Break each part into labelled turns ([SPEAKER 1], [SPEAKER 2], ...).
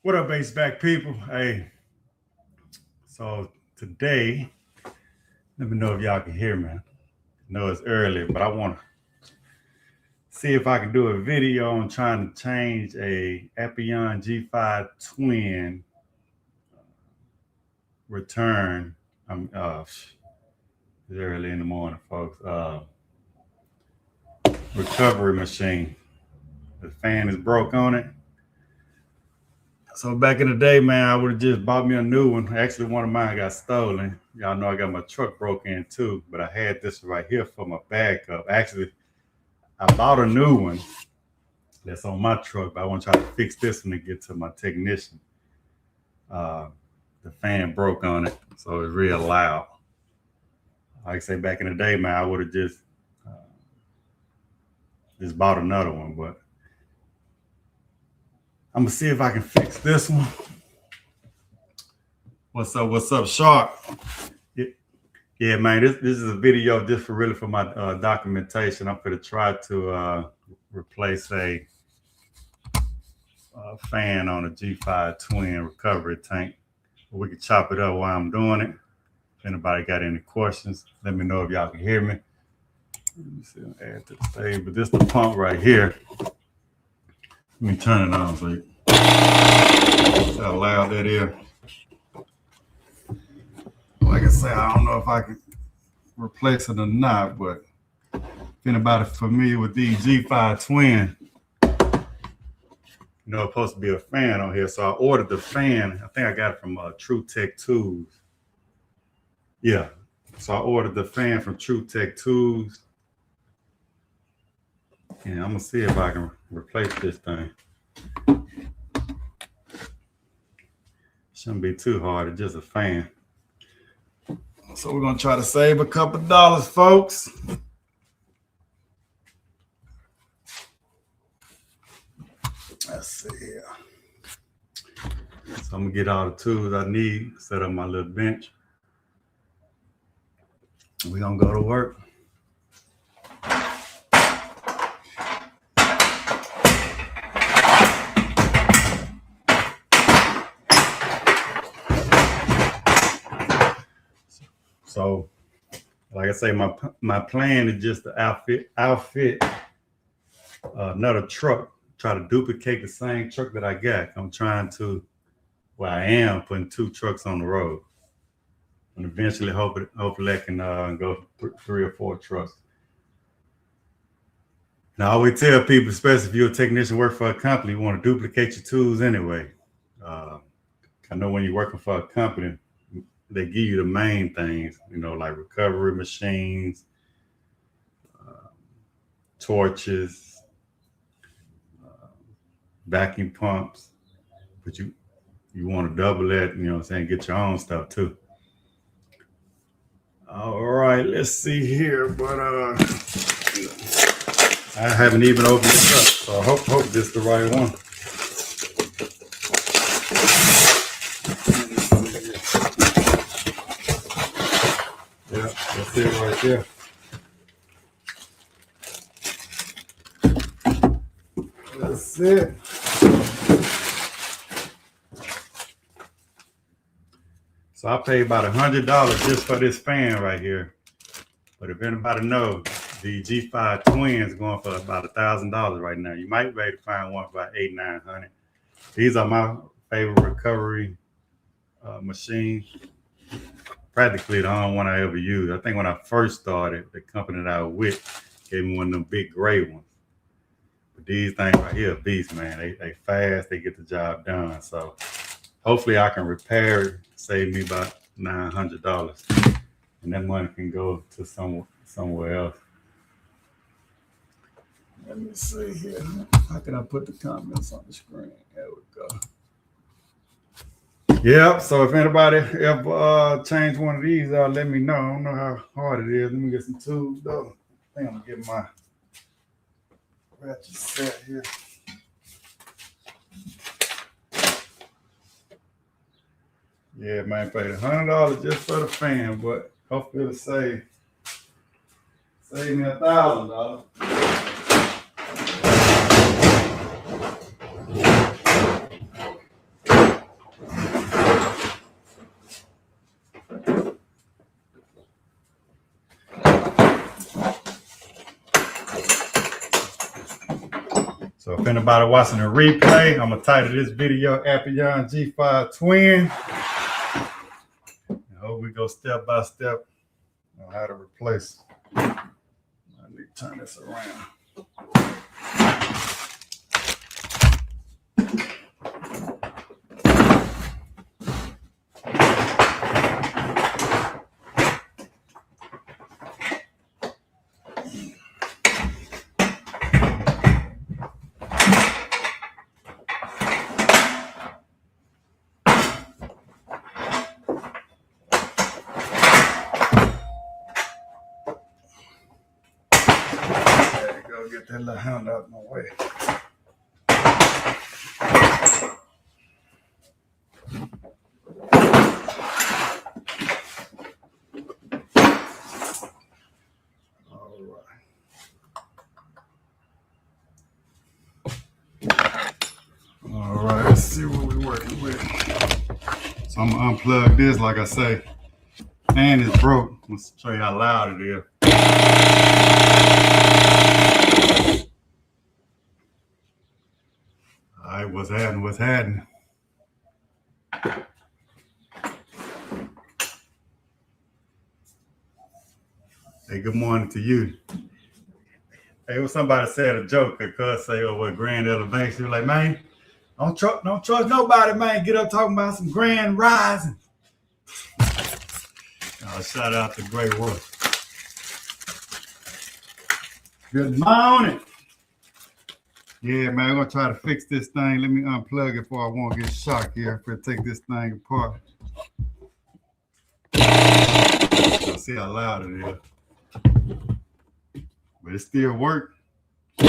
[SPEAKER 1] What up, HVAC people? Hey, so today, let me know if y'all can hear me. I know it's early, but I want to see if I can do a video on trying to change a Appion G5 Twin return. It's early in the morning, folks. Recovery machine. The fan is broke on it. So back in the day, man, I would have just bought me a new one. Actually, one of mine got stolen. Y'all know I got my truck broke in too, but I had this right here for my backup. Actually, I bought a new one that's on my truck, but I want to try to fix this one and get to my technician. The fan broke on it, so it's real loud. Like I say, back in the day, man, I would have just bought another one, but I'm gonna see if I can fix this one. What's up, Sharp? Yeah, man, this is a video just for my documentation. I'm gonna try to replace a fan on a G5 Twin recovery tank. We can chop it up while I'm doing it. If anybody got any questions, let me know if y'all can hear me. Let me see, I'll add to the stage, but this is the pump right here. Let me turn it on so you see how loud that is. Like I say, I don't know if I can replace it or not, but if anybody familiar with these G5 Twin, you know, it's supposed to be a fan on here. So I ordered the fan. I think I got it from True Tech Tools. Yeah. So I ordered the fan from True Tech Tools. And I'm gonna see if I can replace this thing. Shouldn't be too hard, it's just a fan. So we're gonna try to save a couple dollars, folks. Let's see here. So I'm gonna get all the tools I need, set up my little bench. We're gonna go to work. So, like I say, my plan is just to outfit another truck, try to duplicate the same truck that I got. I'm trying to, well, I am putting 2 trucks on the road, and eventually, hopefully, I can go 3 or 4 trucks. Now, I always tell people, especially if you're a technician work for a company, you want to duplicate your tools anyway. I know when you're working for a company, they give you the main things, you know, like recovery machines, torches, vacuum pumps, but you want to double that, you know what I'm saying, get your own stuff too. All right, let's see here, but I haven't even opened this up, so I hope this is the right one. Yeah, that's it right there. That's it. So I paid about $100 just for this fan right here. But if anybody knows, the G5 Twins going for about $1,000 right now. You might be able to find one for about $800-900. These are my favorite recovery machines. Practically the only one I ever used. I think when I first started, the company that I was with gave me one of them big gray ones. But these things right here, beast, man. They fast, they get the job done. So hopefully I can repair it, save me about $900. And that money can go to somewhere else. Let me see here. How can I put the comments on the screen? There we go. Yeah, so if anybody ever change one of these out, let me know. I don't know how hard it is. Let me get some tools though. I think I'm gonna get my ratchet set here. Yeah, man, paid $100 just for the fan, but hopefully it'll save me $1,000. anybody watching the replay, I'm gonna title this video Appion G5 Twin. I hope we go step by step on how to replace. I need to turn this around. Get that little hound out of my way. All right, let's see what we're working with. So I'm gonna unplug this, like I say. Fan is broke. Let's show you how loud it is. All right, what's happening? What's happening? Hey, good morning to you. Hey, when somebody said a joke, because say, oh, what grand elevation? You're like, man, don't trust nobody, man. Get up talking about some grand rising. Shout out to Great Wolf. Good morning. Yeah, man, I'm gonna try to fix this thing. Let me unplug it before I won't get shocked here. If I take this thing apart. See how loud it is. But it still works. This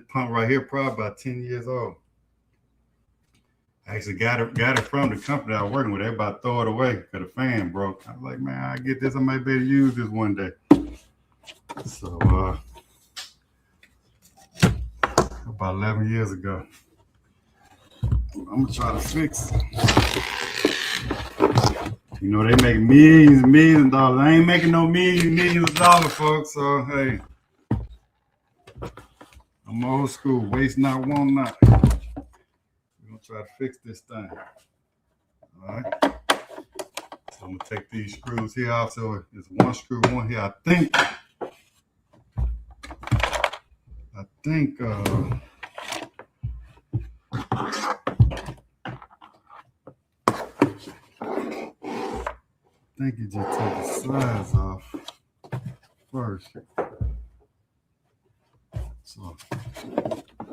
[SPEAKER 1] pump right here probably about 10 years old. I actually got it from the company I was working with. They about to throw it away because the fan broke. I was like, man, I get this. I might be able to use this one day. So, about 11 years ago. I'm gonna try to fix it. You know, they make millions and millions of dollars. I ain't making no millions of dollars, folks. So, hey, I'm old school. Waste not, want not. We're gonna try to fix this thing. All right. So I'm gonna take these screws here off. So there's one screw, one here. I think you just take the sides off first. So I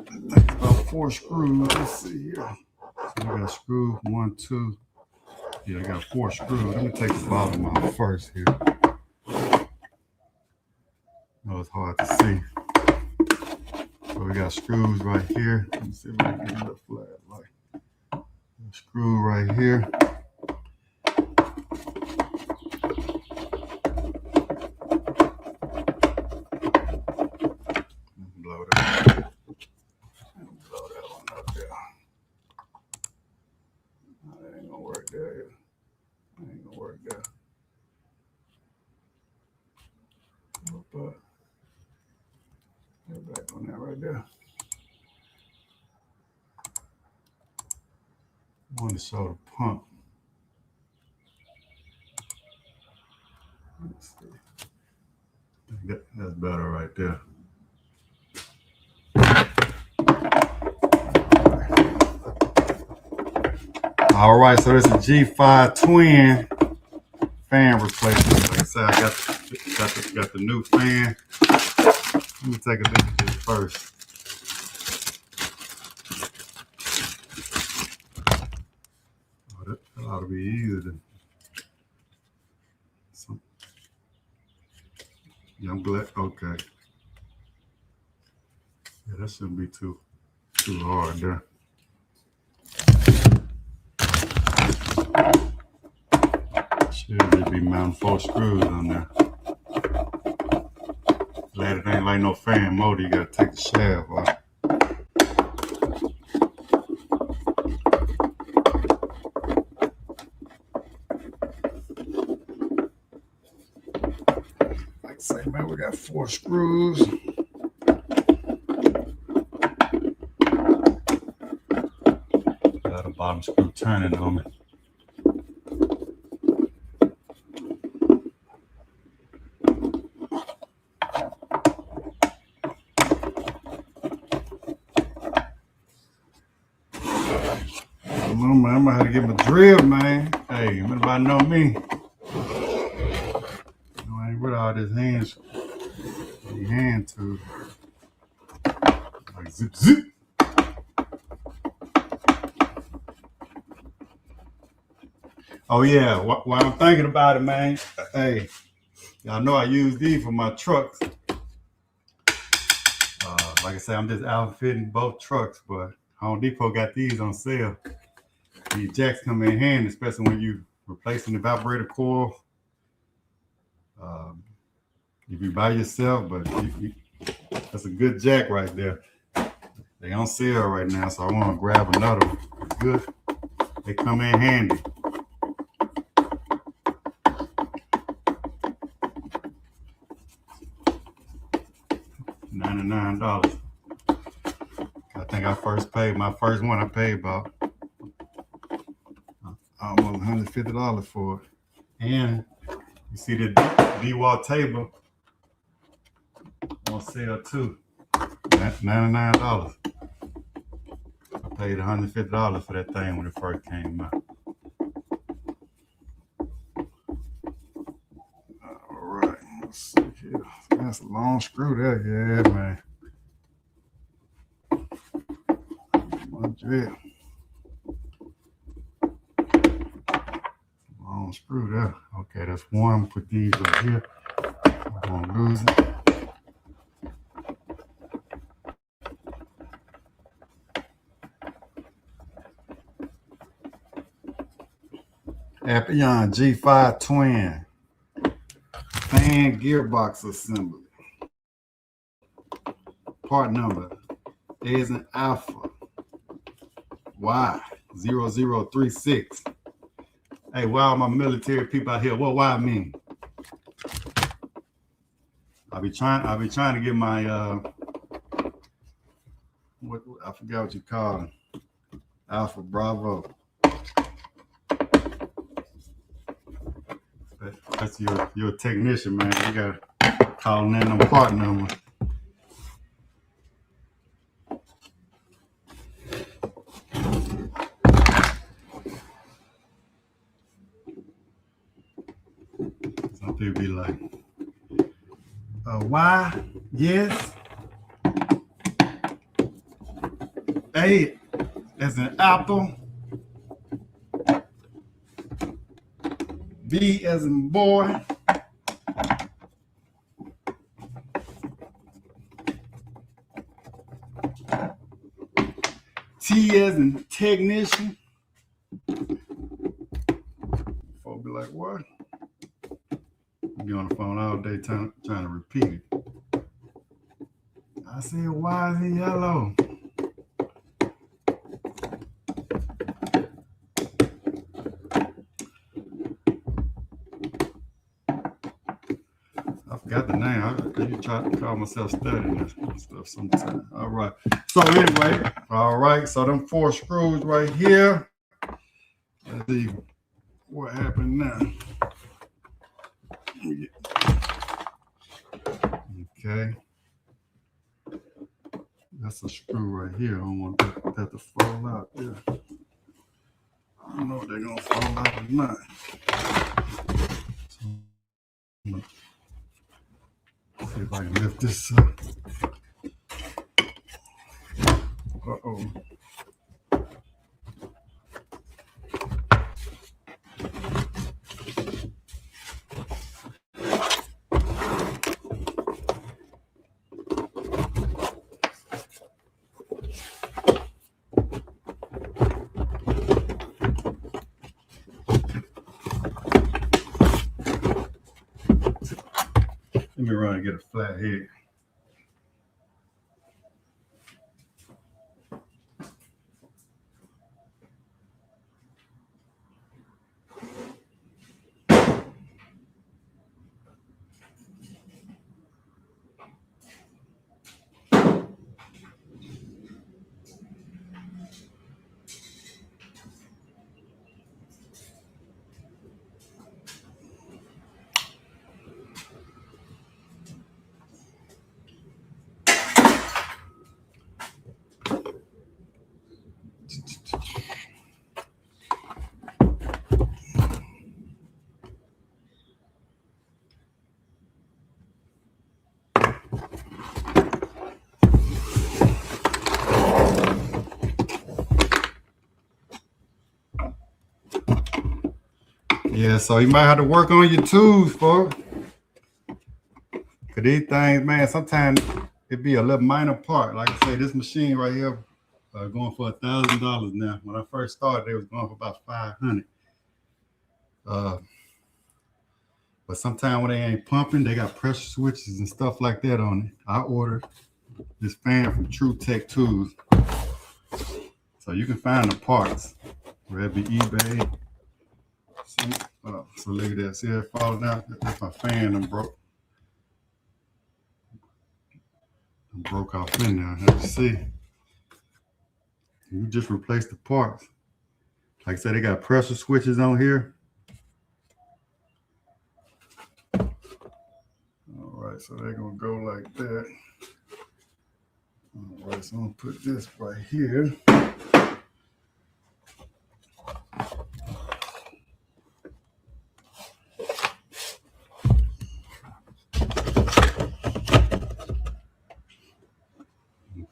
[SPEAKER 1] think it's about 4 screws. Let's see here. So I got screw 1, 2. Yeah, I got 4 screws. Let me take the bottom off first here. Oh, it's hard to see. So we got screws right here. Let me see if I can get it flat. Like screw right here. Blow that one up there. That ain't gonna work there. That ain't gonna work there. But get back on that right there. I want to show the pump. Let's see. That's better right there. All right, so this is a G5 Twin fan replacement. Like I said, I got the new fan. Let me take a look at this first. Oh, that ought to be easy to. Yeah, I'm glad. Okay. Yeah, that shouldn't be too hard there. Should be mounting 4 screws on there. Glad it ain't like no fan motor. You gotta take the shaft off. Like I say, man, we got 4 screws. bottom screw turning on me. Man, I'm gonna have to get my drill, man. Hey, anybody know me? I ain't with all this hand tools. Like zip, zip. Oh yeah, while I'm thinking about it, man. Hey, y'all know I use these for my trucks. Like I said, I'm just outfitting both trucks, but Home Depot got these on sale. These jacks come in handy, especially when you replacing the evaporator coil. If you by yourself, but that's a good jack right there. They on sale right now, so I want to grab another one. Good. They come in handy. $99. I think I first paid my first one. I paid about almost $150 for it. And you see the D-wall table on sale too. $99. I paid $150 for that thing when it first came out. All right, let's see here. That's a long screw there, yeah, man. One drill. Long screw there. Okay, that's one. Put these right here. I'm gonna lose it. Appion G5 Twin Fan Gearbox Assembly. Part number A as in Alpha Y0036. Hey, why all my military people out here? What why mean? I'll be trying to get my what I forgot what you call it. Alpha Bravo. That's your technician, man. You gotta call in them part number. Some people be like, why? Yes. A as in apple. B as in boy. T as in technician. Folks be like, what? I'll be on the phone all day trying to repeat it. I said, why is he yellow? I forgot the name. I try to call myself studying this stuff sometimes. All right. So anyway, all right. So them 4 screws right here. Let's see what happened now. Okay. That's a screw right here. I don't want that to fall out there. I don't know if they're gonna fall out or not. So, see if I can lift this up. Uh-oh. Let me run and get a flat head. Yeah, so you might have to work on your tools, folks. Cause these things, man, sometimes it be a little minor part. Like I say, this machine right here, going for $1,000 now. When I first started, they was going for about $500. But sometimes when they ain't pumping, they got pressure switches and stuff like that on it. I ordered this fan from True Tech Tools. So you can find the parts, whether it be eBay. So look at that, see it falling out? That's my fan and broke off in there, as you see. You just replace the parts. Like I said, they got pressure switches on here. All right, so they're gonna go like that. All right, so I'm gonna put this right here.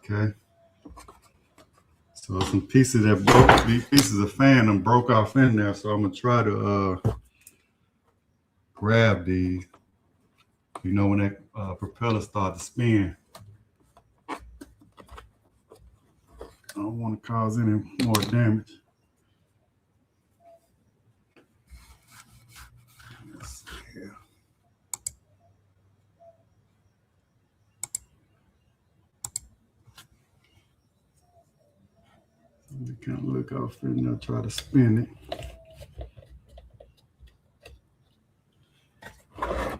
[SPEAKER 1] Okay. So some pieces that broke, these pieces of fan them broke off in there. So I'm gonna try to grab these. You know, when that propeller starts to spin. I don't want to cause any more damage. Let's see here. You kind of look off in there, try to spin it.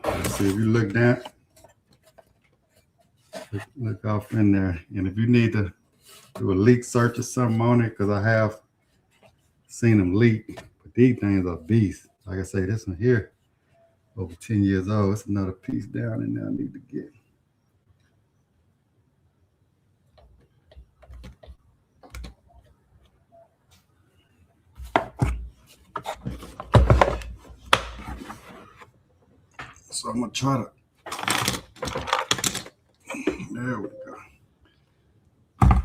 [SPEAKER 1] Let's see if you look down, look off in there. And if you need to do a leak search or something on it, because I have seen them leak, but these things are beasts. Like I say, this one here, over 10 years old. It's another piece down in there I need to get. So I'm gonna try to, there we go. I'm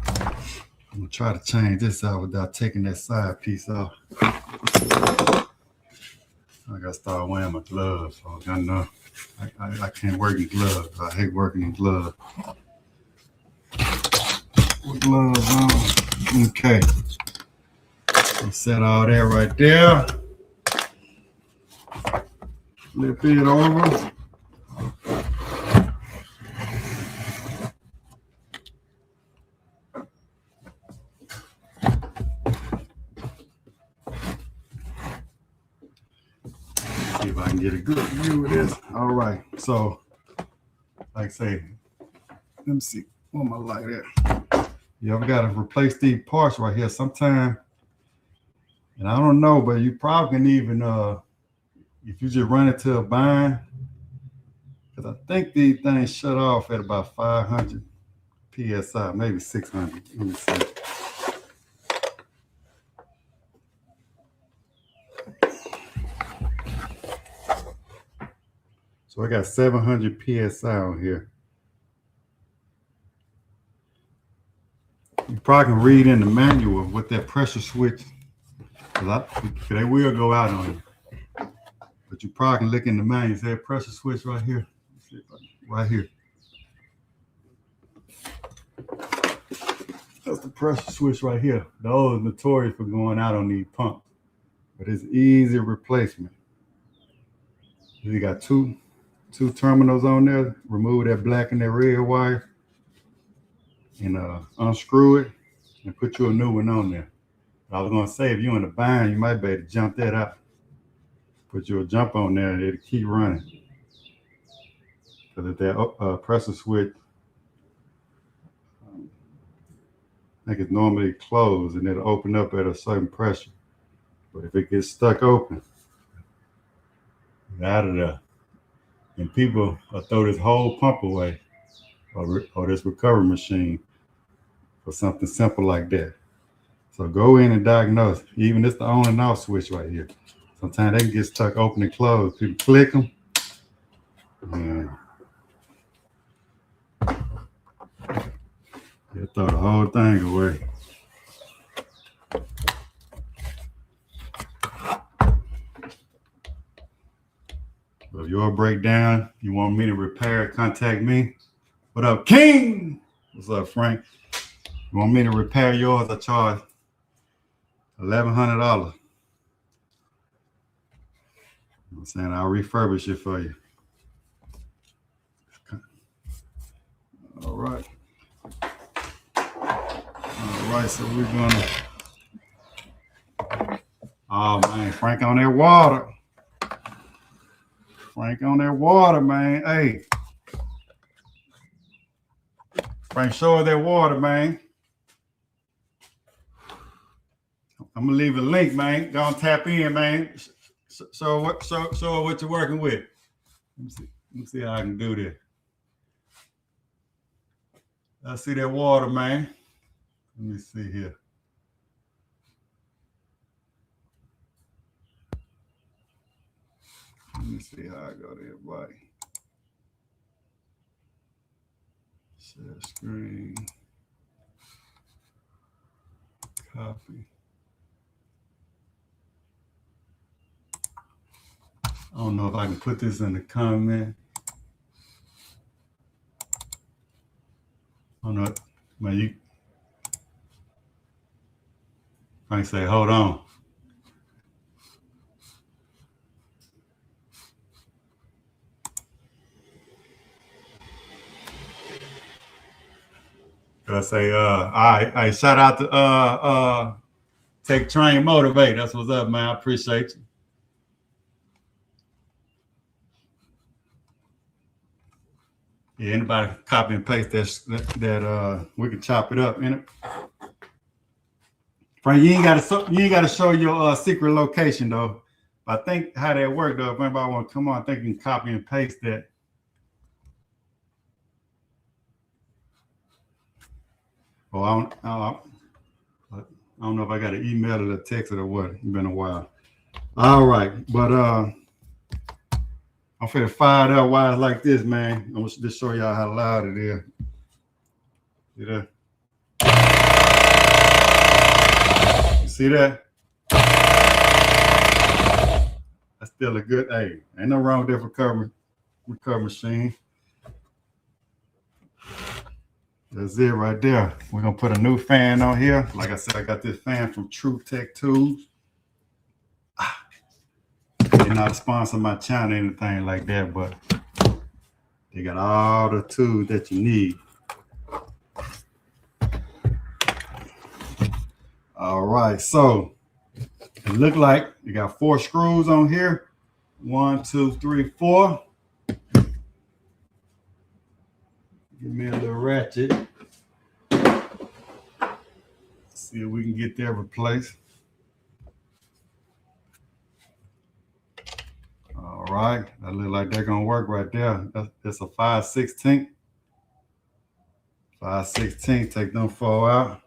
[SPEAKER 1] gonna try to change this out without taking that side piece off. I gotta start wearing my gloves. So I know I can't work in gloves. I hate working in gloves. Put gloves on. Okay. So set all that right there. Flip it over. See if I can get a good view of this. All right, so like I say, let me see, where my light at? You ever got to replace these parts right here sometime? And I don't know, but you probably can even, if you just run it to a bind, because I think these things shut off at about 500 PSI, maybe 600. Let me see. So I got 700 PSI on here. You probably can read in the manual what that pressure switch, because they will go out on you. But you probably can look in the manual. See that pressure switch right here? Right here. That's the pressure switch right here. Those are notorious for going out on these pumps. But it's easy replacement. You got two terminals on there. Remove that black and that red wire and unscrew it and put you a new one on there. I was gonna say, if you're in a bind, you might be able to jump that out. Put your jump on there and it'll keep running. Because if that pressure switch, I think it's normally closed and it'll open up at a certain pressure. But if it gets stuck open, out of there. And people will throw this whole pump away or this recovery machine for something simple like that. So go in and diagnose. Even it's the on and off switch right here. Sometimes they can get stuck open and closed. People click them. And they'll throw the whole thing away. Your breakdown, you want me to repair it, contact me. What up, King? What's up, Frank? You want me to repair yours? I charge $1,100. You know what I'm saying? I'll refurbish it for you. All right. All right, so we're gonna. Oh man, Frank on that water. Frank on that water, man. Hey. Frank, show her that water, man. I'm gonna leave a link, man. Go and tap in, man. Show what you're working with. Let me see how I can do this. I see that water, man. Let me see here. Let me see how I go to everybody. Share screen. Copy. I don't know if I can put this in the comment. I don't know. Man, you might say, hold on. I say, I shout out to Take Train Motivate. That's what's up, man. I appreciate you. Yeah, anybody copy and paste that we can chop it up in it. Frank, you ain't gotta show your secret location though. But I think how that work though, if anybody want to come on, I think you can copy and paste that. Oh, I don't know if I got an email or a text or what. It's been a while. All right, but I'm finna fire it up while it's like this, man. I'm gonna just show y'all how loud it is. See that? You see that? That's still a good. Hey, ain't no wrong with that recovery machine. That's it right there. We're gonna put a new fan on here. Like I said, I got this fan from True Tech Tools. They're not sponsoring my channel or anything like that, but they got all the tools that you need. All right, so it look like you got 4 screws on here. 1, 2, 3, 4. Give me a little ratchet. See if we can get that replaced. All right, that look like they're gonna work right there. That's a 5/16. 5/16, take them 4 out.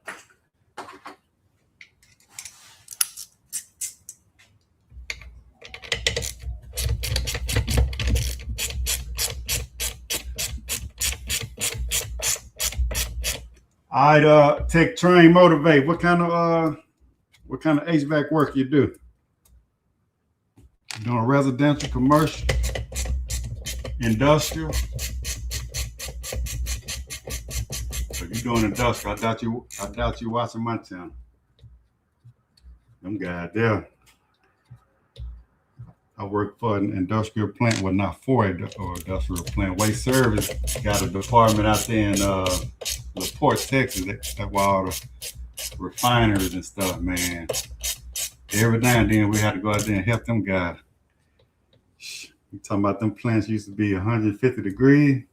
[SPEAKER 1] All right, Tech Train Motivate. What kind of HVAC work you do? You doing residential, commercial, industrial? If you're doing industrial, I doubt you watching my channel. Them guys there. I work for an industrial plant, well, not for an industrial plant. Waste Service got a department out there in LaPorte, Texas. That's where all the refineries and stuff, man. Every now and then we had to go out there and help them guys. You talking about them plants used to be 150 degrees.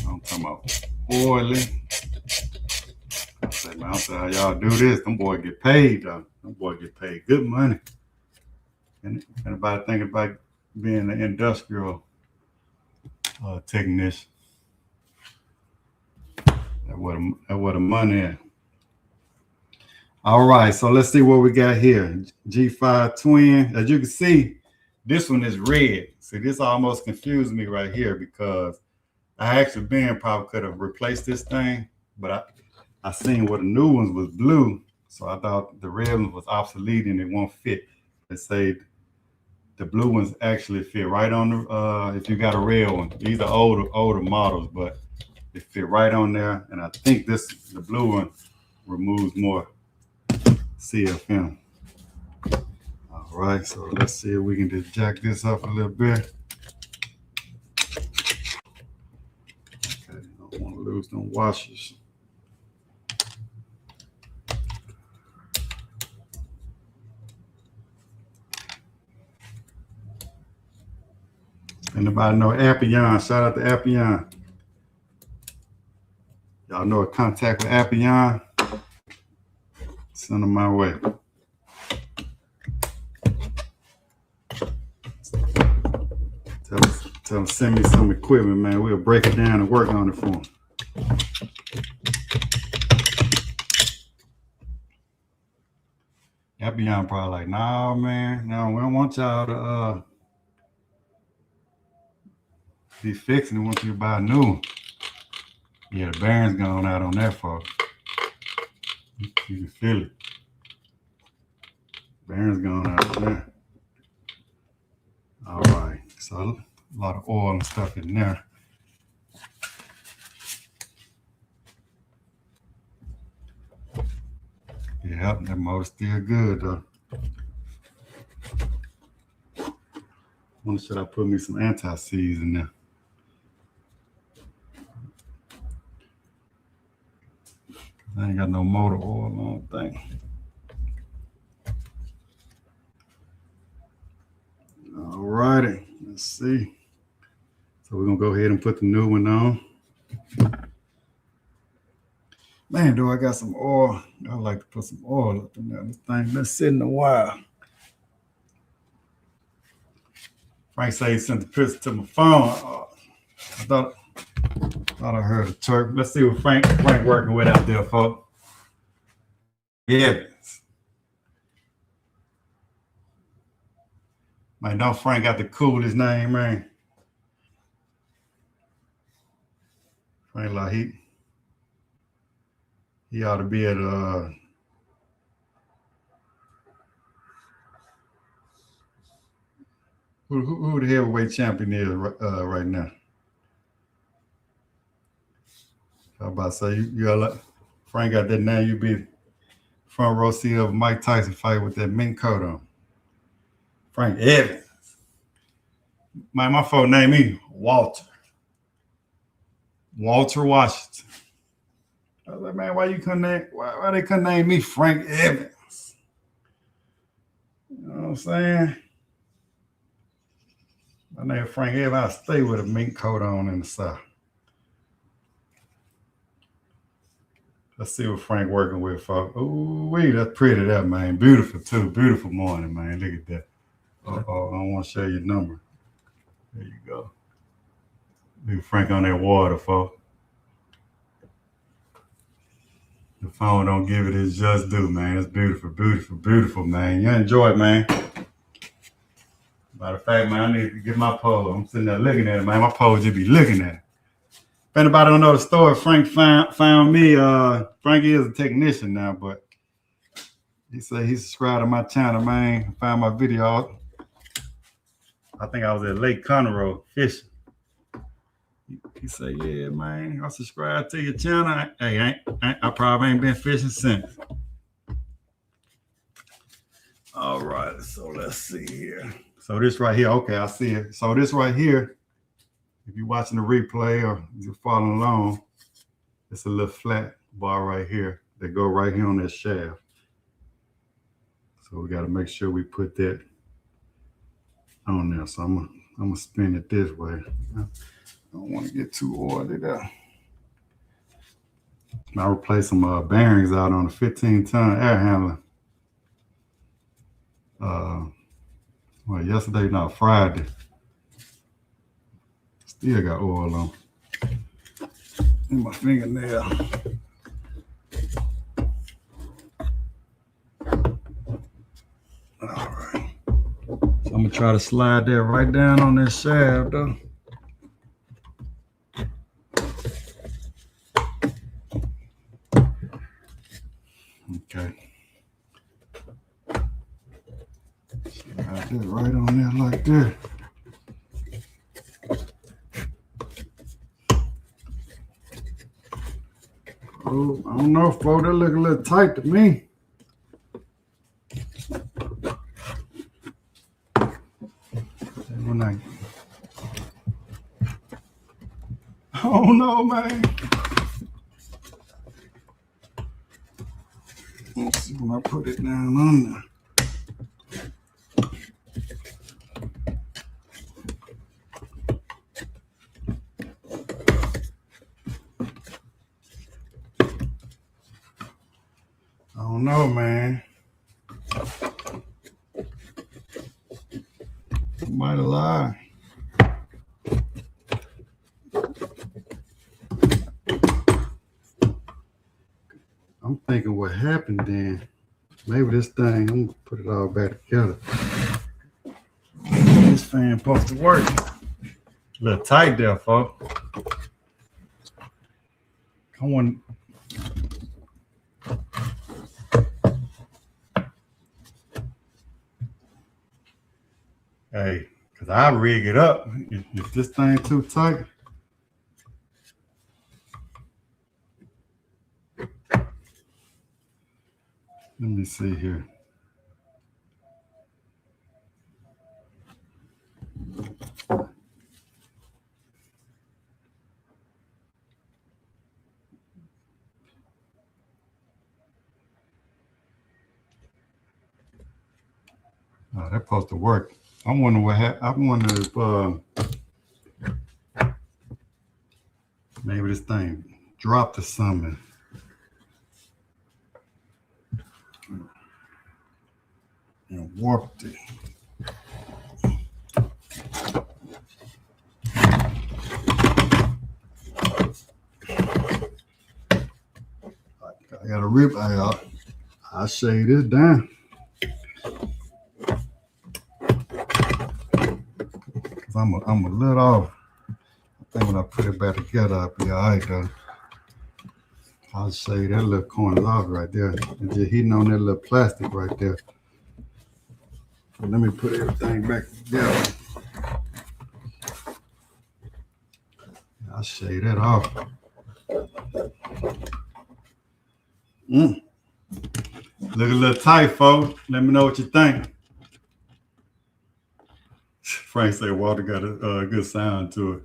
[SPEAKER 1] I'm talking about oily. I say, man, I don't know how y'all do this. Them boys get paid though. Them boys get paid good money. And anybody thinking about being an industrial technician? That's where the money is. All right, so let's see what we got here. G5 Twin. As you can see, this one is red. See, this almost confused me right here because I actually probably could have replaced this thing, but I seen where the new ones was blue, so I thought the red ones was obsolete and it won't fit. They say the blue ones actually fit right on the if you got a red one. These are older models, but it fit right on there. And I think the blue one removes more CFM. All right, so let's see if we can just jack this up a little bit. Okay, don't want to lose them washers. Anybody know Appion? Shout out to Appion. Y'all know a contact with Appion? Send them my way. Tell them send me some equipment, man. We'll break it down and work on it for them. Appion probably like, nah, man. No, we don't want y'all to be fixing it. We want you to buy a new one. Yeah, the bearing's gone out on that, folks. You can feel it. Bearing's gone out there. All right, so a lot of oil and stuff in there. Yeah, that motor's still good though. Should I put me some anti-seize in there? I ain't got no motor oil on thing. All righty, let's see. So we're gonna go ahead and put the new one on. Man, do I got some oil? I like to put some oil up in there. This thing been sitting a while. Frank said he sent the picture to my phone. I thought I heard a chirp. Let's see what Frank working with out there, folks. Yeah. Man, don't Frank got the coolest name, man. Frank like he ought to be at who the heavyweight champion is right now? I was about to say you got like Frank got that name. You be front row seat of Mike Tyson fight with that mink coat on. Frank Evans. My phone name me Walter Washington. I was like, man, why they couldn't name me Frank Evans? You know what I'm saying? My name is Frank Evans. I stay with a mink coat on in the South. Let's see what Frank working with, folks. Ooh, wait, that's pretty, that man. Beautiful too. Beautiful morning, man. Look at that. I don't want to show you your number. There you go. Look at Frank on that water, folks. The phone don't give it its just due, man. It's beautiful, beautiful, beautiful, man. You enjoy it, man. Matter of fact, man, I need to get my pole. I'm sitting there looking at it, man. My pole just be looking at it. If anybody don't know the story, Frank found me. Frankie is a technician now, but he said he subscribed to my channel, man. Found my video. I think I was at Lake Conroe fishing. He said, yeah, man, I subscribed to your channel. Hey, I probably ain't been fishing since. All right, so let's see here. So this right here, okay, I see it. So this right here, if you're watching the replay or you're following along, it's a little flat bar right here that go right here on that shaft. So we got to make sure we put that on there. So I'm gonna spin it this way. I don't want to get too oily there. I replaced some bearings out on a 15-ton air handler. Well, yesterday, not Friday. Still got oil on in my fingernail. All right. So I'm gonna try to slide that right down on this shaft, though. that right on there like that. Oh, I don't know, folks. That look a little tight to me. Oh no, man. Let's see when I put it down on there. I don't know, man. Might have lied. I'm thinking what happened then. Maybe this thing, I'm gonna put it all back together. This fan supposed to work. A little tight there, folks. Come on. Hey, because I rig it up. If this thing too tight. Let me see here. Oh, that's supposed to work. I wonder what happened. I wonder if maybe this thing dropped or something. And warped it. I got a rip out. I'll shade this down. Cause I'm a little off. I think when I put it back together, I'll be all right though. I'll shade that little corner off right there. And just heating on that little plastic right there. So let me put everything back together. I'll shade that off. Look a little tight, folks. Let me know what you think. Frank said water got a good sound to it.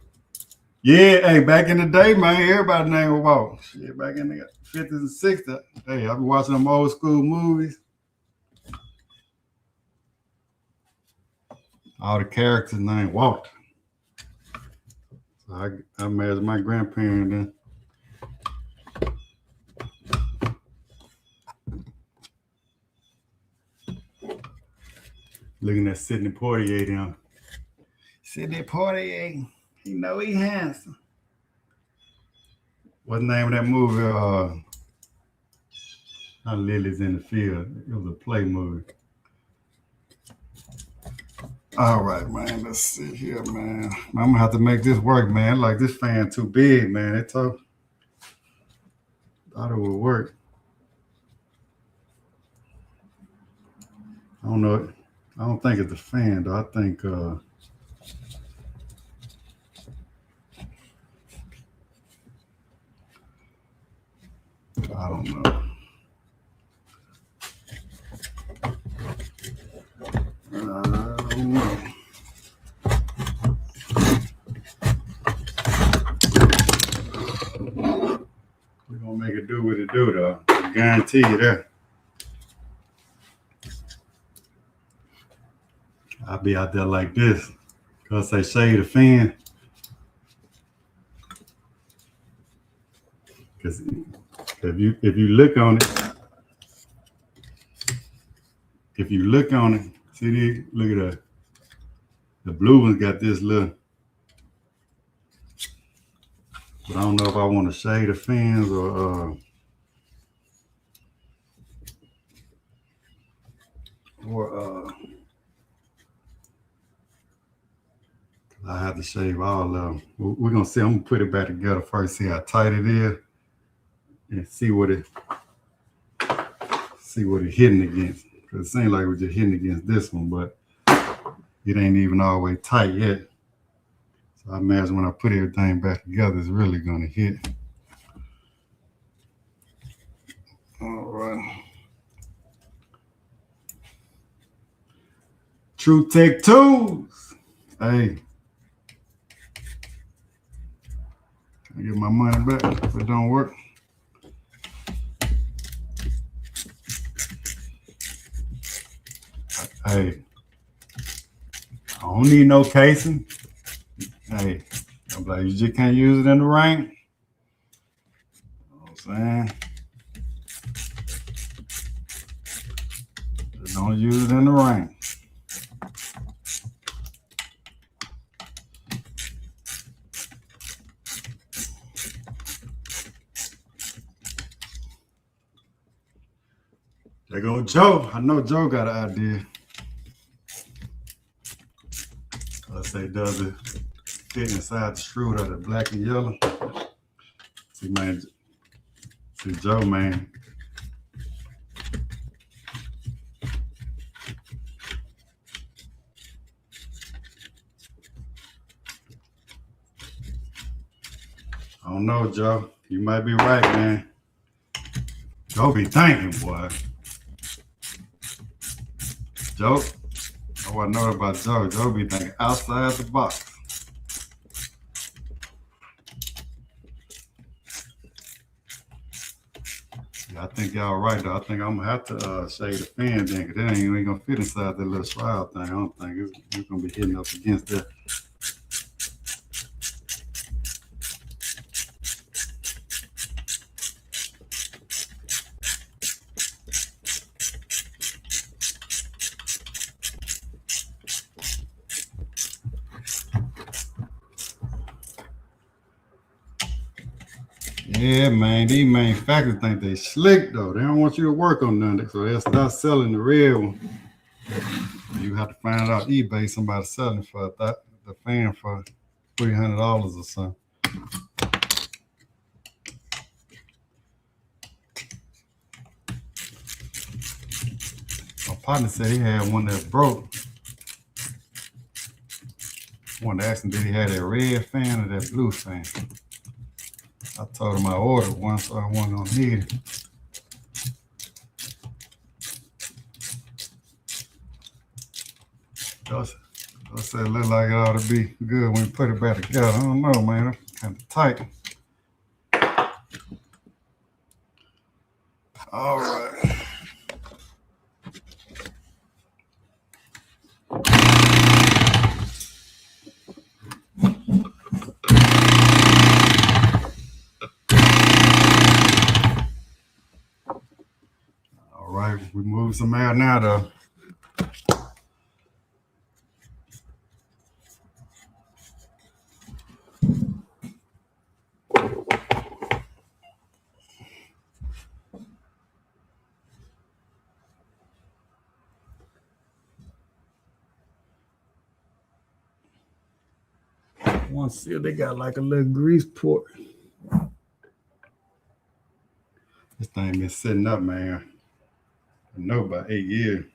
[SPEAKER 1] Yeah, hey, back in the day, man, everybody named Walter. Shit, back in the 50s and 60s. Hey, I've been watching them old school movies. All the characters named Walter. So I married my grandparent then. Looking at Sidney Poitier down. Sidney Poitier, you know he handsome. What's the name of that movie? Not Lilies in the Field. It was a play movie. All right, man. Let's see here, man. I'm gonna have to make this work, man. Like this fan too big, man. It's tough. Thought it would work. I don't know. I don't think it's the fan, though. I think I don't know. We're gonna make it do what it do, though. I guarantee you that. I'll be out there like this because they shade the fan. Because if you look on it, see these, look at the blue one's got this little. But I don't know if I want to shade the fans or I have to shave all of them. We're gonna see. I'm gonna put it back together first, see how tight it is, and see what it's hitting against. Cause it seems like we're just hitting against this one, but it ain't even all the way tight yet. So I imagine when I put everything back together, it's really gonna hit. All right. True Tech Tools. Hey. Can I get my money back if it don't work? Hey. I don't need no casing. Hey. I'm like, you just can't use it in the rain. You know what I'm saying? Just don't use it in the rain. There go Joe. I know Joe got an idea. Let's say, does it fit inside the screw of the black and yellow? See, man. See, Joe, man. I don't know, Joe. You might be right, man. Joe be thinking, boy. Joe, oh, I know about Joe. Joe be thinking outside the box. Yeah, I think y'all right, though. I think I'm gonna have to shade the fan then, because that ain't gonna fit inside that little shroud thing. I don't think it's gonna be hitting up against that. Yeah, man, these manufacturers think they slick though. They don't want you to work on nothing, so they'll start selling the red one. You have to find out eBay somebody selling for the fan for $300 or something. My partner said he had one that broke. I wanted to ask him, did he have that red fan or that blue fan? I told him I ordered one, so I wasn't gonna need it. I said it looked like it ought to be good when we put it back together. I don't know, man. It's kind of tight. All right. All right, we move some air now, though. I want to see if they got like a little grease port. This thing been sitting up, man. I know about 8 years.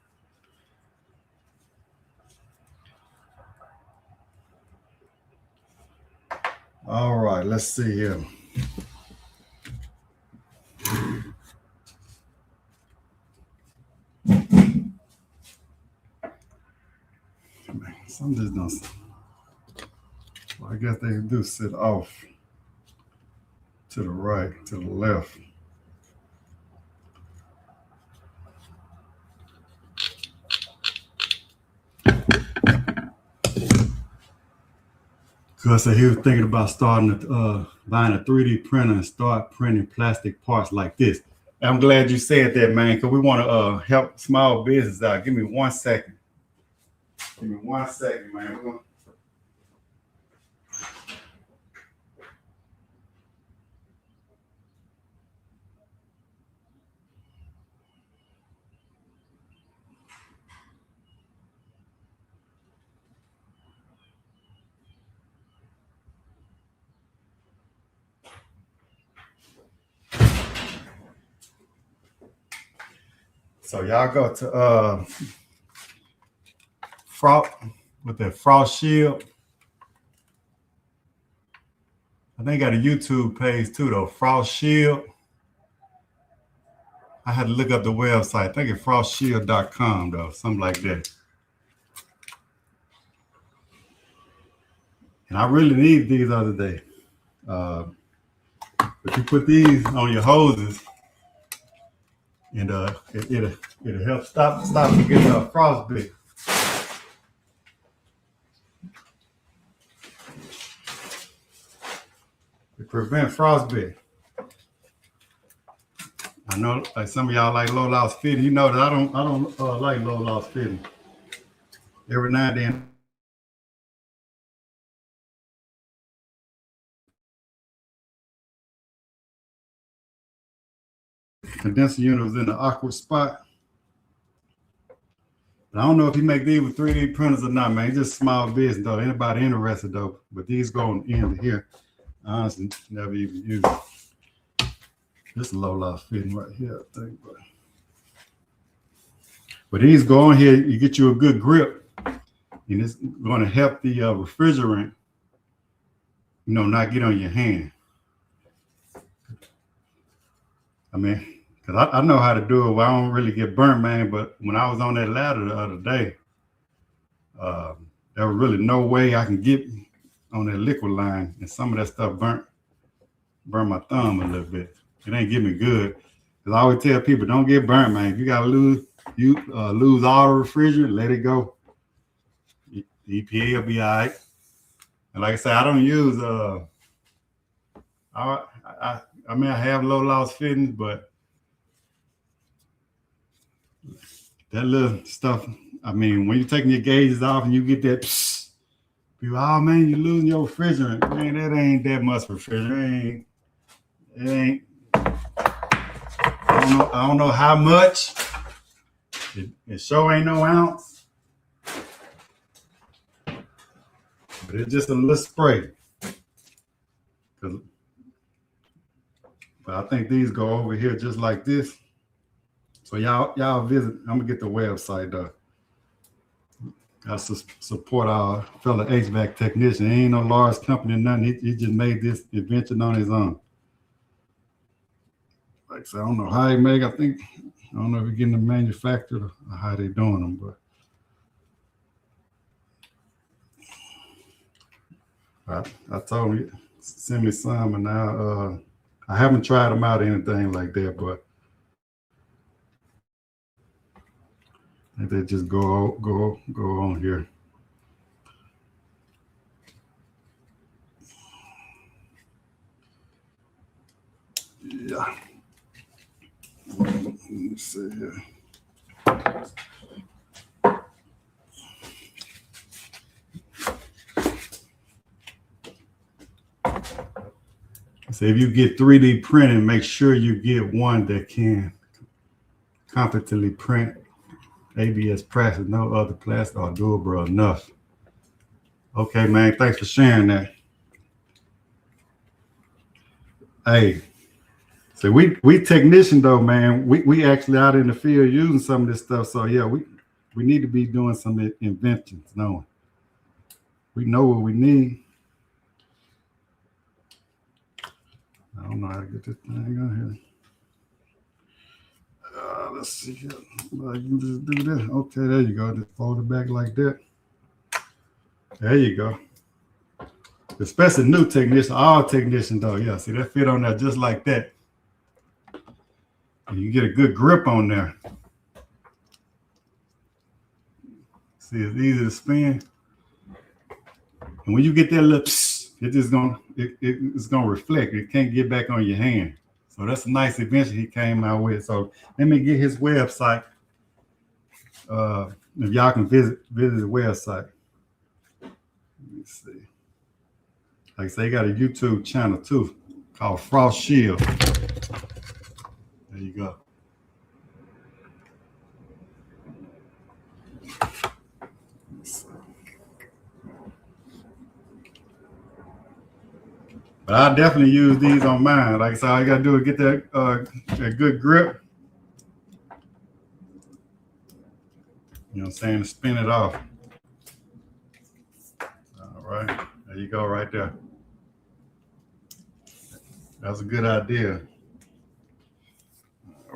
[SPEAKER 1] All right, let's see here. Man, some just don't. Well, I guess they do sit off to the right, to the left. Cause he was thinking about starting buying a 3D printer and start printing plastic parts like this. I'm glad you said that, man, because we want to help small business out. Give me 1 second. Give me 1 second, man. So y'all go to with that frost shield. I think got a YouTube page too though, Frost Shield. I had to look up the website. I think it's frostshield.com though, something like that. And I really need these the other day. But you put these on your hoses, and it'll help stop you getting frostbite. It prevents frostbite. I know, like some of y'all like low loss fitting. You know that I don't like low loss fitting. Every now and then. Condenser unit was in an awkward spot. But I don't know if he make these with 3D printers or not, man. It's just small business though. Anybody interested though? But these go on the end here. I honestly never even used it. This is low loss fitting right here, I think. But these go on here, you get you a good grip, and it's going to help the refrigerant, not get on your hand. I mean, because I know how to do it. Well, I don't really get burnt, man. But when I was on that ladder the other day, there was really no way I can get on that liquid line, and some of that stuff burnt my thumb a little bit. It ain't get me good. Because I always tell people, don't get burnt, man. If you gotta lose all the refrigerant, let it go. The EPA will be all right. And like I said, I don't use I mean, I have low loss fittings, but that little stuff, I mean, when you're taking your gauges off and you get that, people, oh man, you're losing your refrigerant. Man, that ain't that much refrigerant. It ain't. I don't know how much. It sure ain't no ounce. But it's just a little spray. But I think these go over here just like this. So y'all visit. I'm gonna get the website though. Got to support our fellow HVAC technician. He ain't no large company or nothing. He just made this invention on his own. Like I said, I don't know how he make. I don't know if he's getting them manufactured or how they doing them, but I told him send me some, and now I haven't tried them out or anything like that, but I think they just go on here. Yeah. Let me see here. So if you get 3D printing, make sure you get one that can competently print ABS plastic, no other plastic or durable enough. Okay, man, thanks for sharing that. Hey, so we technician though, man. We actually out in the field using some of this stuff. So yeah, we need to be doing some inventions, knowing we know what we need. I don't know how to get this thing on here. Let's see here. Well, you can just do that. Okay, there you go. Just fold it back like that. There you go. Especially new technicians, all technicians though. Yeah, see that fit on there just like that. And you get a good grip on there. See, it's easy to spin. And when you get that little it's gonna reflect. It can't get back on your hand. So that's a nice invention he came out with. So let me get his website. If y'all can visit the website. Let me see. Like I say, he got a YouTube channel too called Frost Shield. There you go. But I definitely use these on mine. Like I said, all you gotta do is get that good grip. You know what I'm saying? To spin it off. you go right there. That's a good idea.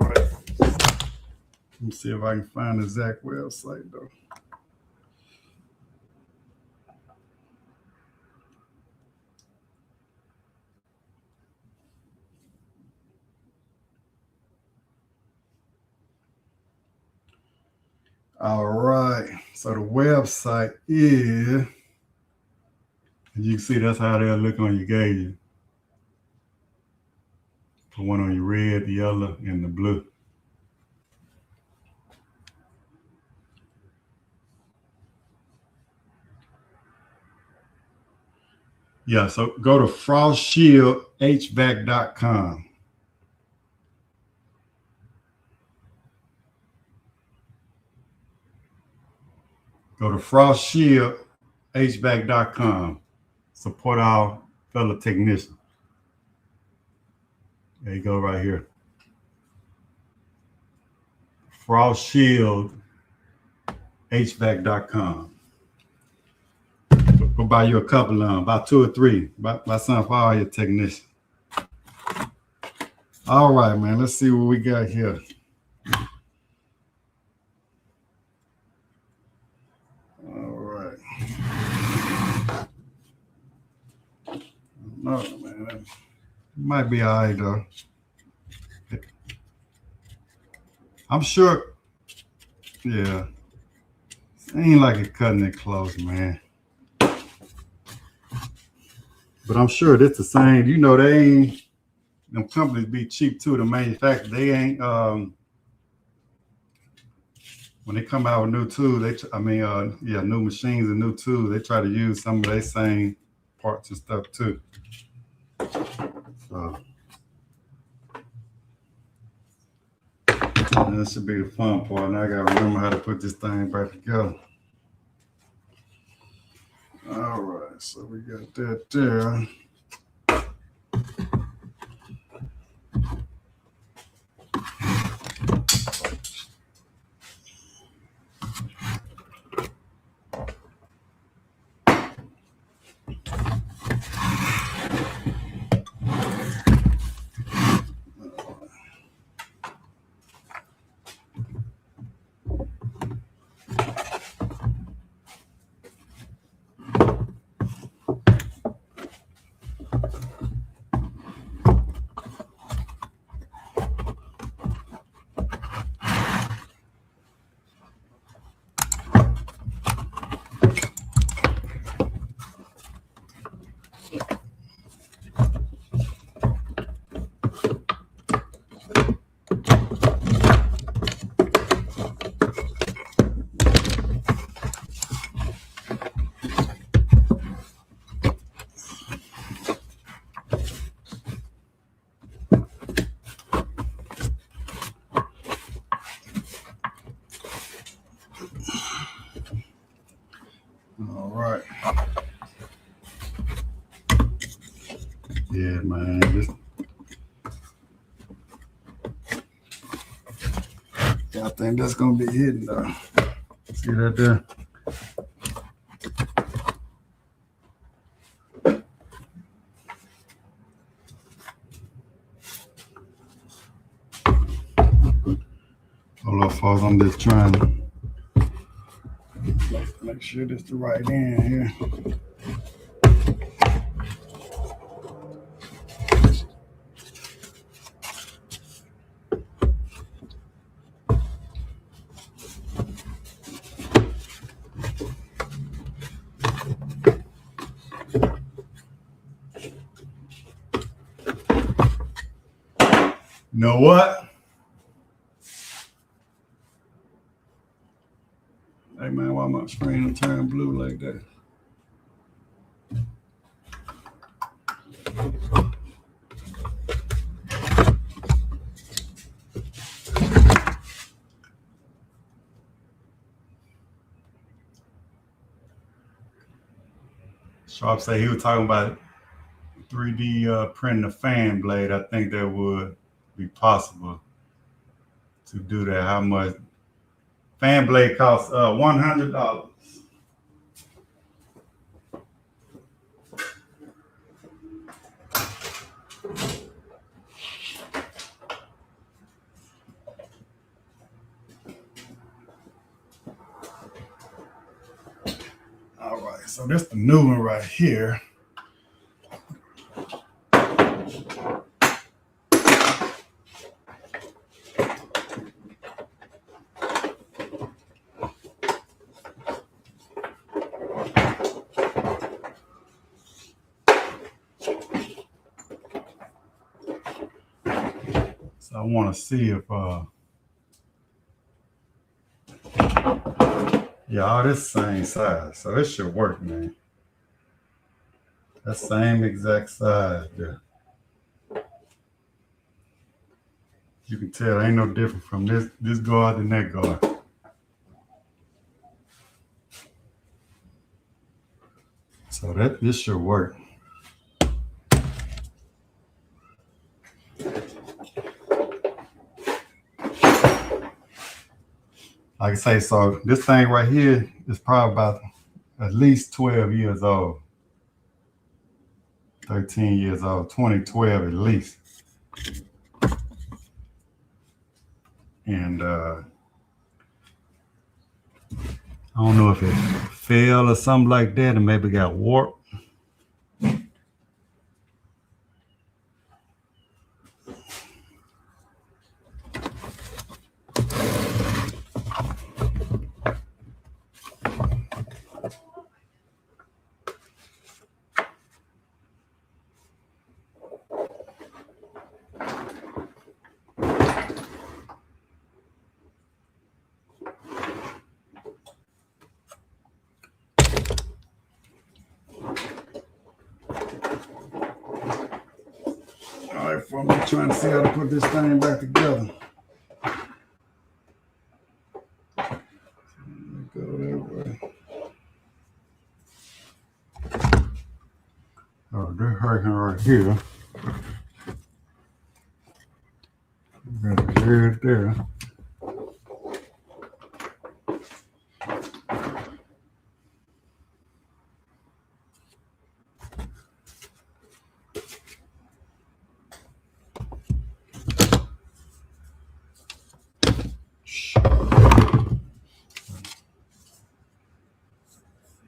[SPEAKER 1] All right. Let me see if I can find the exact website though. All right. So the website is, you can see that's how they'll look on your gauge. The one on your red, the yellow, and the blue. Yeah, so go to frostshieldhvac.com. Go to frostshieldhvac.com. Support our fellow technicians. There you go right here. frostshieldhvac.com. Go buy you a couple of them, about 2 or 3. Buy some for all your technicians. All right, man. Let's see what we got here. All right. No, man. That might be all right, though. I'm sure. Yeah. It ain't like it cutting it close, man. But I'm sure it's the same. You know, they ain't, them companies be cheap too to manufacture. They ain't, when they come out with new tools, new machines and new tools, they try to use some of their same parts and stuff too. So that should be the fun part. Now I gotta remember how to put this thing back together. All right, so we got that there. All right. Yeah, man. I think that's gonna be hidden though. See that there? Hold on, folks. I'm just trying to make sure this the right end here. You know what? Hey man, why my screen turn blue like that? Sharp said he was talking about 3D printing a fan blade. I think that would be possible to do that. How much? Fan blade costs $100. So that's the new one right here. So I want to see if yeah, all this same size, so it should work, man. That same exact size there. You can tell ain't no different from this guard than that guard. So this should work. Like I say, so this thing right here is probably about at least 12 years old. 13 years old, 2012 at least. And I don't know if it fell or something like that and maybe got warped. All right, I'm trying to see how to put this thing back together. Go that way. Oh, they're hurting right here. Right there.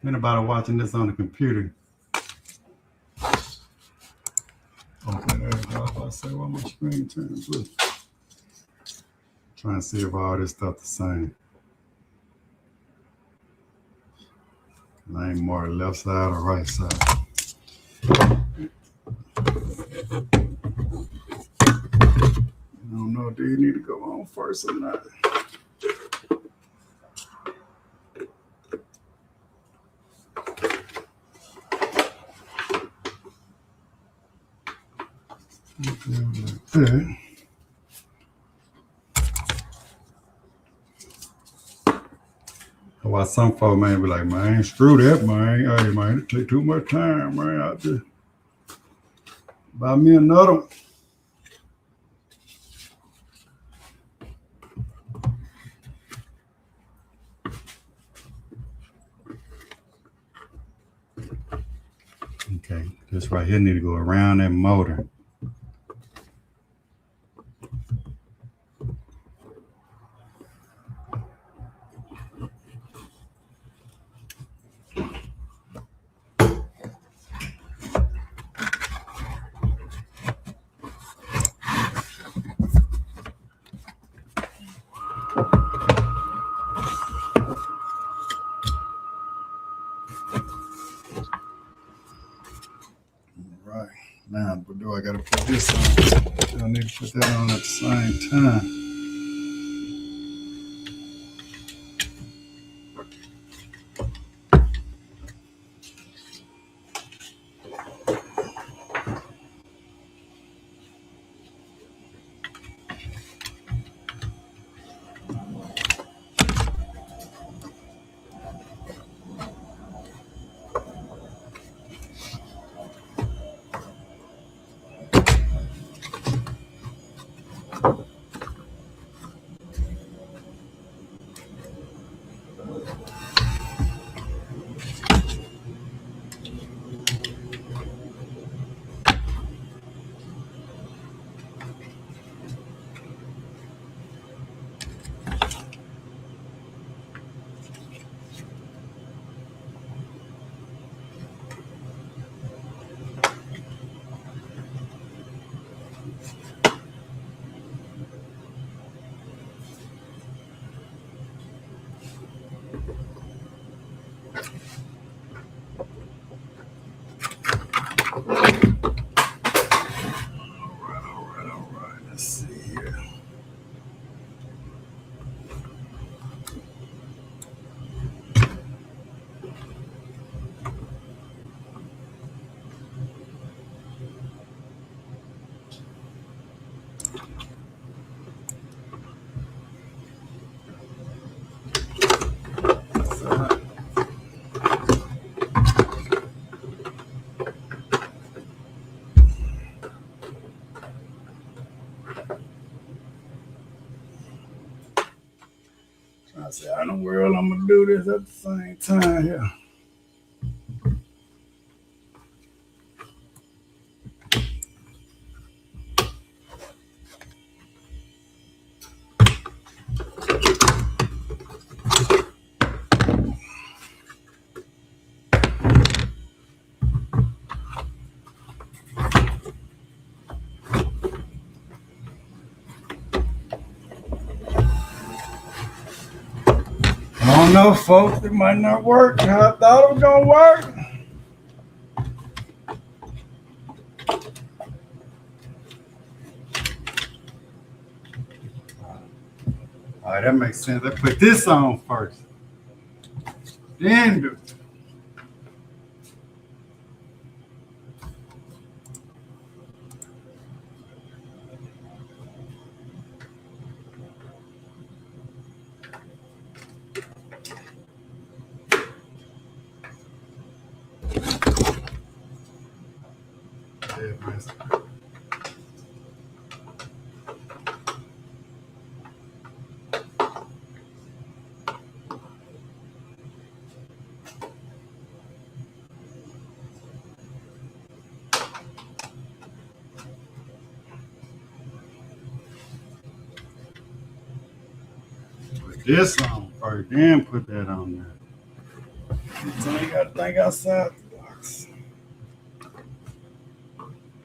[SPEAKER 1] Anybody watching this on the computer? Okay, there we go. I say, why my screen turning blue? Trying to see if all this stuff the same. Lane more left side or right side. I don't know, do you need to go on first or not? Okay. Why some folks may be like, man, screw that, man. Hey, man, it take too much time, man. I'll just buy me another one. Okay, this right here need to go around that motor. Now, but do I got to put this on? I need to put that on at the same time. I said, how in the world I'm gonna do this at the same time here? I don't know, folks. It might not work how I thought it was gonna work. All right, that makes sense. Let's put this on first. Then do. Put this on first, then put that on there. Sometimes you gotta think outside the box.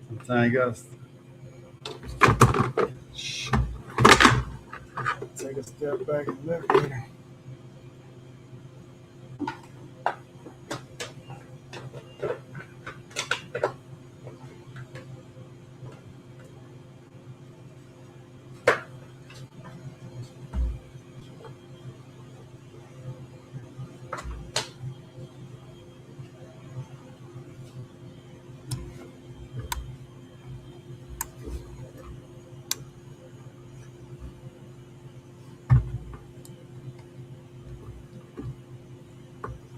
[SPEAKER 1] Sometimes you gotta take a step back and look at it.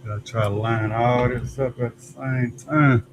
[SPEAKER 1] Gotta try to line all this up at the same time.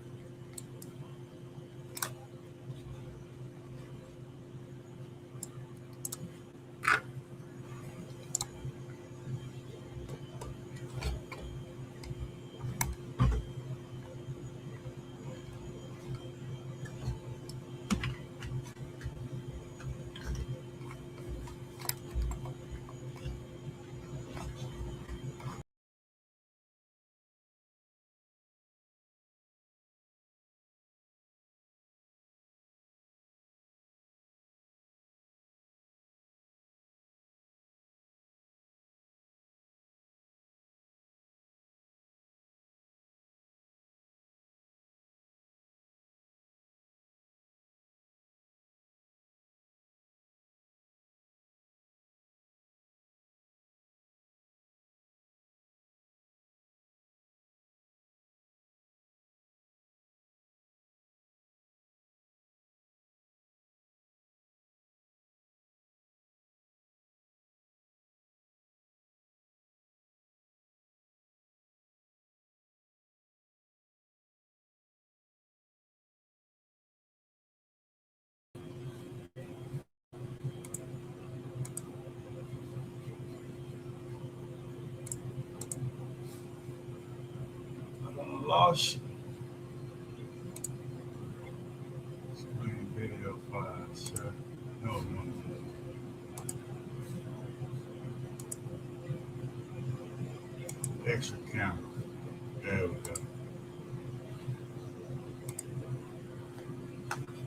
[SPEAKER 1] I lost you. Screen video file, sure. No. Extra camera. There we go.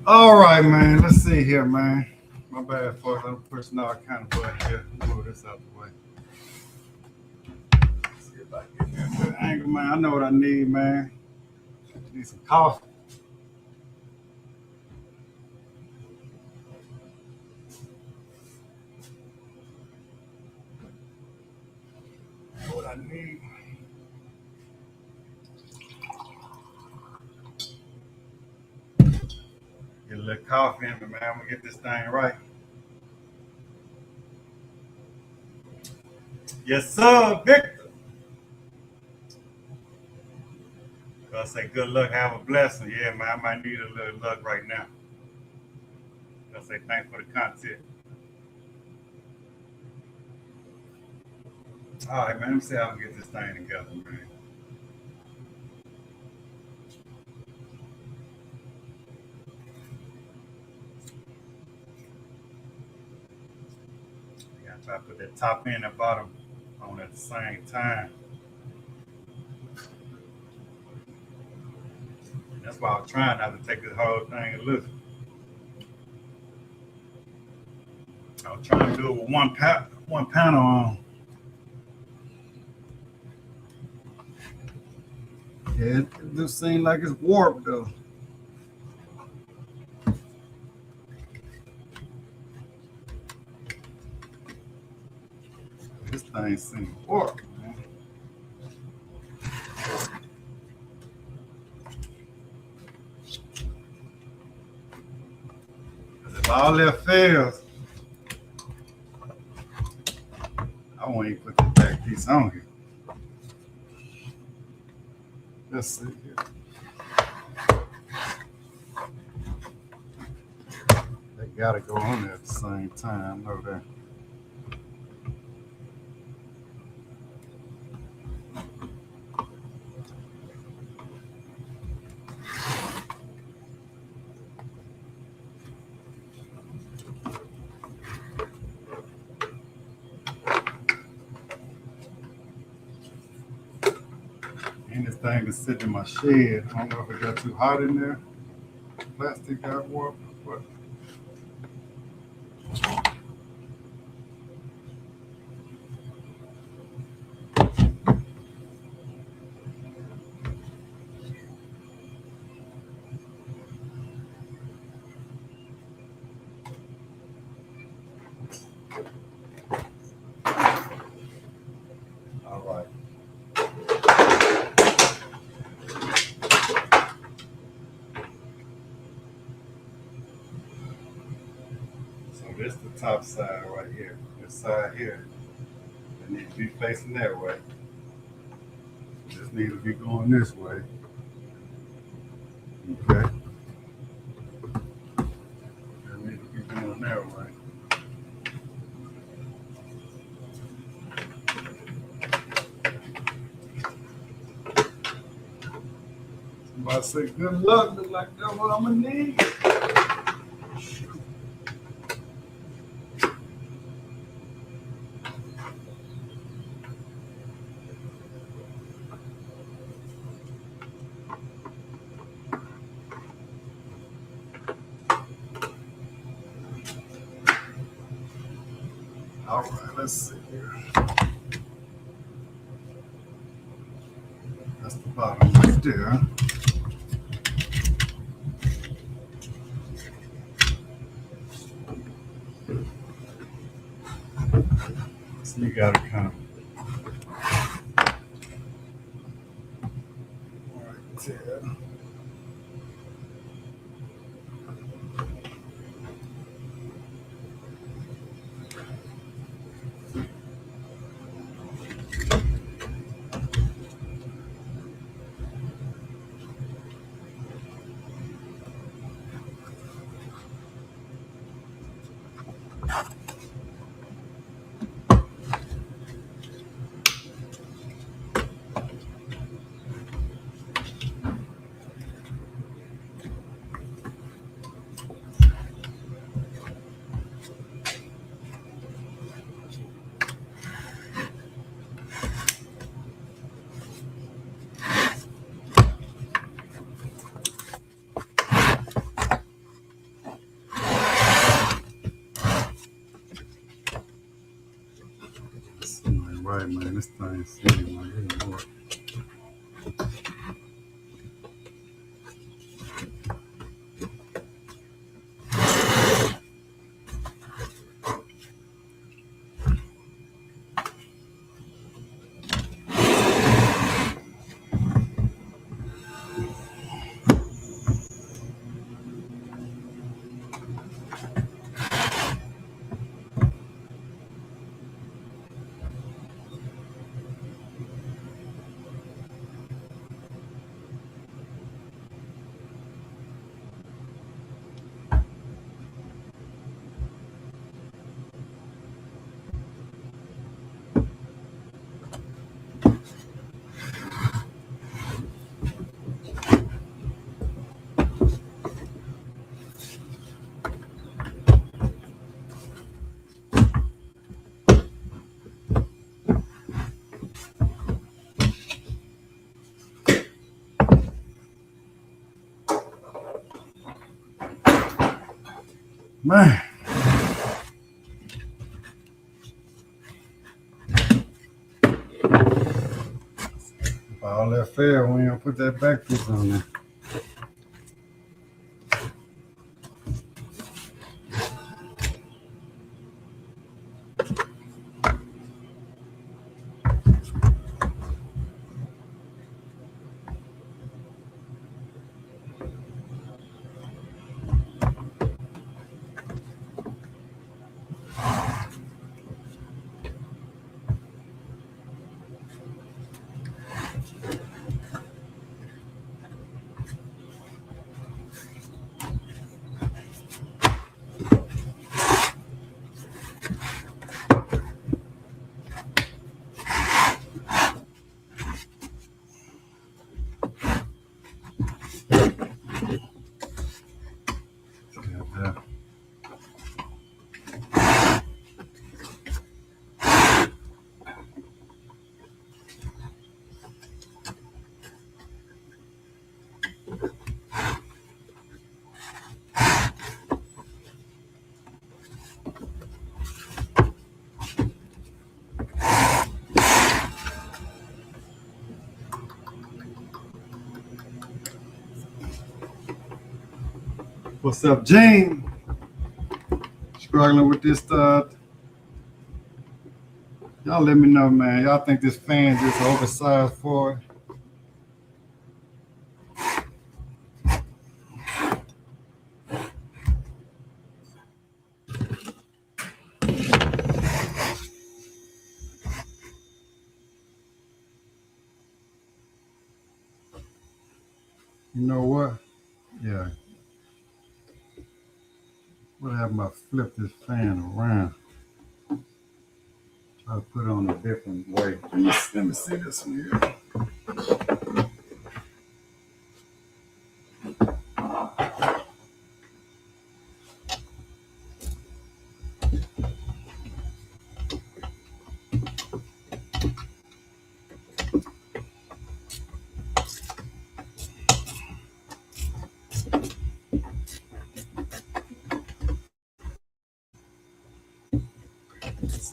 [SPEAKER 1] All right, man. Let's see here, man. My bad, folks. I'm pushing all kind of button here. Move this out the way. Let's see if I can get that good angle, man. I know what I need, man. I need some coffee. I know what I need. Get a little coffee in me, man. I'm gonna get this thing right. Yes, sir, Victor. I say good luck, have a blessing. Yeah, man, I might need a little luck right now. I say thanks for the content. All right, man. Let me see how I can get this thing together, man. I gotta try to put that top end and bottom on at the same time. That's why I was trying not to take this whole thing and look. I was trying to do it with one panel on. Yeah, it just seems like it's warped though. This thing seems warped, man. If all that fails, I won't even put the back piece on here. Let's see here. They gotta go on there at the same time, know that. And this thing is sitting in my shed. I don't know if it got too hot in there. Plastic got warped, but all right. So this is the top side right here. This side here, it needs to be facing that way. This needs to be going this way. Okay. It needs to be going that way. Somebody say good luck, look like that's what I'm gonna need. All right, let's see here. That's the bottom right there. So you gotta kind of right there. Right, man, this thing seems like it's more. Man. If all that failed, we ain't gonna put that back piece on there. Yeah. What's up, Gene? Struggling with this stuff. Y'all let me know, man. Y'all think this fan just oversized for it? You know what? Yeah. What happened if I flip this fan around? Try to put it on a different way. Let me see this one here.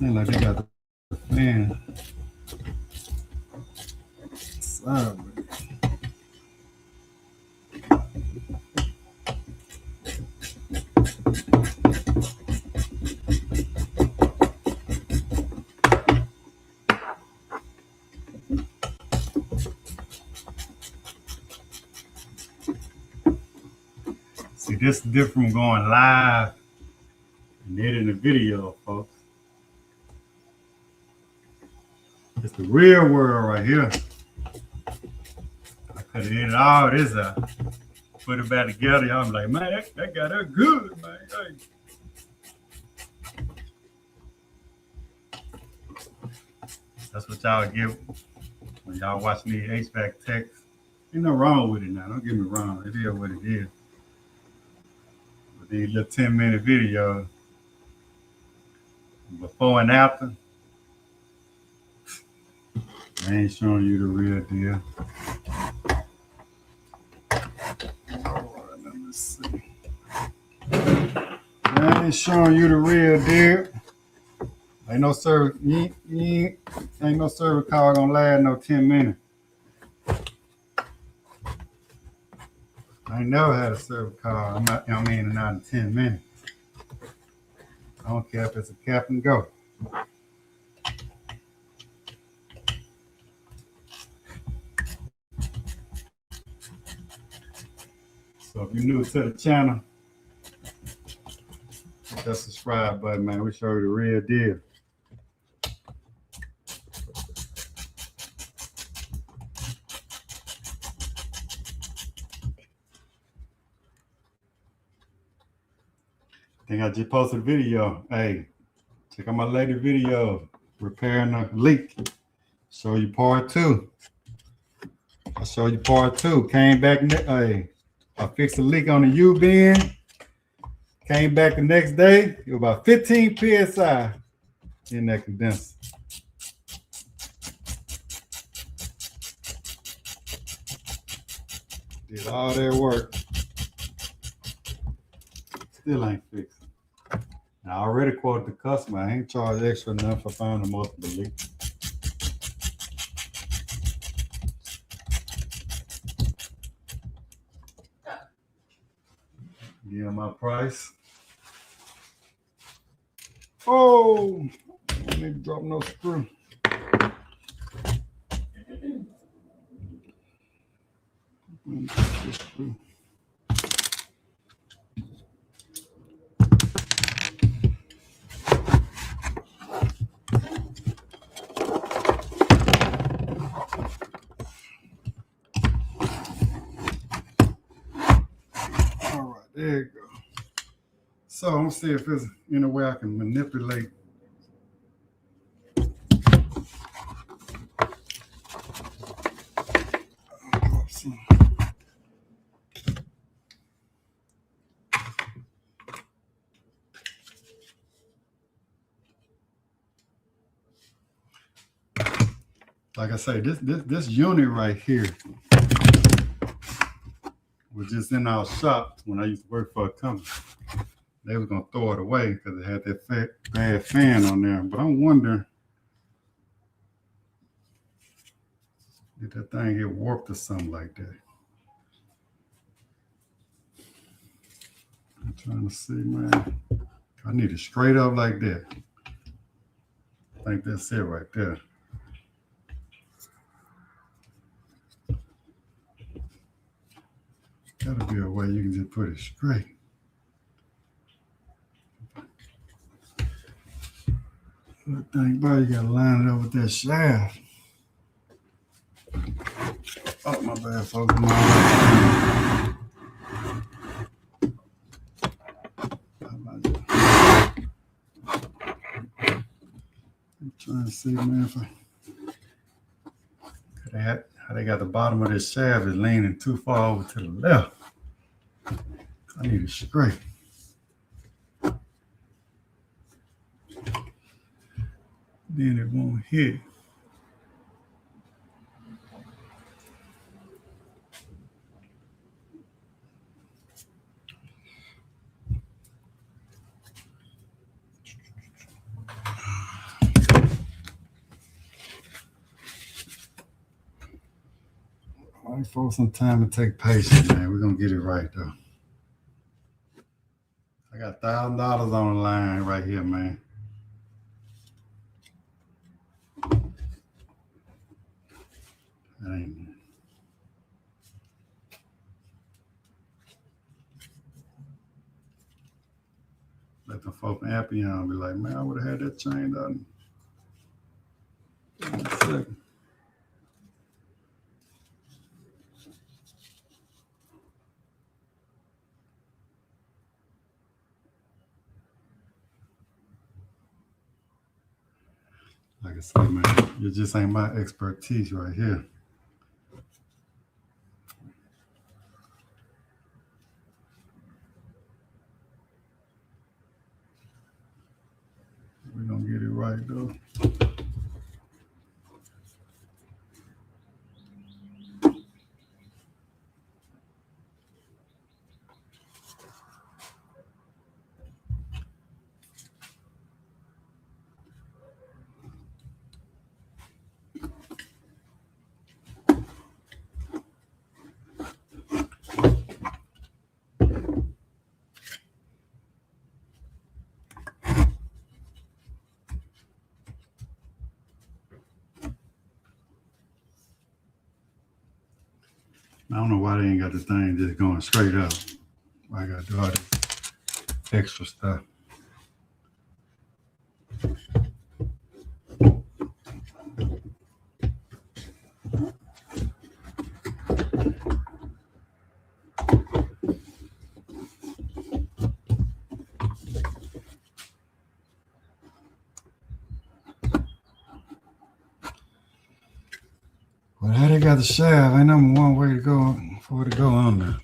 [SPEAKER 1] Seems like they got the fan sideways. See, this is different from going live and editing the video, folks. It's the real world right here. I could have edited all this out, put it back together. Y'all be like, man, that got her good, man. Hey. That's what y'all get when y'all watching these HVAC techs. Ain't no wrong with it now. Don't get me wrong. It is what it is. But these little 10-minute videos, before and after, I ain't showing you the real deal. Let me see. I ain't showing you the real deal. Ain't no service. Ain't no service call gonna last no 10 minutes. I ain't never had a service call. I'm not, I mean, not in 10 minutes. I don't care if it's a cap and go. So if you're new to the channel, hit that subscribe button, man. We show you the real deal. I think I just posted a video. Hey, check out my latest video, repairing a leak. Show you part 2. I'll show you part 2. Came back, hey, I fixed a leak on the U-bend. Came back the next day, it was about 15 PSI in that condenser. Did all that work. Still ain't fixed. I already quoted the customer. I ain't charged extra enough for finding multiple leaks. Give him my price. Oh, I need to drop no screw. All right, there you go. So I'm gonna see if there's any way I can manipulate. Like I say, this unit right here was just in our shop when I used to work for a company. They was gonna throw it away because it had that bad fan on there. But I'm wondering, did that thing get warped or something like that? I'm trying to see, man. I need it straight up like that. I think that's it right there. Gotta be a way you can just put it straight. Good thing about it, you gotta line it up with that shaft. Oh, my bad, folks. I'm trying to see, man, if how they got the bottom of this shaft is leaning too far over to the left. I need it straight. Then it won't hit. All right, folks, some time to take patience, man. We're gonna get it right though. I got $1,000 on the line right here, man. That ain't it. Let the folk from Appion be like, man, I would have had that chain done. In a second. Like I said, man, it just ain't my expertise right here. We're gonna get it right though. I don't know why they ain't got the thing just going straight up. I gotta do all this extra stuff. Well, how they got the shaft, ain't number one way to go for it to go on there.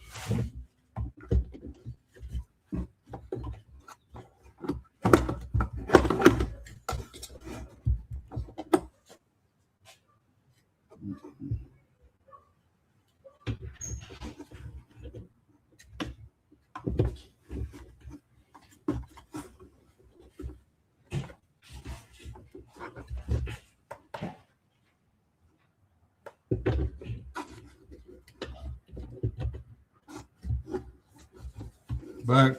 [SPEAKER 1] Back.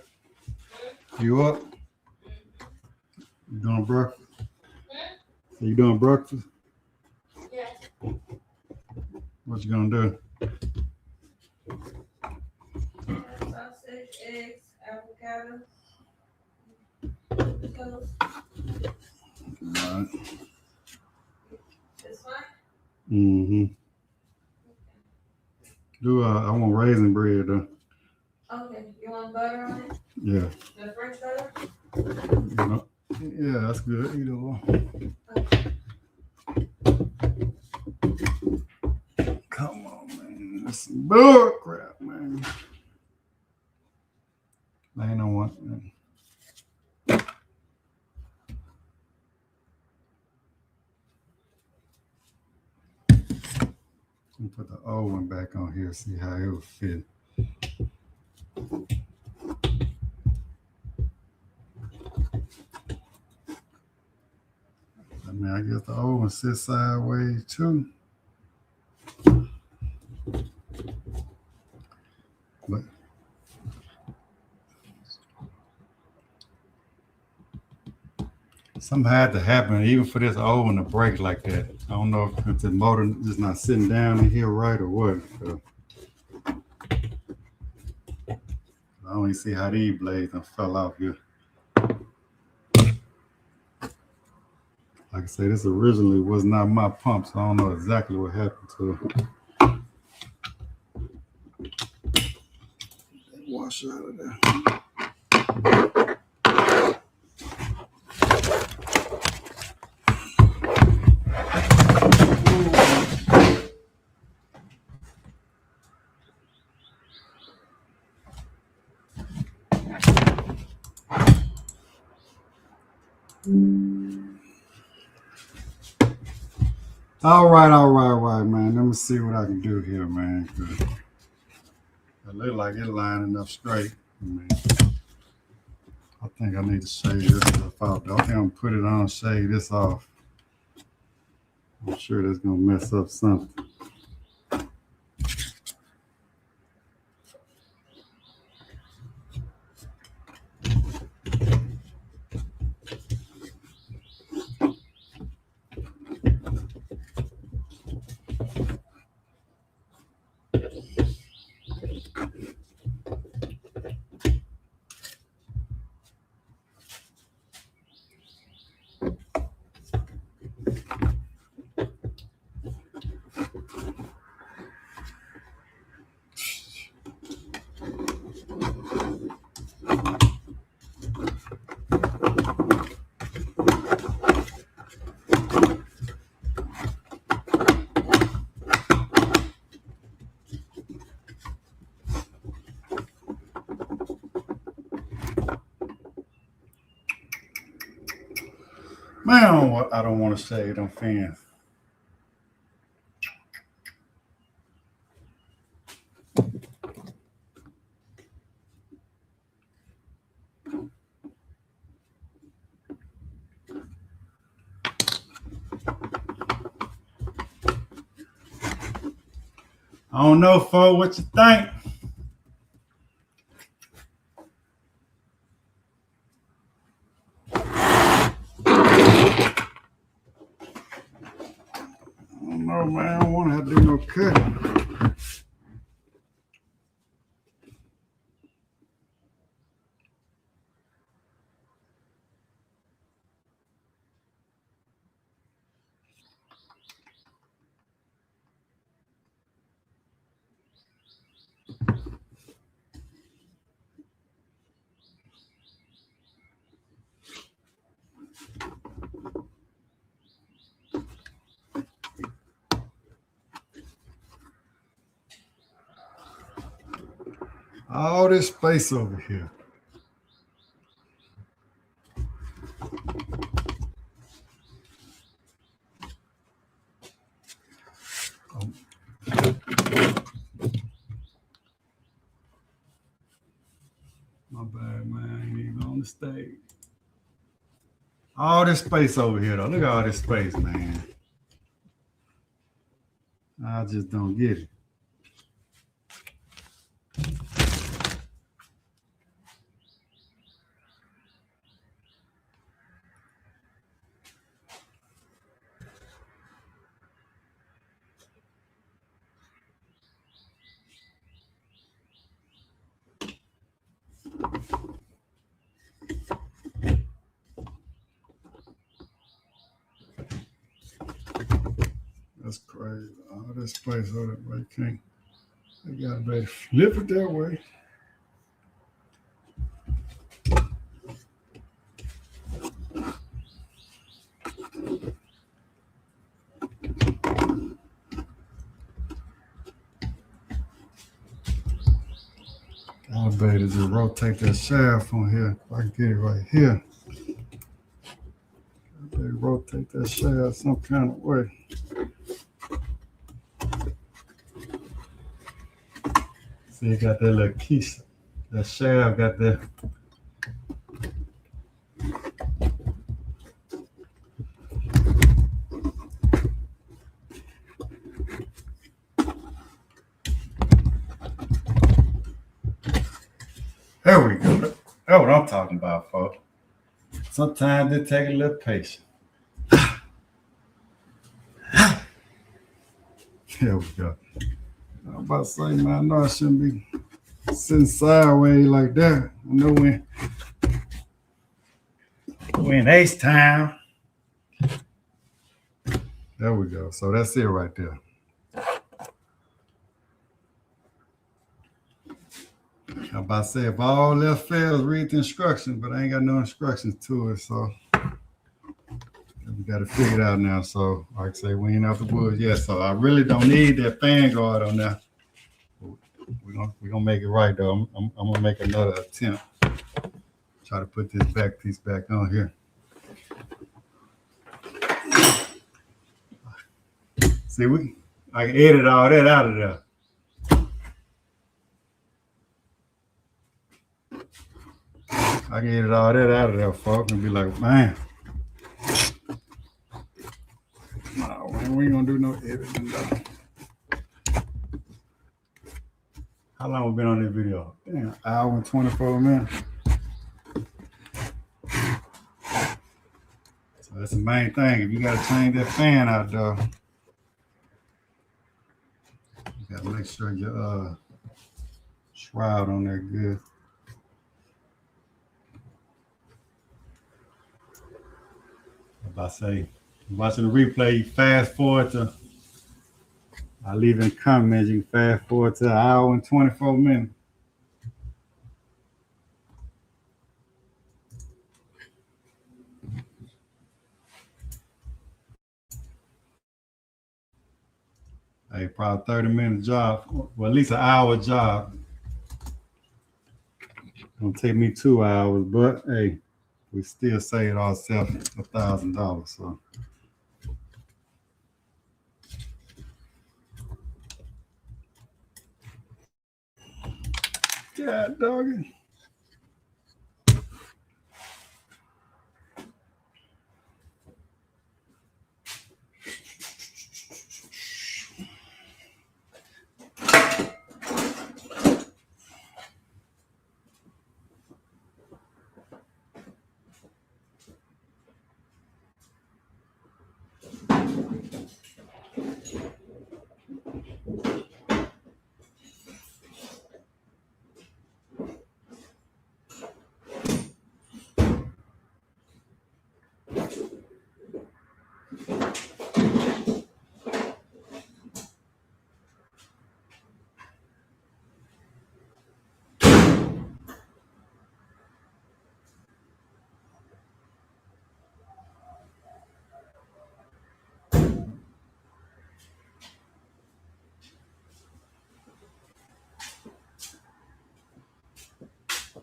[SPEAKER 1] You up? You doing breakfast? You doing breakfast?
[SPEAKER 2] Yeah.
[SPEAKER 1] What you gonna do?
[SPEAKER 2] Sausage, eggs, avocado. Toast.
[SPEAKER 1] All right.
[SPEAKER 2] This one?
[SPEAKER 1] Mm-hmm. I want raisin bread though.
[SPEAKER 2] Okay. You want butter on it?
[SPEAKER 1] Yeah.
[SPEAKER 2] The French butter?
[SPEAKER 1] You know, yeah, that's good. Either one.
[SPEAKER 2] Okay.
[SPEAKER 1] Come on, man. That's some bull crap, man. I ain't no one. Man. Let me put the old one back on here, see how it will fit. I mean, I guess the old one sits sideways too. But something had to happen, even for this old one to break like that. I don't know if the motor just not sitting down in here right or what. So I don't even see how these blades done fell off here. Like I say, this originally was not my pump, so I don't know exactly what happened to it. Wash out of there. All right, man. Let me see what I can do here, man. It look like it's lining up straight. I think I need to shave this stuff off. I think I'm gonna put it on, shave this off. I'm sure that's gonna mess up something. Man, I don't want to shave them fans. I don't know, folks, what you think? I don't know, man. I don't want to have to do no cutting. All this space over here. Oh. My bad, man. I ain't even on the stage. All this space over here, though. Look at all this space, man. I just don't get it. this place so that way you can't. I gotta be flip it that way. I better just rotate that shaft on here. If I can get it right here. I better rotate that shaft some kind of way. See, you got that little key. That shaft got that. There we go. That's what I'm talking about, folks. Sometimes it takes a little patience. There we go. I'm about to say, man, I know I shouldn't be sitting sideways like that. I know we're in Ace time. There we go. So that's it right there. I'm about to say, if all else fails, read the instructions, but I ain't got no instructions to it, so we got to figure it out now. So, like I say, we ain't out the woods yet, so I really don't need that fan guard on there. We're gonna make it right, though. I'm gonna make another attempt. Try to put this back piece back on here. See, I can edit all that out of there. I can edit all that out of there, folks, and be like, man. No, man, we ain't gonna do no editing, though. How long we been on this video? Damn, hour and 24 minutes. So that's the main thing. If you gotta change that fan out there, you gotta make sure your shroud on there good. If I say, watching the replay, you fast forward to, I leave in comments, you can fast forward to an hour and 24 minutes. Hey, probably 30-minute job, well, at least an hour job. Gonna take me 2 hours, but hey, we still saved ourselves $1,000, so. God doggy.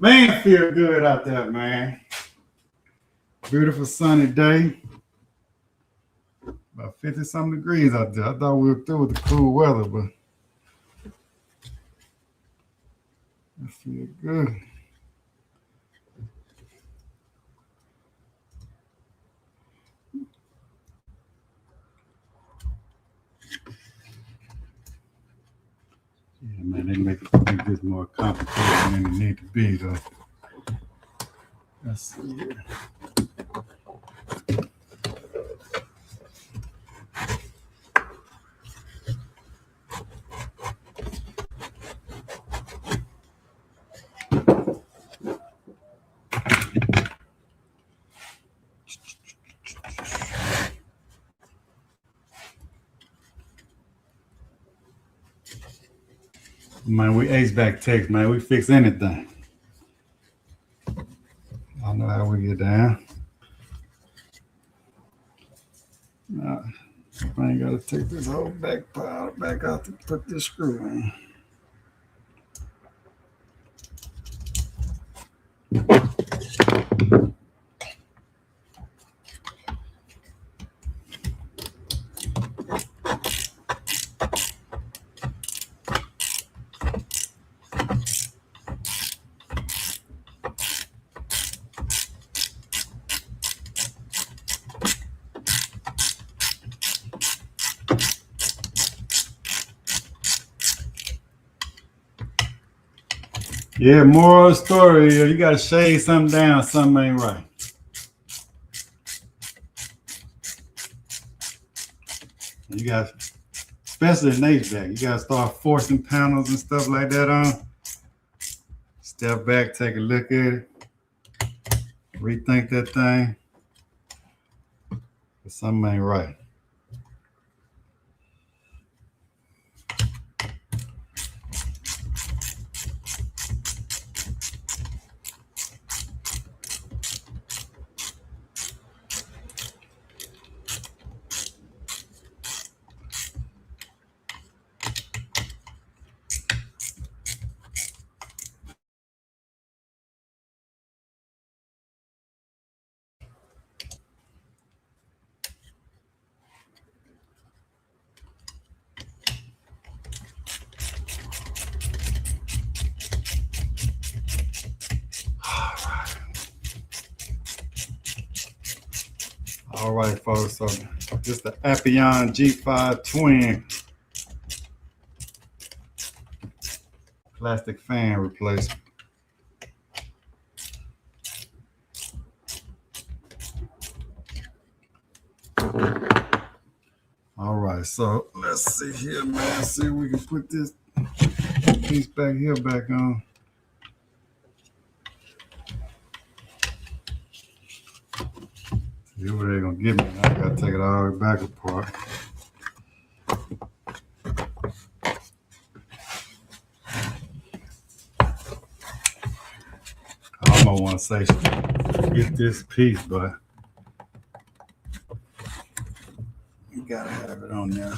[SPEAKER 1] Man, feel good out there, man. Beautiful sunny day. About 50-something degrees out there. I thought we were through with the cool weather, but I feel good. Yeah, man, they make this more complicated than it need to be, though. Let's see here. Man, we HVAC techs, man. We fix anything. I know how we get down. I ain't gotta take this whole back pile back out to put this screw in. Yeah, moral of the story, you gotta shade something down, something ain't right. You got, especially in HVAC, you gotta start forcing panels and stuff like that on. Step back, take a look at it, rethink that thing. Something ain't right. All right, folks, so this is the Appion G5 Twin plastic fan replacement. All right, so let's see here, man. See if we can put this piece back here back on. See what they're gonna give me. I gotta take it all the way back apart. I almost want to say get this piece, but you gotta have it on there.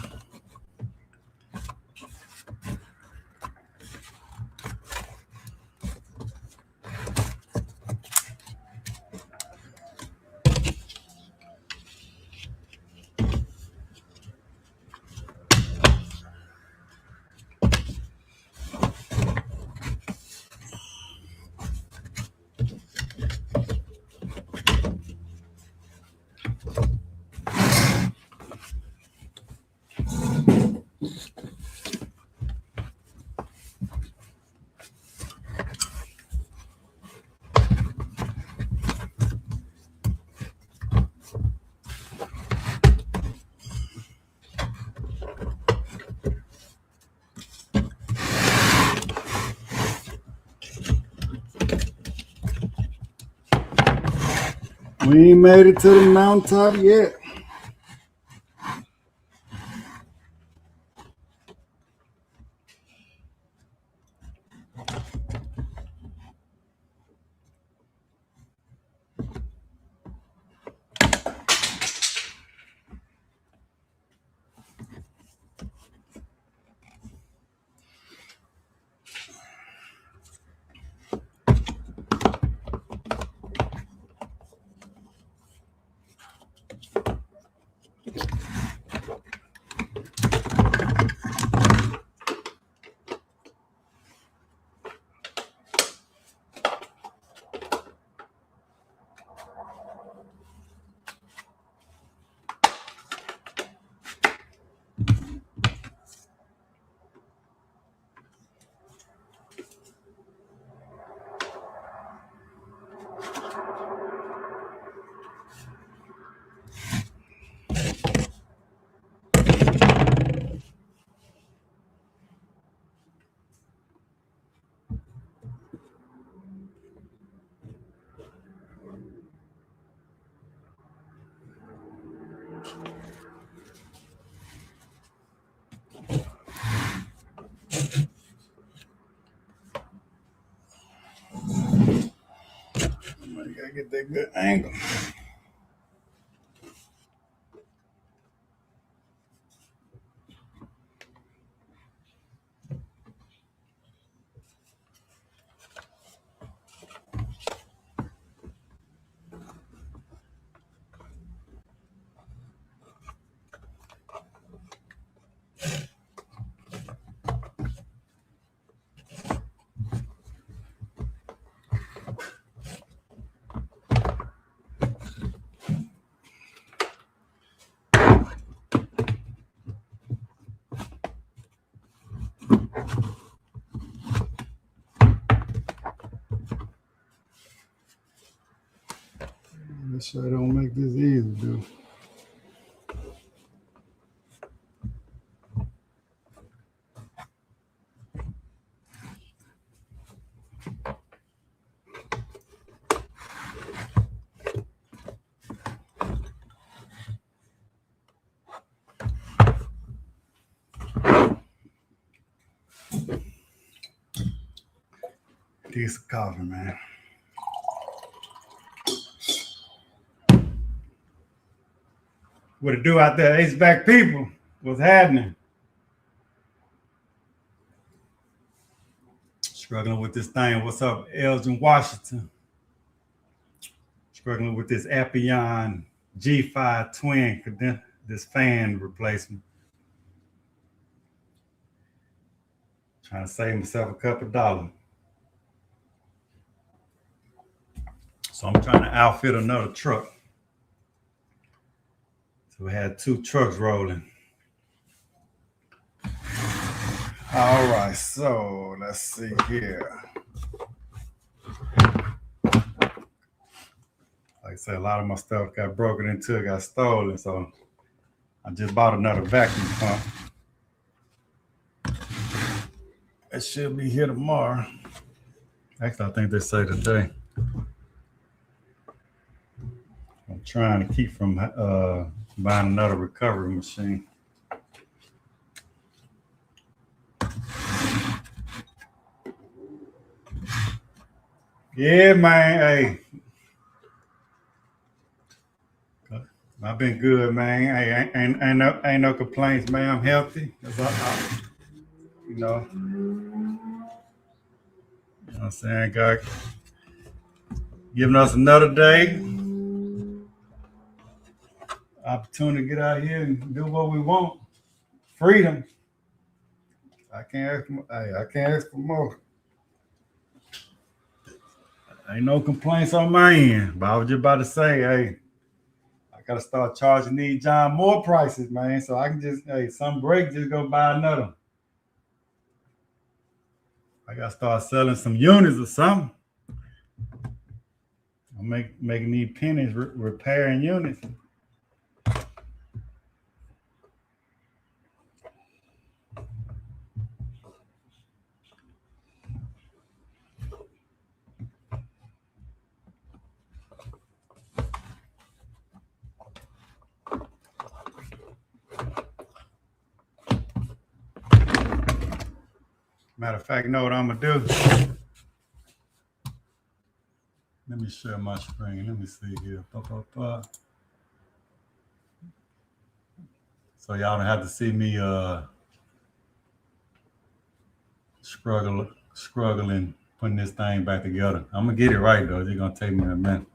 [SPEAKER 1] We ain't made it to the mountaintop yet. Gotta get that good angle. Make sure I don't make this easy, dude. Decent coffee, man. What it do out there, HVAC people? What's happening? Struggling with this thing. What's up, Elgin, Washington? Struggling with this Appion G5 Twin, this fan replacement. Trying to save myself a couple dollars. So I'm trying to outfit another truck. So we had 2 trucks rolling. All right, so let's see here. Like I said, a lot of my stuff got broken into, got stolen. So I just bought another vacuum pump. It should be here tomorrow. Actually, I think they say today. I'm trying to keep from buying another recovery machine. Yeah, man. Hey, I've been good, man. Hey, ain't no complaints, man. I'm healthy. That's all, you know. You know what I'm saying? God giving us another day. Opportunity to get out here and do what we want. Freedom. I can't ask for more. Ain't no complaints on my end. But I was just about to say, hey, I gotta start charging these John more prices, man. So I can just, hey, some break, just go buy another. I gotta start selling some units or something. I'm making these pennies repairing units. Matter of fact, you know what I'm gonna do? Let me share my screen. Let me see here. So y'all don't have to see me struggling putting this thing back together. I'm gonna get it right though. It's gonna take me a minute.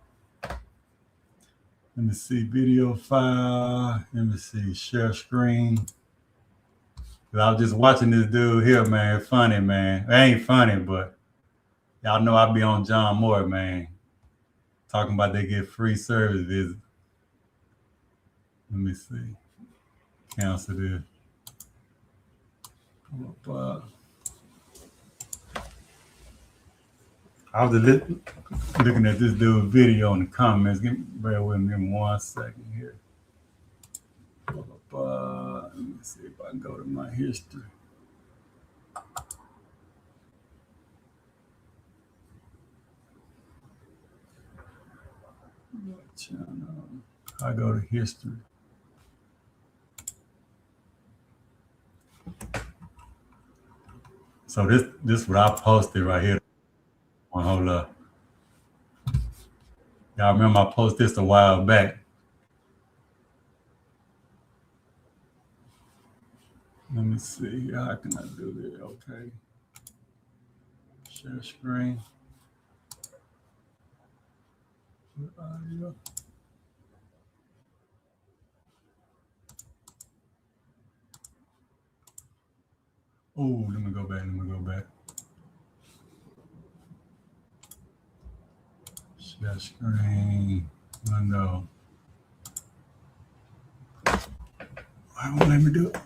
[SPEAKER 1] Let me see video file. Let me see share screen. I was just watching this dude here, man. Funny, man. It ain't funny, but y'all know I be on John Moore, man. Talking about they get free service visits. Let me see. Cancel this. I was just looking at this dude's video in the comments. Bear with me 1 second here. Let me see if I can go to my history. I go to history. So this is what I posted right here. Hold up. Y'all remember I posted this a while back. Let me see. How can I do this? Okay. Share screen. Audio. Oh, let me go back. Share screen. Window. Why won't let me do it?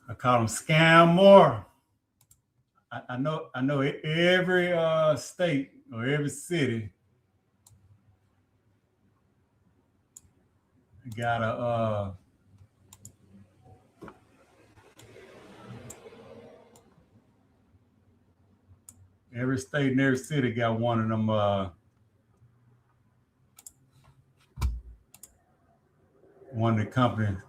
[SPEAKER 1] I call them scam more. I know every state or every city got a every state and every city got one of them one of the companies.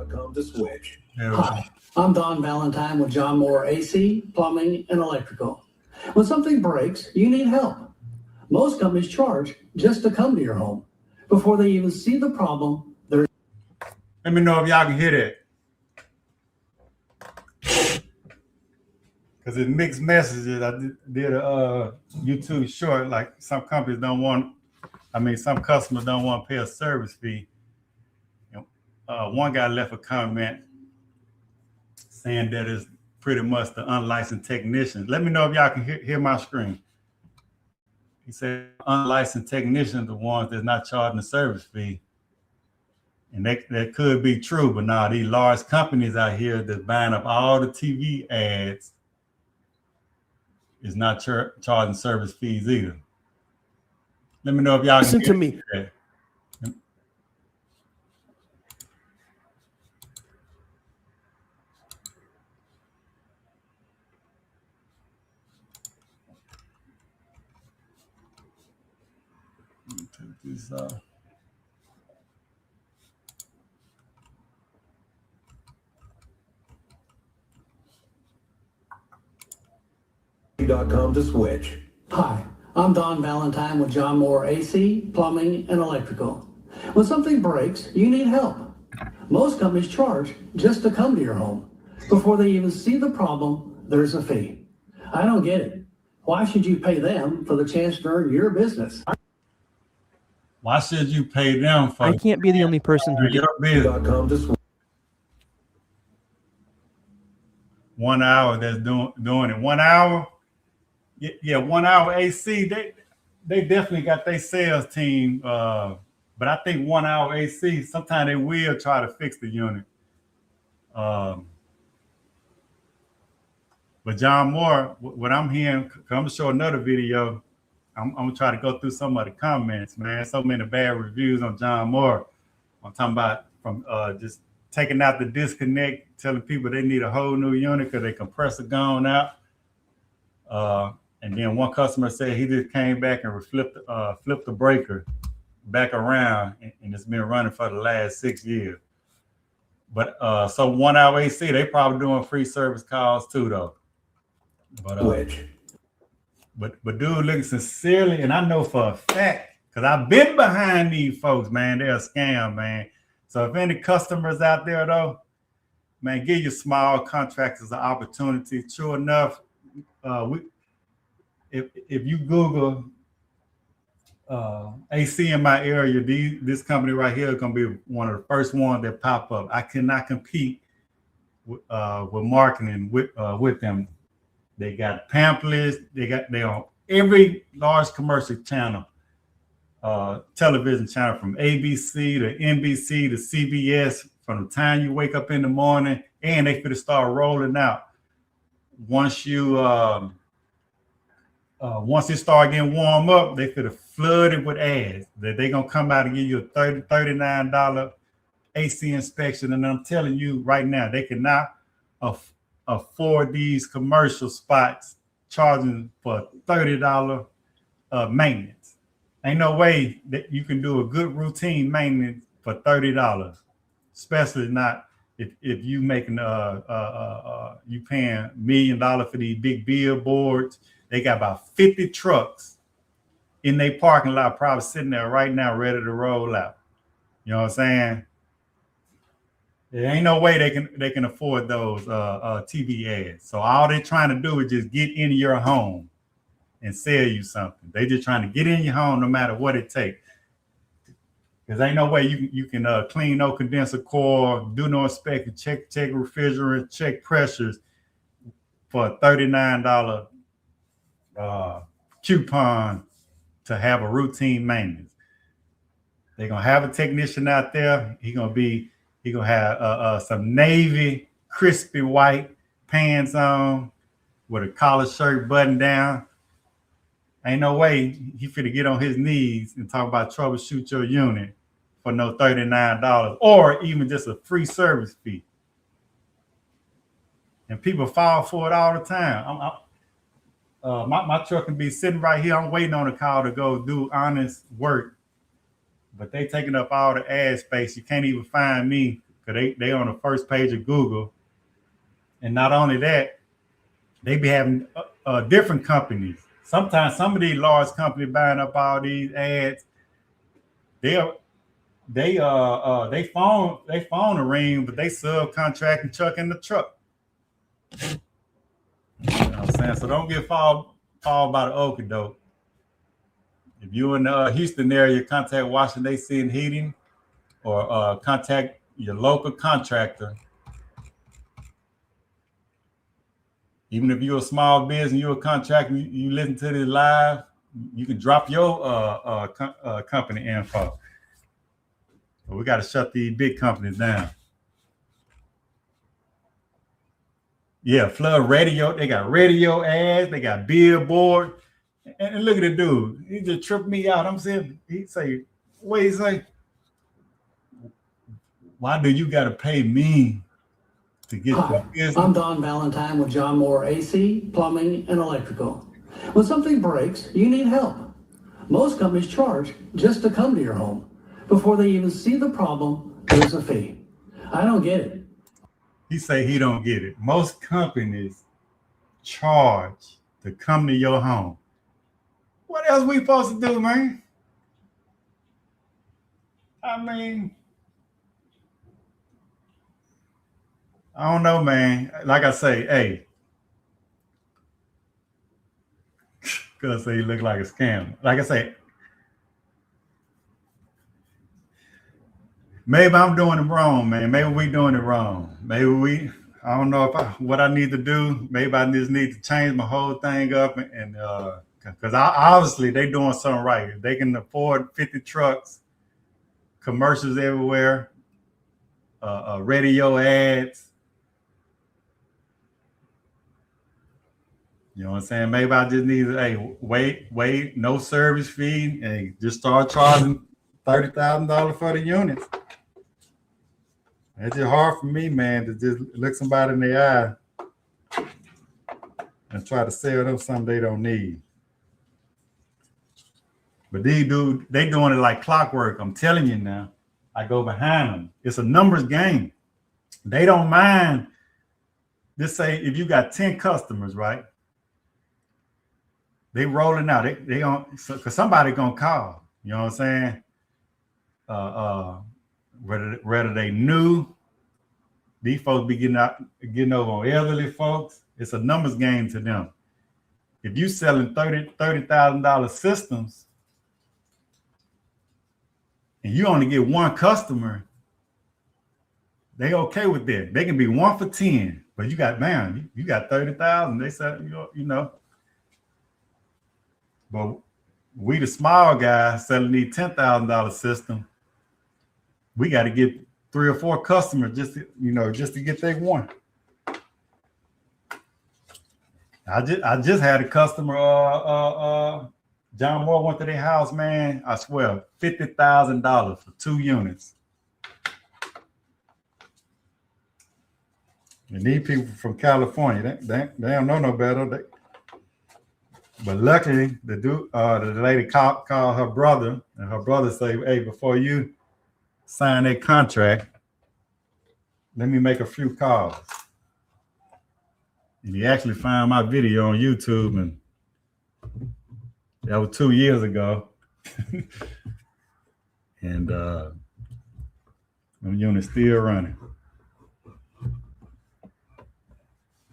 [SPEAKER 3] .com to switch.
[SPEAKER 4] Hi, I'm Don Valentine with John Moore AC, Plumbing, and Electrical. When something breaks, you need help. Most companies charge just to come to your home. Before they even see the problem, there's...
[SPEAKER 1] Let me know if y'all can hear that. Because it's mixed messages. I did a YouTube short, like some companies don't want, some customers don't want to pay a service fee. One guy left a comment saying that it's pretty much the unlicensed technicians. Let me know if y'all can hear my screen. He said unlicensed technicians are the ones that's not charging the service fee. And that could be true, but now these large companies out here that's buying up all the TV ads is not charging service fees either. Let me know if y'all
[SPEAKER 5] Listen
[SPEAKER 1] can
[SPEAKER 5] to me.
[SPEAKER 1] That. Take this off.
[SPEAKER 3] .com to switch.
[SPEAKER 4] Hi, I'm Don Valentine with John Moore AC, Plumbing, and Electrical. When something breaks, you need help. Most companies charge just to come to your home. Before they even see the problem, there's a fee. I don't get it. Why should you pay them for the chance to earn your business?
[SPEAKER 1] Why should you pay them for
[SPEAKER 5] I can't be the only person who
[SPEAKER 1] your business?
[SPEAKER 3] .com to switch.
[SPEAKER 1] 1 hour that's doing it. 1 hour? Yeah, 1 hour AC, they definitely got their sales team. But I think 1 hour AC, sometimes they will try to fix the unit. But John Moore, what I'm hearing, I'm gonna show another video. I'm gonna try to go through some of the comments, man. So many bad reviews on John Moore. I'm talking about from just taking out the disconnect, telling people they need a whole new unit because their compressor gone out. And then one customer said he just came back and flipped the breaker back around, and it's been running for the last 6 years. But so 1 hour AC, they probably doing free service calls too, though. But dude, looking sincerely, and I know for a fact, because I've been behind these folks, man, they're a scam, man. So if any customers out there, though, man, give your small contractors an opportunity. True enough, if you Google AC in my area, this company right here is going to be one of the first ones that pop up. I cannot compete with marketing with them. They got pamphlets. They on every large commercial channel, television channel, from ABC to NBC to CBS. From the time you wake up in the morning, and they finna start rolling out once it start getting warm up. They finna flood it with ads that they gonna come out and give you a $39 AC inspection. And I'm telling you right now, they cannot afford these commercial spots charging for $30 maintenance. Ain't no way that you can do a good routine maintenance for $30, especially not if you making you paying $1 million for these big billboards. They got about 50 trucks in their parking lot, probably sitting there right now, ready to roll out. You know what I'm saying? There ain't no way they can afford those TV ads. So all they're trying to do is just get into your home and sell you something. They just trying to get in your home no matter what it takes. Because ain't no way you can clean no condenser coil, do no inspection, check refrigerant, check pressures for a $39 coupon to have a routine maintenance. They're gonna have a technician out there. He gonna have some navy crispy white pants on with a collar shirt button down. Ain't no way he finna get on his knees and talk about troubleshoot your unit for no $39 or even just a free service fee. And people fall for it all the time. My truck can be sitting right here. I'm waiting on a call to go do honest work, but they taking up all the ad space. You can't even find me because they on the first page of Google. And not only that, they be having different companies. Sometimes some of these large companies buying up all these ads. They phone a ring, but they subcontract and chuck in the truck. You know what I'm saying? So don't get fooled by the okie doke. If you're in the Houston area, contact Washington AC Heating or contact your local contractor. Even if you're a small business, you're a contractor, you listen to this live, you can drop your company info. But we got to shut these big companies down. Yeah, flood radio. They got radio ads. They got billboard. And look at the dude. He just tripped me out. I'm saying, he say, what he say? Why do you got to pay me to get
[SPEAKER 4] Hi, I'm Don Valentine with John Moore AC, Plumbing, and Electrical. When something breaks, you need help. Most companies charge just to come to your home. Before they even see the problem, there's a fee. I don't get it.
[SPEAKER 1] He say he don't get it. Most companies charge to come to your home. What else we supposed to do, man? I mean, I don't know, man. Like I say, hey, gonna say he look like a scam. Like I say, maybe I'm doing it wrong, man. Maybe we doing it wrong. Maybe I don't know what I need to do. Maybe I just need to change my whole thing up and because obviously they doing something right. If they can afford 50 trucks, commercials everywhere, radio ads. You know what I'm saying? Maybe I just need to, hey, wait, no service fee, and just start charging $30,000 for the units. It's just hard for me, man, to just look somebody in the eye and try to sell them something they don't need. But these dudes, they doing it like clockwork. I'm telling you now. I go behind them. It's a numbers game. They don't mind. Just say if you got 10 customers, right? They rolling out. They don't, because somebody gonna call. You know what I'm saying? Whether they new, these folks be getting over on elderly folks. It's a numbers game to them. If you selling $30,000 systems and you only get one customer, they okay with that. They can be 1 for 10, but you got, man, you got 30,000. They said, you know. But we the small guys selling these $10,000 system. We got to get 3 or 4 customers just to get that one. I just had a customer. John Moore went to their house, man. I swear, $50,000 for 2 units. And these people from California, they don't know no better. But luckily, the lady called her brother, and her brother say, "Hey, before you sign that contract, let me make a few calls." And he actually found my video on YouTube, and that was 2 years ago. And the unit's still running.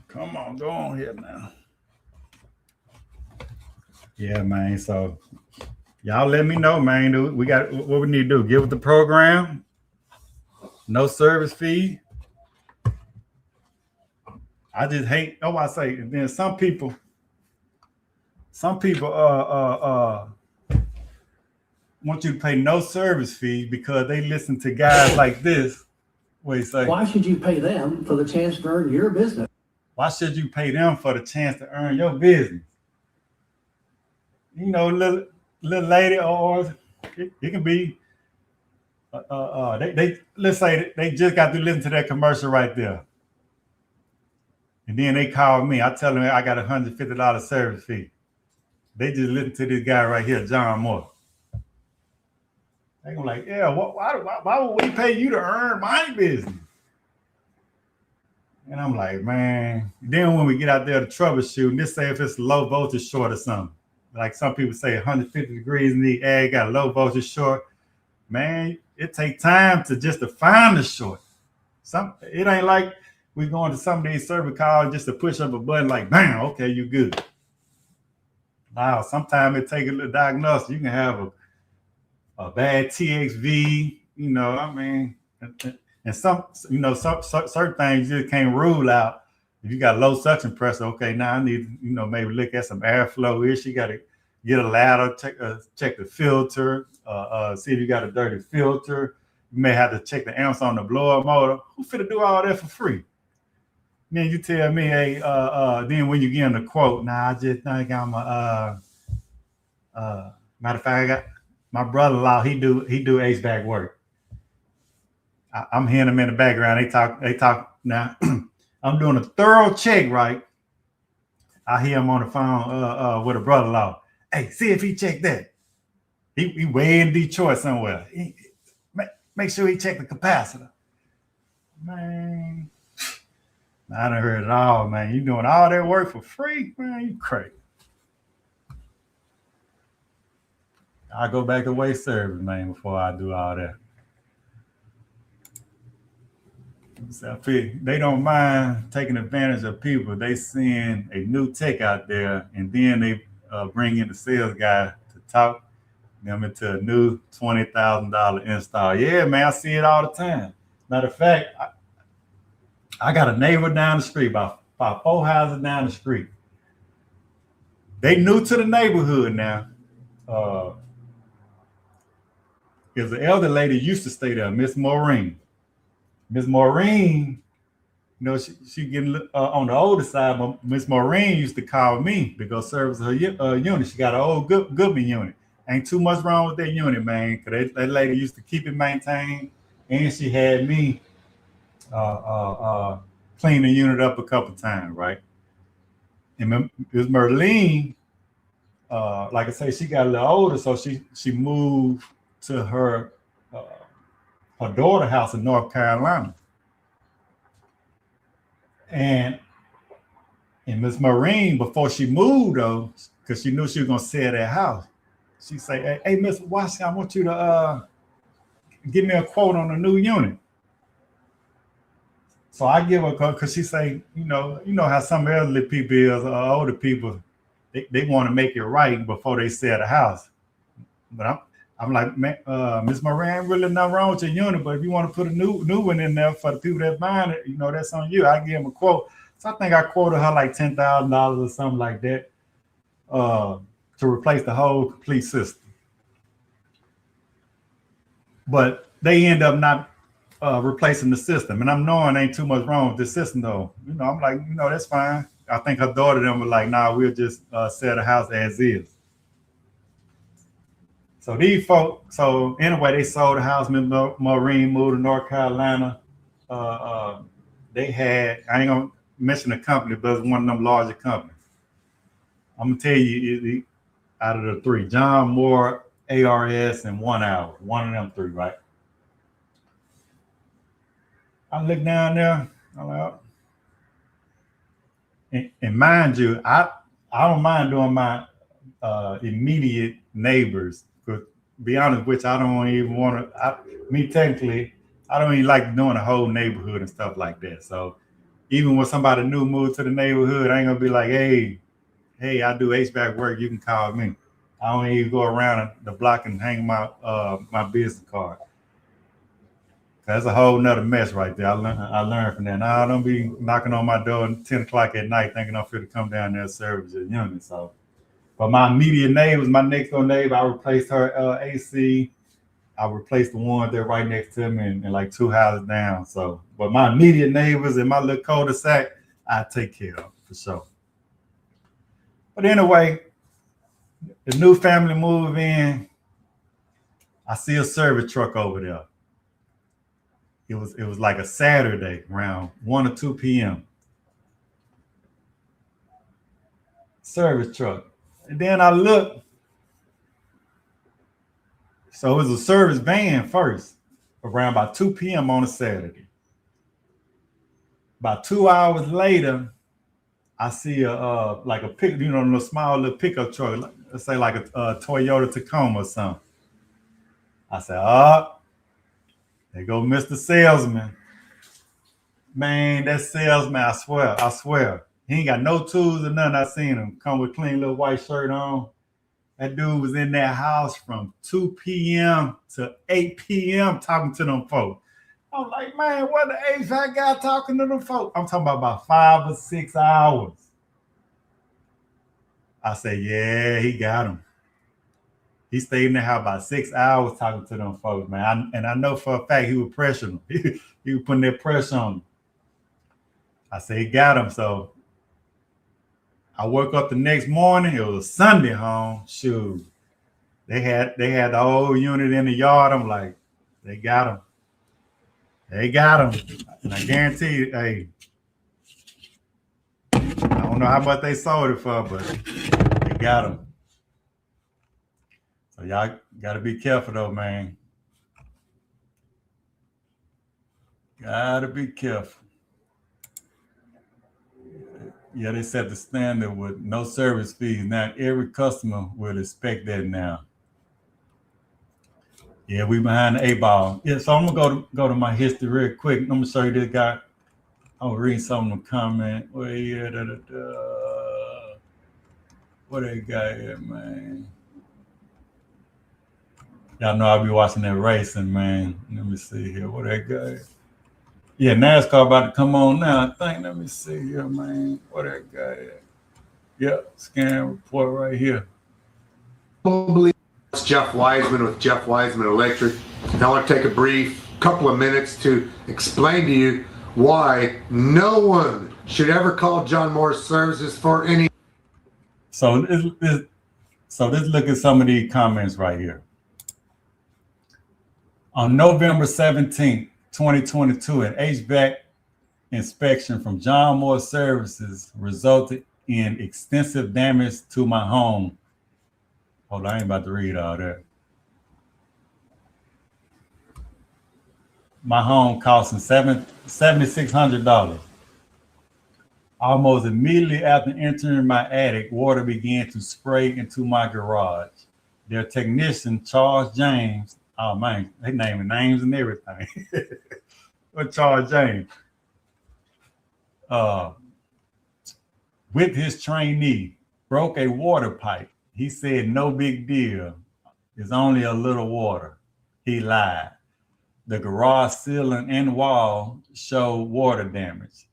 [SPEAKER 1] Come on, go on here now. Yeah, man. So y'all let me know, man. We got what we need to do. Get with the program. No service fee. I just hate. Oh, I say. And then some people want you to pay no service fee because they listen to guys like this. Where he say,
[SPEAKER 4] why should you pay them for the chance to earn your business?
[SPEAKER 1] Why should you pay them for the chance to earn your business? You know, little lady, or it can be. They let's say they just got to listen to that commercial right there, and then they call me. I tell them I got $150 service fee. They just listen to this guy right here, John Moore. They gonna like, yeah, why would we pay you to earn my business? And I'm like, man. Then when we get out there to troubleshoot, let's say if it's low voltage short or something, like some people say 150 degrees in the air, got a low voltage short, man, it takes time to find the short. It ain't like we going to some of these service calls just to push up a button like, bam, okay, you good. Now, sometimes it takes a little diagnosis. You can have a bad TXV, you know, I mean, and some certain things you just can't rule out. If you got low suction pressure, okay, now I need, maybe look at some airflow issue. You got to get a ladder, check the filter, see if you got a dirty filter. You may have to check the amps on the blower motor. Who finna do all that for free? Then you tell me, hey, then when you get in the quote, I just think I'm matter of fact, I got my brother-in-law, he do HVAC work. I'm hearing them in the background. They talk now. I'm doing a thorough check, right? I hear him on the phone with a brother-in-law. Hey, see if he checked that. He way in Detroit somewhere. Make sure he checked the capacitor. Man, I done heard it all, man. You doing all that work for free? Man, you crazy. I go back to waste service, man, before I do all that. So they don't mind taking advantage of people. They send a new tech out there, and then they bring in the sales guy to talk them into a new $20,000 install. Yeah, man, I see it all the time. Matter of fact, I got a neighbor down the street, about 4 houses down the street. They new to the neighborhood now. There's an elder lady used to stay there, Miss Maureen. Miss Maureen, she getting on the older side, but Miss Maureen used to call me to go service her unit. She got an old Goodman unit. Ain't too much wrong with that unit, man, because that lady used to keep it maintained, and she had me clean the unit up a couple times, right? And Miss Merlene, like I say, she got a little older, so she moved to her daughter's house in North Carolina. And Miss Maureen, before she moved though, because she knew she was gonna sell that house, she say, hey, Miss Washington, I want you to give me a quote on a new unit. So I give her a quote because she say, you know how some elderly people is, older people, they want to make it right before they sell the house. But I'm like, Miss Moran, really nothing wrong with your unit, but if you want to put a new one in there for the people that buying it, that's on you. I give them a quote. So I think I quoted her like $10,000 or something like that to replace the whole complete system. But they end up not replacing the system. And I'm knowing ain't too much wrong with the system though. I'm like, that's fine. I think her daughter them were like, nah, we'll just sell the house as is. So these folks, anyway, they sold the house. Miss Maureen moved to North Carolina. They had, I ain't gonna mention the company, but it's one of them larger companies. I'm gonna tell you out of the three, John Moore, ARS, and 1 hour. One of them three, right? I look down there. I'm like, and mind you, I don't mind doing my immediate neighbors. But be honest, which I don't even want to. Technically, I don't even like doing the whole neighborhood and stuff like that. So even when somebody new moved to the neighborhood, I ain't gonna be like, hey, I do HVAC work. You can call me. I don't even go around the block and hang my my business card. That's a whole nother mess right there. I learned from that. Now I don't be knocking on my door at 10 o'clock at night thinking I'm fit to come down there and service your unit. So, but my immediate neighbors, my next door neighbor, I replaced her AC. I replaced the one there right next to me and like 2 houses down. So, but my immediate neighbors and my little cul-de-sac, I take care of for sure. But anyway, the new family move in. I see a service truck over there. It was like a Saturday around 1 or 2 p.m. Service truck. And then I look. So it was a service van first, around about 2 p.m. on a Saturday. About 2 hours later, I see a like a pick, a small little pickup truck, let's say like a Toyota Tacoma or something. I said, there go Mr. Salesman. Man, that salesman, I swear. He ain't got no tools or nothing. I seen him come with clean little white shirt on. That dude was in that house from 2 p.m. to 8 p.m. talking to them folks. I'm like, man, what the HVAC guy talking to them folks? I'm talking about 5 or 6 hours. I said, yeah, he got him. He stayed in the house about 6 hours talking to them folks, man. And I know for a fact he was pressuring them. He was putting that pressure on them. I said, he got him. So I woke up the next morning. It was a Sunday home. Shoot. They had the whole unit in the yard. I'm like, they got him. They got him. And I guarantee you, hey, I don't know how much they sold it for, but they got him. So y'all got to be careful though, man. Got to be careful. Yeah, they set the standard with no service fees. Now every customer will expect that now. Yeah, we behind the 8-ball. Yeah, so I'm gonna go to my history real quick. I'm gonna show you this guy. I'll read some of the comment. Well, yeah, what that guy here, man? Y'all know I'll be watching that racing, man. Let me see here. What that guy? Yeah, NASCAR about to come on now, I think. Let me see here, man. What that guy is. Yep, scan report right here.
[SPEAKER 5] It's Jeff Wiseman with Jeff Wiseman Electric. And I want to take a brief couple of minutes to explain to you why no one should ever call John Moore Services for any.
[SPEAKER 1] So let's look at some of these comments right here. On November 17th, 2022, an HVAC inspection from John Moore Services resulted in extensive damage to my home. Hold on, I ain't about to read all that. My home costing $7,600. Almost immediately after entering my attic, water began to spray into my garage. Their technician, Charles James, oh man, they naming names and everything. But Charles James, with his trainee, broke a water pipe. He said, no big deal. It's only a little water. He lied. The garage ceiling and wall showed water damage.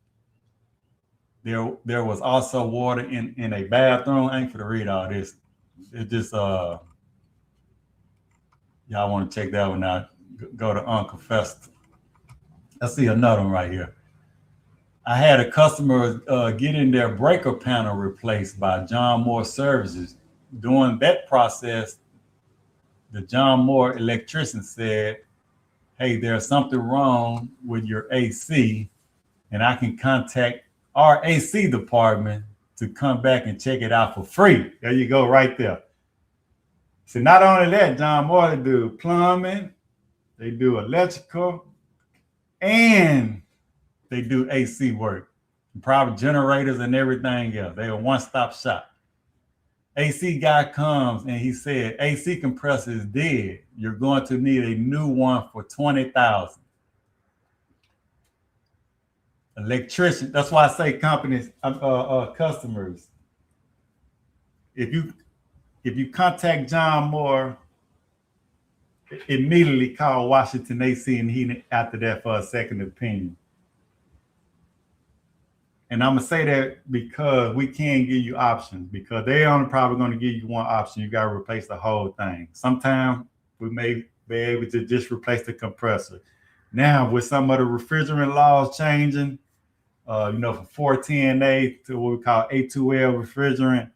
[SPEAKER 1] There was also water in a bathroom. I ain't gonna read all this. It just y'all want to check that one out. Go to Uncle Fester. Let's see another one right here. I had a customer getting their breaker panel replaced by John Moore Services. During that process, the John Moore electrician said, hey, there's something wrong with your AC, and I can contact our AC department to come back and check it out for free. There you go, right there. So not only that, John Moore, they do plumbing, they do electrical, and they do AC work, private generators and everything else. They're a one-stop shop. AC guy comes and he said, AC compressor is dead. You're going to need a new one for $20,000. Electrician, that's why I say companies, customers. If you contact John Moore, immediately call Washington AC and Heating after that for a second opinion. And I'm gonna say that because we can give you options, because they only probably gonna give you one option. You gotta replace the whole thing. Sometimes we may be able to just replace the compressor. Now with some of the refrigerant laws changing, from 410A to what we call A2L refrigerant,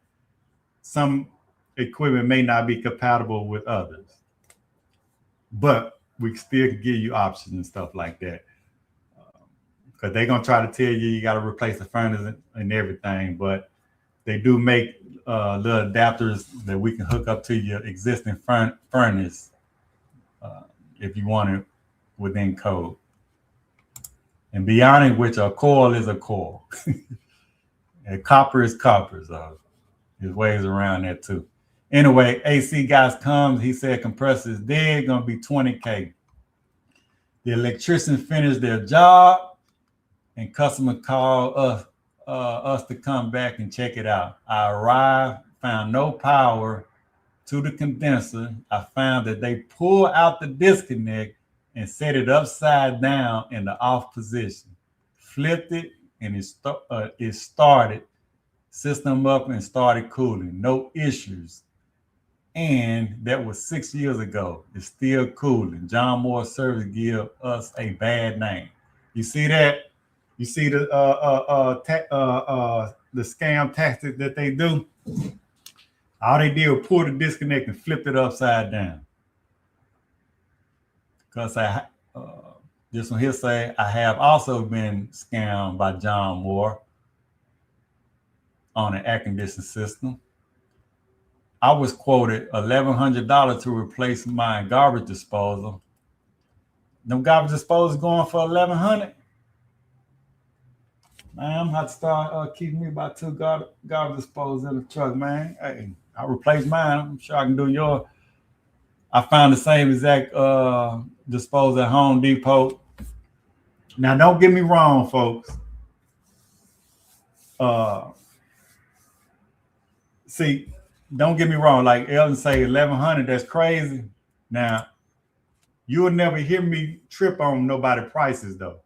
[SPEAKER 1] some equipment may not be compatible with others, but we still can give you options and stuff like that. Because they're gonna try to tell you got to replace the furnace and everything, but they do make little adapters that we can hook up to your existing furnace if you want it within code. And beyond it, which a coil is a coil, and copper is copper, so there's ways around that too. Anyway, AC guys comes, he said compressor is dead, gonna be $20K. The electrician finished their job, and customer called us to come back and check it out. I arrived, found no power to the condenser. I found that they pulled out the disconnect and set it upside down in the off position, flipped it, and it started system up and started cooling. No issues. And that was 6 years ago. It's still cooling. John Moore Service give us a bad name. You see that? You see the scam tactic that they do? All they did was pull the disconnect and flip it upside down. Because this one here say, I have also been scammed by John Moore on an air conditioning system. I was quoted $1,100 to replace my garbage disposal. Them garbage disposals going for $1,100. Man, I'm gonna have to start keeping me about 2 garbage disposals in the truck, man. Hey, I replaced mine. I'm sure I can do yours. I found the same exact disposal at Home Depot. Now, don't get me wrong, folks. See, don't get me wrong. Like Ellen say, $1,100. That's crazy. Now, you will never hear me trip on nobody prices though.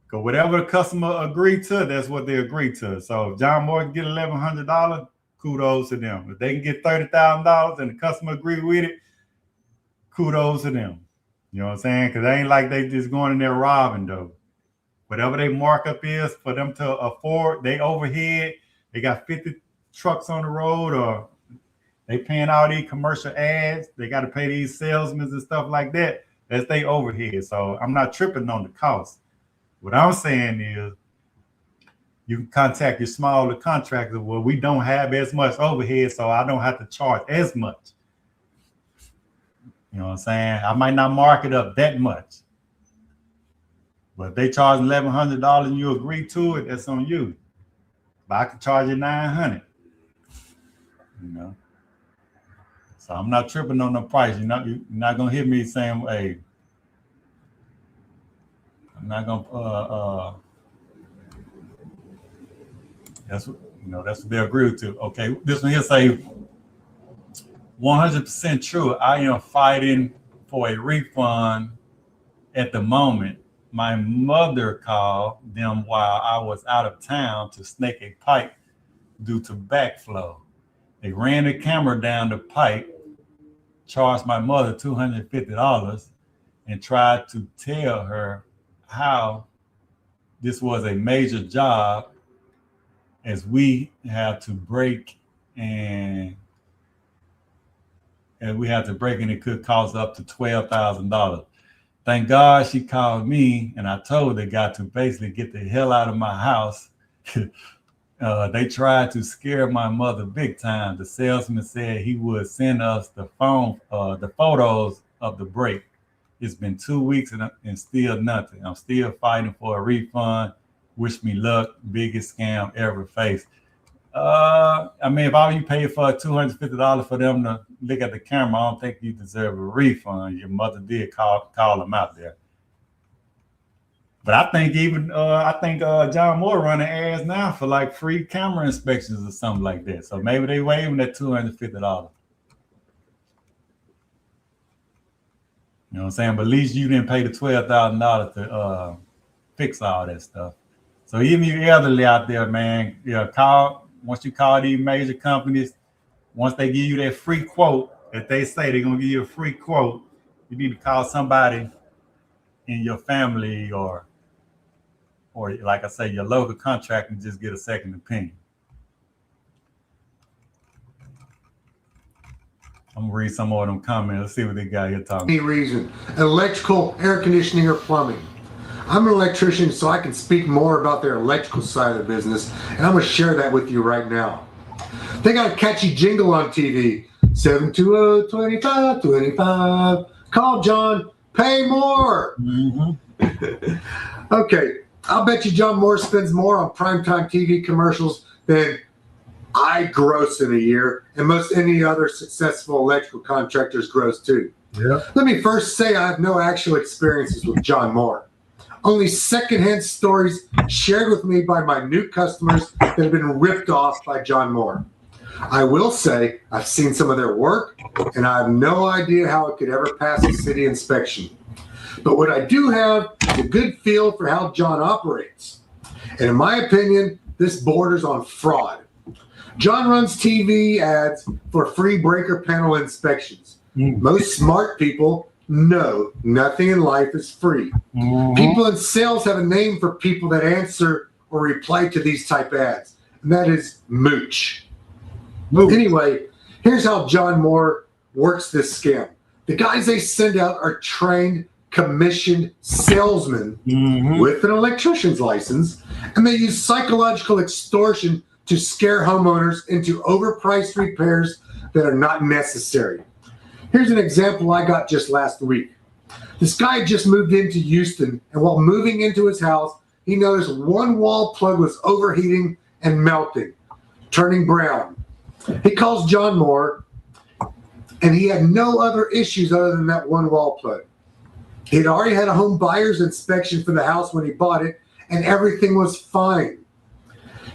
[SPEAKER 1] Because whatever the customer agreed to, that's what they agreed to. So if John Moore can get $1,100, kudos to them. If they can get $30,000 and the customer agree with it, kudos to them. You know what I'm saying? Because they ain't like they just going in there robbing though. Whatever their markup is for them to afford, they overhead, they got 50 trucks on the road, or they paying all these commercial ads, they got to pay these salesmen and stuff like that. That's they overhead. So I'm not tripping on the cost. What I'm saying is you can contact your smaller contractors. Well, we don't have as much overhead, so I don't have to charge as much. You know what I'm saying? I might not mark it up that much. But if they charge $1,100 and you agree to it, that's on you. But I can charge you $900. You know? So I'm not tripping on the price. You're not gonna hear me saying, hey, I'm not gonna that's what they agree to. Okay, this one here say 100% true. I am fighting for a refund at the moment. My mother called them while I was out of town to snake a pipe due to backflow. They ran the camera down the pipe, charged my mother $250, and tried to tell her how this was a major job, as we have to break and it could cost up to $12,000. Thank God she called me, and I told the guy to basically get the hell out of my house They tried to scare my mother big time. The salesman said he would send us the photos of the break. It's been 2 weeks and still nothing. I'm still fighting for a refund. Wish me luck. Biggest scam ever faced. I mean, if all you pay for $250 for them to look at the camera, I don't think you deserve a refund. Your mother did call them out there. But I think John Moore running ads now for like free camera inspections or something like that. So maybe they waiving that $250. You know what I'm saying? But at least you didn't pay the $12,000 to fix all that stuff. So even you elderly out there, man, once you call these major companies, once they give you that free quote, if they say they're gonna give you a free quote, you need to call somebody in your family or like I say, your local contractor and just get a second opinion. I'm gonna read some more of them comments. Let's see what they got here talking.
[SPEAKER 5] Any reason, electrical, air conditioning, or plumbing. I'm an electrician, so I can speak more about their electrical side of the business, and I'm gonna share that with you right now. They got a catchy jingle on TV, 720-2525. Call John, pay more. Mm-hmm. Okay, I'll bet you John Moore spends more on primetime TV commercials than I gross in a year, and most any other successful electrical contractors gross too. Yeah. Let me first say I have no actual experiences with John Moore. Only secondhand stories shared with me by my new customers that have been ripped off by John Moore. I will say I've seen some of their work, and I have no idea how it could ever pass a city inspection. But what I do have is a good feel for how John operates. And in my opinion, this borders on fraud. John runs TV ads for free breaker panel inspections. Most smart people know nothing in life is free. People in sales have a name for people that answer or reply to these type ads, and that is mooch. Anyway, here's how John Moore works this scam. The guys they send out are trained, commissioned salesmen with an electrician's license, and they use psychological extortion to scare homeowners into overpriced repairs that are not necessary. Here's an example I got just last week. This guy just moved into Houston, and while moving into his house, he noticed one wall plug was overheating and melting, turning brown. He calls John Moore, and he had no other issues other than that one wall plug. He'd already had a home buyer's inspection for the house when he bought it, and everything was fine.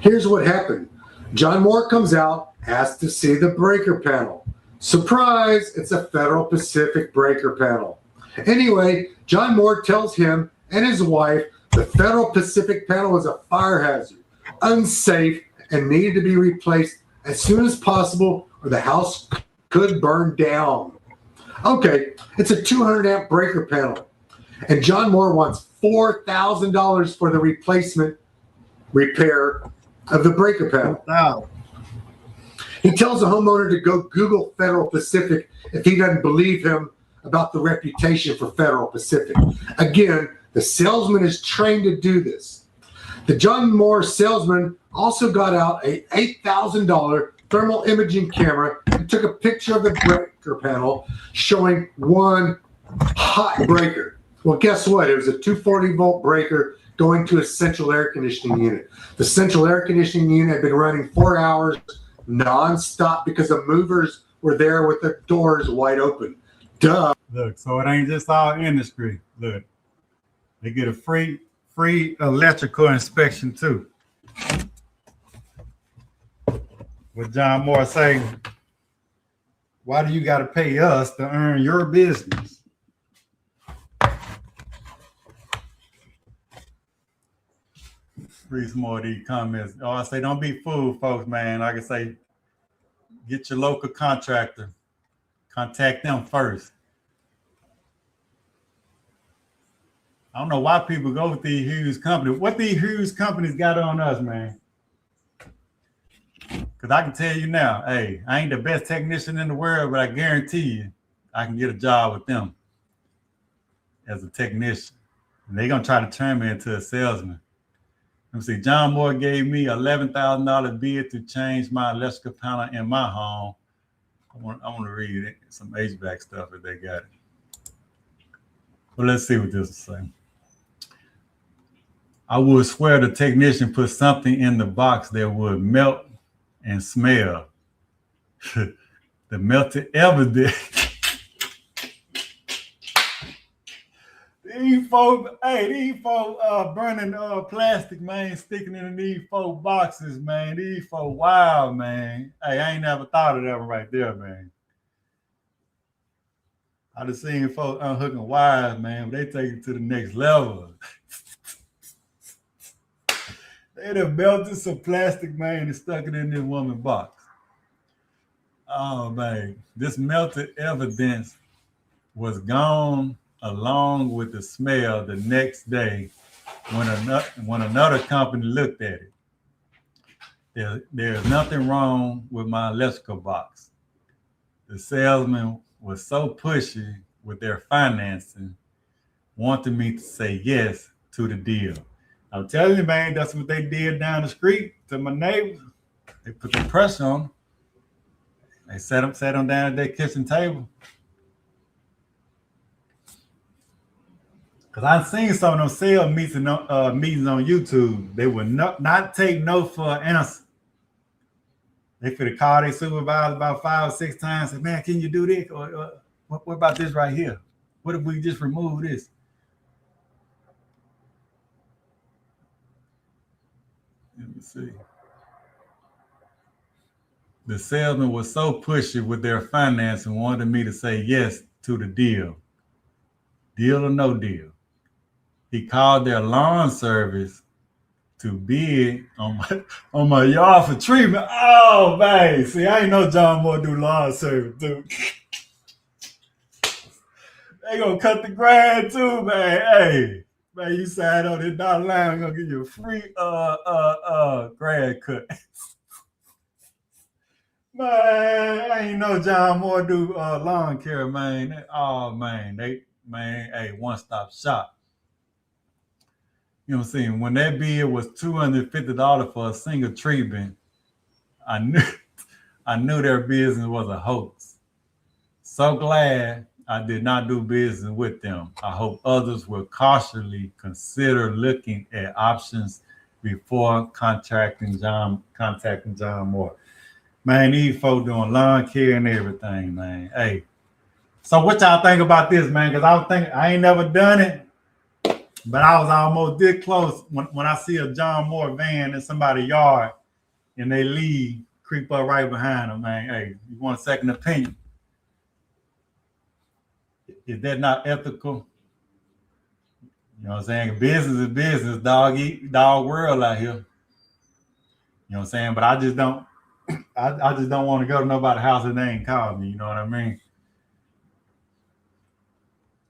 [SPEAKER 5] Here's what happened. John Moore comes out, asks to see the breaker panel. Surprise, it's a Federal Pacific breaker panel. Anyway, John Moore tells him and his wife the Federal Pacific panel was a fire hazard, unsafe, and needed to be replaced as soon as possible or the house could burn down. Okay, it's a 200 amp breaker panel, and John Moore wants $4,000 for the repair of the breaker panel. Wow. He tells the homeowner to go Google Federal Pacific if he doesn't believe him about the reputation for Federal Pacific. Again, the salesman is trained to do this. The John Moore salesman also got out a $8,000 thermal imaging camera and took a picture of the breaker panel showing one hot breaker. Well, guess what? It was a 240 volt breaker going to a central air conditioning unit. The central air conditioning unit had been running 4 hours non-stop because the movers were there with the doors wide open. Duh.
[SPEAKER 1] Look, so it ain't just all industry. Look, they get a free electrical inspection too. What John Moore say, why do you got to pay us to earn your business? Read some more of these comments. Oh, I say, don't be fooled, folks, man. Like I say, get your local contractor. Contact them first. I don't know why people go with these huge companies. What these huge companies got on us, man? Because I can tell you now, hey, I ain't the best technician in the world, but I guarantee you I can get a job with them as a technician. And they're going to try to turn me into a salesman. Let me see. John Moore gave me $11,000 bid to change my electrical panel in my home. I want to read it. Some HVAC stuff if they got it. Well, let's see what this is saying. I would swear the technician put something in the box that would melt and smell. The melted evidence. These folks burning plastic, man, sticking in these folk boxes, man. These folk wild, man. Hey, I ain't never thought of that one right there, man. I just seen folks unhooking wires, man, but they take it to the next level. They done melted some plastic, man, and stuck it in this woman's box. Oh, man. This melted evidence was gone along with the smell the next day when another company looked at it. There's nothing wrong with my electrical box. The salesman was so pushy with their financing, wanted me to say yes to the deal. I'm telling you, man, that's what they did down the street to my neighbors. They put the pressure on them. They sat them down at their kitchen table. Because I've seen some of them sales meetings on YouTube. They would not take no for an answer. They could have called their supervisor about 5 or 6 times and said, man, can you do this? Or what about this right here? What if we just remove this? Let me see. The salesman was so pushy with their finance and wanted me to say yes to the deal. Deal or no deal. He called their lawn service to bid on my yard for treatment. Oh, man. See, I ain't know John Moore do lawn service, dude. They gonna cut the grass too, man. Hey, man, you sign on this dotted line, I'm gonna give you a free grass cut. Man, I ain't know John Moore do lawn care, man. Oh, man, hey, one-stop shop. You know what I'm saying? When that bid was $250 for a single treatment, I knew their business was a hoax. So glad I did not do business with them. I hope others will cautiously consider looking at options before contacting John Moore. Man, these folks doing lawn care and everything, man. Hey, so what y'all think about this, man? Because I was thinking, I ain't never done it. But I was almost this close when I see a John Moore van in somebody's yard and they leave, creep up right behind them, man. Hey, you want a second opinion? Is that not ethical? You know what I'm saying? Business is business, dog world out here. You know what I'm saying? But I just don't want to go to nobody's house and they ain't called me, you know what I mean?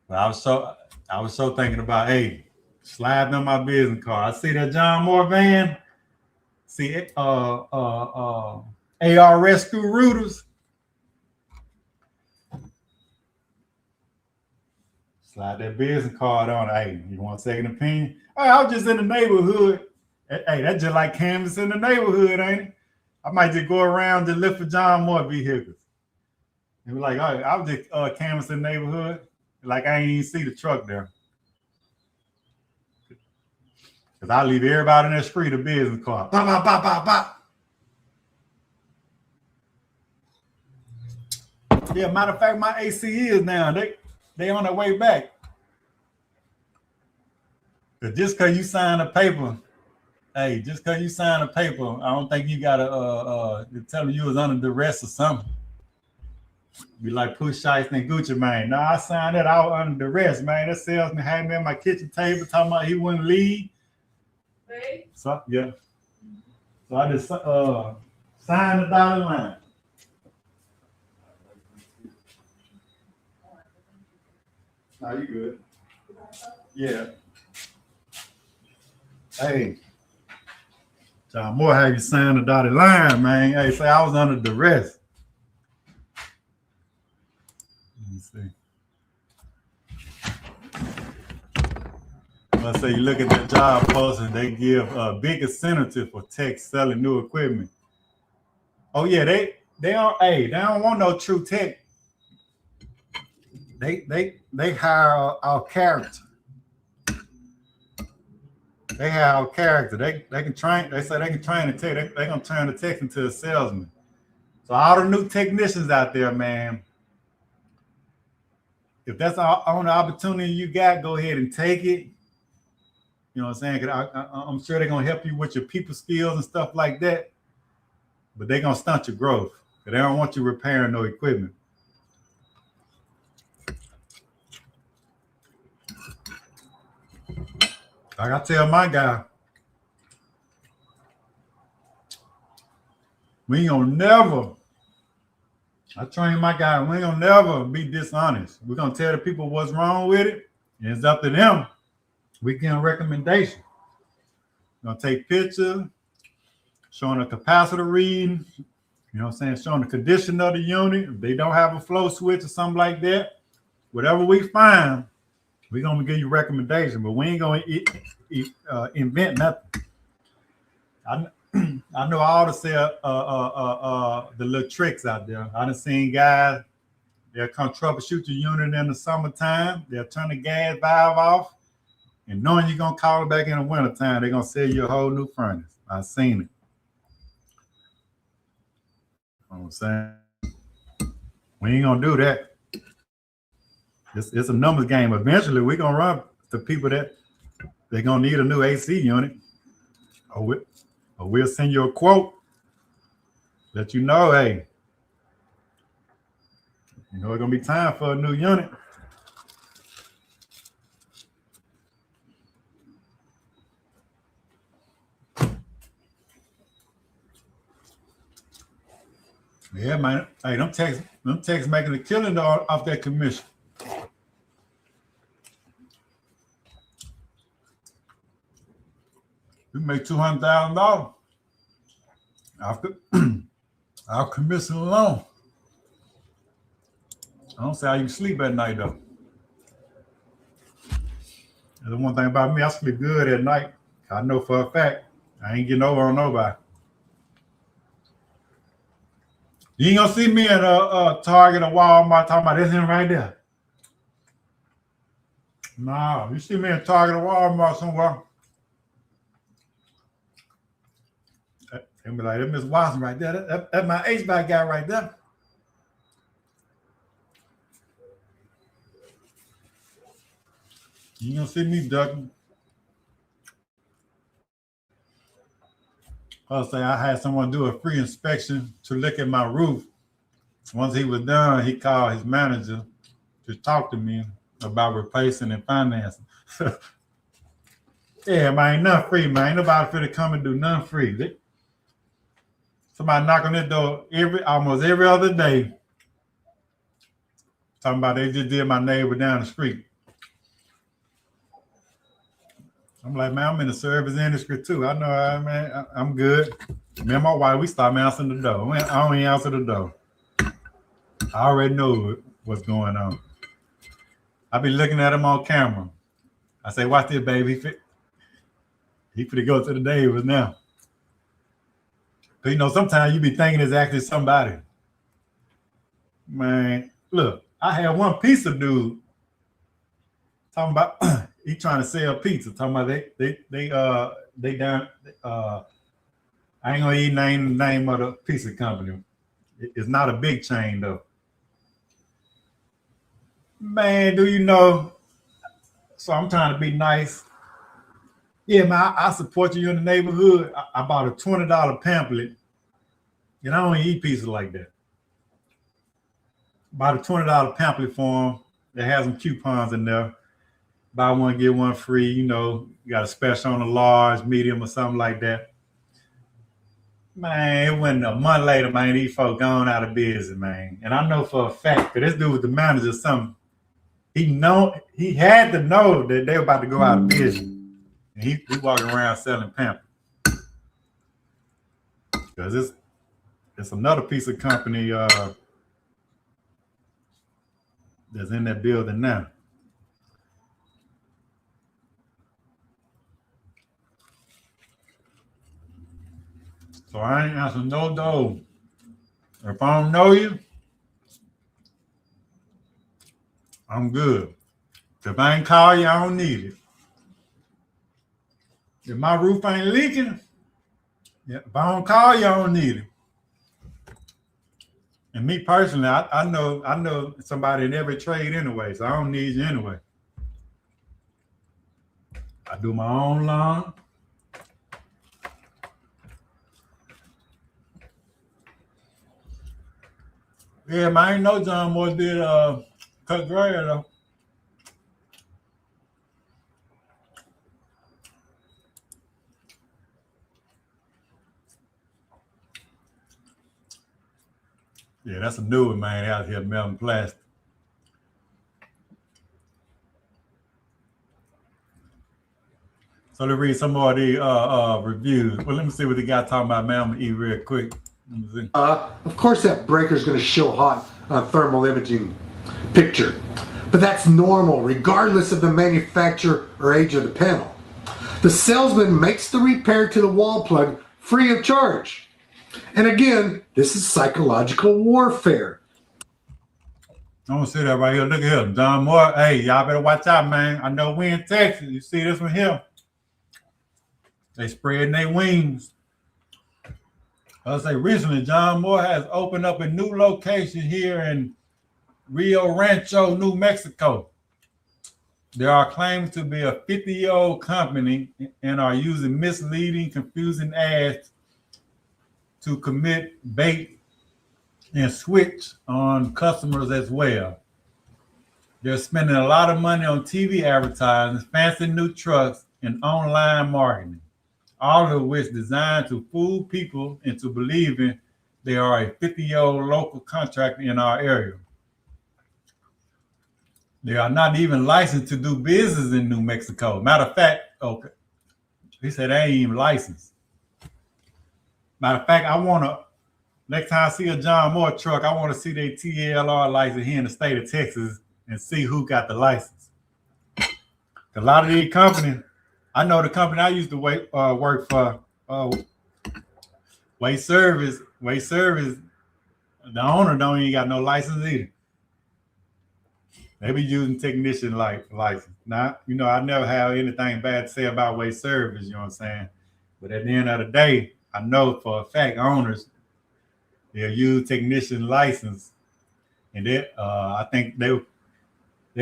[SPEAKER 1] But I was so thinking about, hey, sliding on my business card. I see that John Moore van. See AR Rescue Rooters. Slide that business card on. Hey, you want a second opinion? Hey, I was just in the neighborhood. Hey, that's just like canvas in the neighborhood, ain't it? I might just go around and look for John Moore vehicles. And be like, oh, I was just canvassing the neighborhood. Like I ain't even see the truck there. Because I leave everybody in that street a business card. Bop, bop, bop, bop, bop. Yeah, matter of fact, my AC is now. They on their way back. But just because you sign a paper, I don't think you gotta tell them you was under duress or something. Be like Push Shiesty and Gucci, man. No, I signed that. I was under duress, man. That salesman had me at my kitchen table talking about he wouldn't leave.
[SPEAKER 2] Right?
[SPEAKER 1] So yeah. So I just signed the dotted line. No, you good. Yeah. Hey. John Moore had you sign the dotted line, man. Hey, say I was under duress. Let me see. Let's say you look at the job post and they give a big incentive for techs selling new equipment. Oh yeah, they don't want no true tech. They hire our character. They have our character. They can train. They say they can train the tech. They gonna turn the tech into a salesman. So all the new technicians out there, man. If that's the only opportunity you got, go ahead and take it. You know what I'm saying? I'm sure they're gonna help you with your people skills and stuff like that. But they're gonna stunt your growth. They don't want you repairing no equipment. Like I tell my guy, we ain't gonna never. I train my guy, we ain't gonna never be dishonest. We're gonna tell the people what's wrong with it, and it's up to them. We give them a recommendation. We're gonna take pictures, showing a capacitor reading, you know what I'm saying, showing the condition of the unit. If they don't have a flow switch or something like that, whatever we find, we're gonna give you a recommendation, but we ain't gonna invent nothing. I know all to say the little tricks out there. I done seen guys, they'll come troubleshoot your unit in the summertime, they'll turn the gas valve off, and knowing you're gonna call it back in the wintertime, they're gonna sell you a whole new furnace. I've seen it. You know what I'm saying? We ain't gonna do that. It's a numbers game. Eventually, we're gonna run to people that they're gonna need a new AC unit, or we'll send you a quote, let you know, hey, you know it's gonna be time for a new unit. Yeah, man. Hey, them techs making a killing off that commission. We make $200,000 our commission alone. I don't say how you sleep at night though. The one thing about me, I sleep good at night. I know for a fact I ain't getting over on nobody. You ain't gonna see me at a Target or Walmart talking about this him right there. No, you see me at Target or Walmart somewhere. And be like, that's Miss Watson right there. That's my HVAC guy right there. You gonna see me ducking. I'll say I had someone do a free inspection to look at my roof. Once he was done, he called his manager to talk to me about replacing and financing. Yeah, man, ain't nothing free, man. Ain't nobody finna come and do nothing free. Somebody knock on that door almost every other day. Talking about they just did my neighbor down the street. I'm like, man, I'm in the service industry too. I know, man, I'm good. Me and my wife, we start answering the door. I don't even answer the door. I already know what's going on. I be looking at him on camera. I say, watch this, baby. He finna go to the neighbors now. Because, you know, sometimes you be thinking it's actually somebody. Man, look, I had one pizza dude talking about he trying to sell pizza. Talking about they down. I ain't gonna even name the name of the pizza company. It's not a big chain though. Man, do you know? So I'm trying to be nice. Yeah, man, I support you in the neighborhood. I bought a $20 pamphlet, and I don't eat pizza like that. Bought a $20 pamphlet for him that has some coupons in there. Buy one, get one free. You know, you got a special on a large, medium, or something like that. Man, it wasn't a month later, man, these folks gone out of business, man. And I know for a fact, because this dude was the manager or something, he had to know that they were about to go out of business. And he walking around selling pamphlets. Because it's another piece of company that's in that building now. So I ain't answering no door. If I don't know you, I'm good. If I ain't call you, I don't need it. If my roof ain't leaking, if I don't call you, I don't need it. And me personally, I know somebody in every trade anyway, so I don't need you anyway. I do my own lawn. Yeah, man, I ain't know John Moore did cut grass though. Yeah, that's a new one, man, out here melting plastic. So let's read some more of the reviews. Well, let me see what the guy talking about, man. I'm gonna eat real quick. Let me see.
[SPEAKER 5] Of course that breaker's going to show hot on a thermal imaging picture, but that's normal regardless of the manufacturer or age of the panel. The salesman makes the repair to the wall plug free of charge. And again, this is psychological warfare.
[SPEAKER 1] I don't see that right here. Look at him, John Moore. Hey, y'all better watch out, man. I know we in Texas. You see this one here? They spreading their wings. I'll say recently, John Moore has opened up a new location here in Rio Rancho, New Mexico. There are claims to be a 50-year-old company and are using misleading, confusing ads to commit bait and switch on customers as well. They're spending a lot of money on TV advertising, fancy new trucks, and online marketing, all of which designed to fool people into believing they are a 50-year-old local contractor in our area. They are not even licensed to do business in New Mexico. Matter of fact, okay, he said they ain't even licensed. Matter of fact, next time I see a John Moore truck, I want to see their TLR license here in the state of Texas and see who got the license. A lot of these companies, I know the company I used to work for, Waste Service, the owner don't even got no license either. They be using technician license. Now, I never have anything bad to say about Waste Service, you know what I'm saying? But at the end of the day, I know for a fact owners, they'll use technician license. And I think they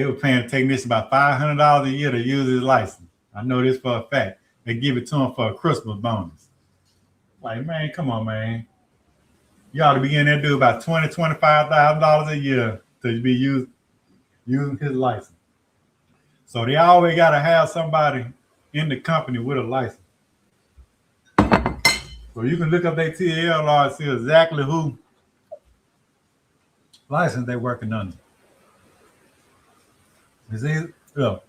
[SPEAKER 1] were paying a technician about $500 a year to use his license. I know this for a fact. They give it to him for a Christmas bonus. Like, man, come on, man. You ought to be in there do about $20,000, $25,000 a year to be using his license. So they always got to have somebody in the company with a license. So you can look up their TLR and see exactly who license they're working under. You see, look,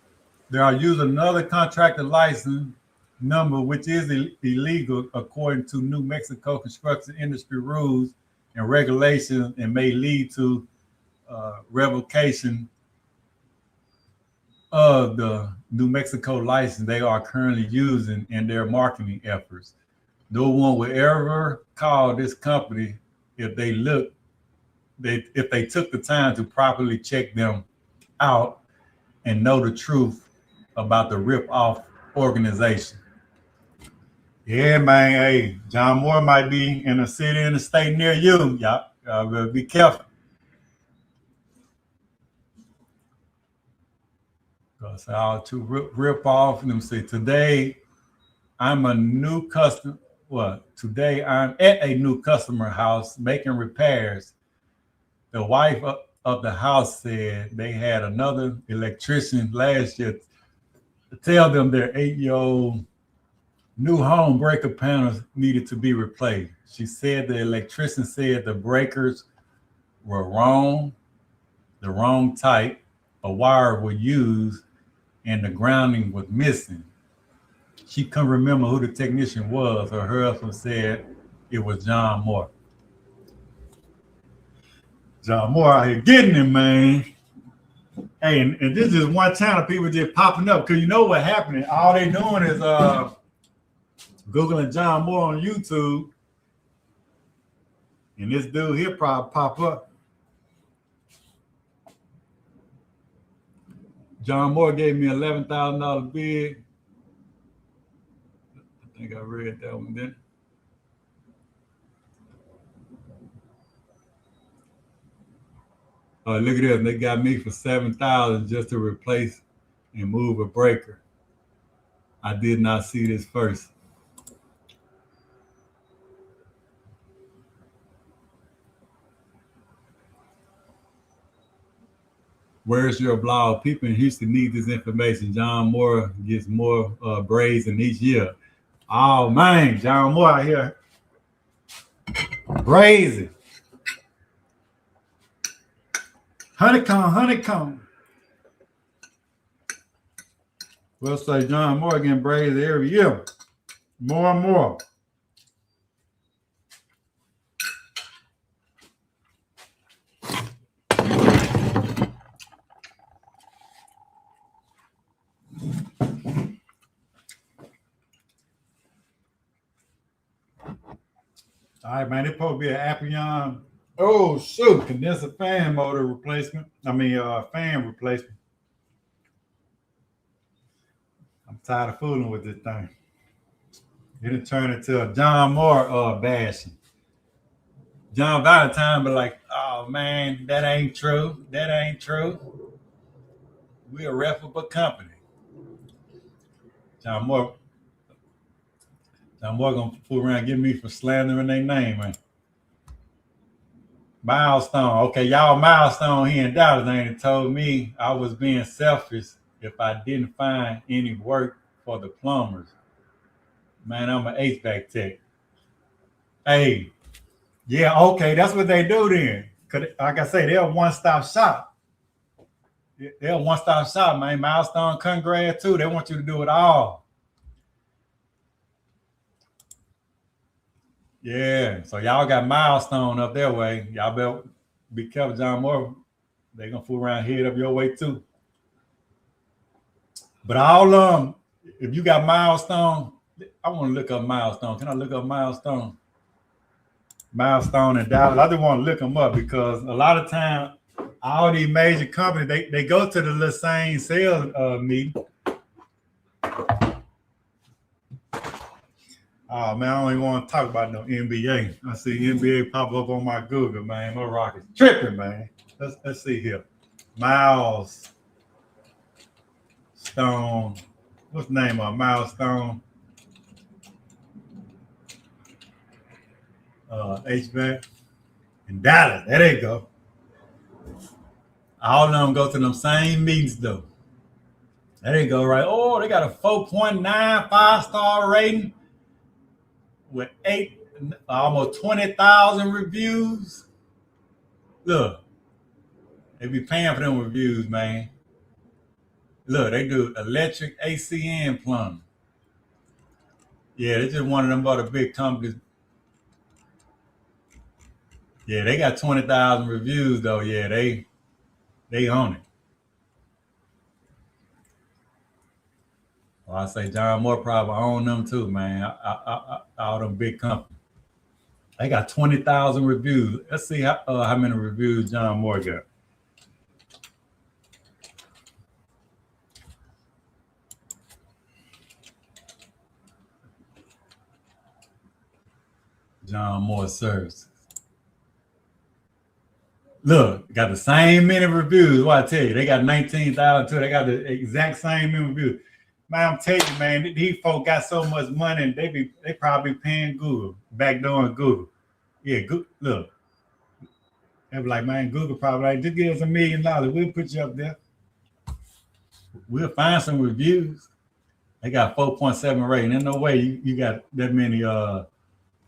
[SPEAKER 1] they are using another contractor license number, which is illegal according to New Mexico construction industry rules and regulations, and may lead to revocation of the New Mexico license they are currently using in their marketing efforts. No one will ever call this company if they took the time to properly check them out and know the truth about the rip-off organization. Yeah, man. Hey, John Moore might be in a city in a state near you. Y'all better be careful. Because all to rip off. Let me see. Today, I'm a new customer. Today I'm at a new customer house making repairs. The wife of the house said they had another electrician last year to tell them their 8-year-old new home breaker panels needed to be replaced. She said the electrician said the breakers were wrong, the wrong type, a wire was used, and the grounding was missing. She couldn't remember who the technician was. Her husband said it was John Moore. John Moore out here getting him, man. Hey, and this is one channel people just popping up because you know what happening. All they doing is Googling John Moore on YouTube, And this dude here probably pop up. John Moore gave me $11,000 bid. I think I read that one then. Look at this. They got me for $7,000 just to replace and move a breaker. I did not see this first. Where's your blog? People in Houston need this information. John Moore gets more braids in each year. Oh man, John Moore out here brazen. Honeycomb. We'll say John Moore getting braids every year. More and more. All right, man, it's supposed to be an Appion. Oh, shoot, condenser fan motor replacement. Fan replacement. I'm tired of fooling with this thing. It'll turn into a John Moore bashing. John Valentine be like, oh, man, that ain't true. That ain't true. We're a reputable company. John Moore gonna fool around and get me for slandering their name, man. Milestone. Okay, y'all Milestone here in Dallas ain't told me I was being selfish if I didn't find any work for the plumbers. Man, I'm an HVAC tech. Hey, yeah, okay, that's what they do then. Cause like I say, they're a one-stop shop. They're a one-stop shop, man. Milestone, Congrad too. They want you to do it all. Yeah, so y'all got Milestone up their way. Y'all better be careful, John Moore. They gonna fool around head up your way too. But all if you got Milestone, I want to look up Milestone. Can I look up Milestone? Milestone in Dallas. I just want to look them up because a lot of time, all these major companies they go to the same sales meeting. Oh man, I don't even want to talk about no NBA. I see NBA pop up on my Google, man. My Rockets tripping, man. Let's see here. Milestone. What's the name of Milestone? HVAC in Dallas. There they go. All of them go to them same meetings though. There they go, right? Oh, they got a 4.9 5-star rating. With almost 20,000 reviews. Look, they be paying for them reviews, man. Look, they do electric, AC, and plumbing. Yeah, they just one of them other big companies. Yeah, they got 20,000 reviews though. Yeah, they own it. Well, I say John Moore probably own them too, man. All them big companies. They got 20,000 reviews. Let's see how many reviews John Moore got. John Moore Services. Look, got the same many reviews. What I tell you, they got 19,000 too. They got the exact same many reviews. Man, I'm telling you, man, these folks got so much money and they probably paying Google, backdooring Google. Yeah, look. They be like, man, Google probably like, just give us $1 million. We'll put you up there. We'll find some reviews. They got 4.7 rating. There's no way you got that many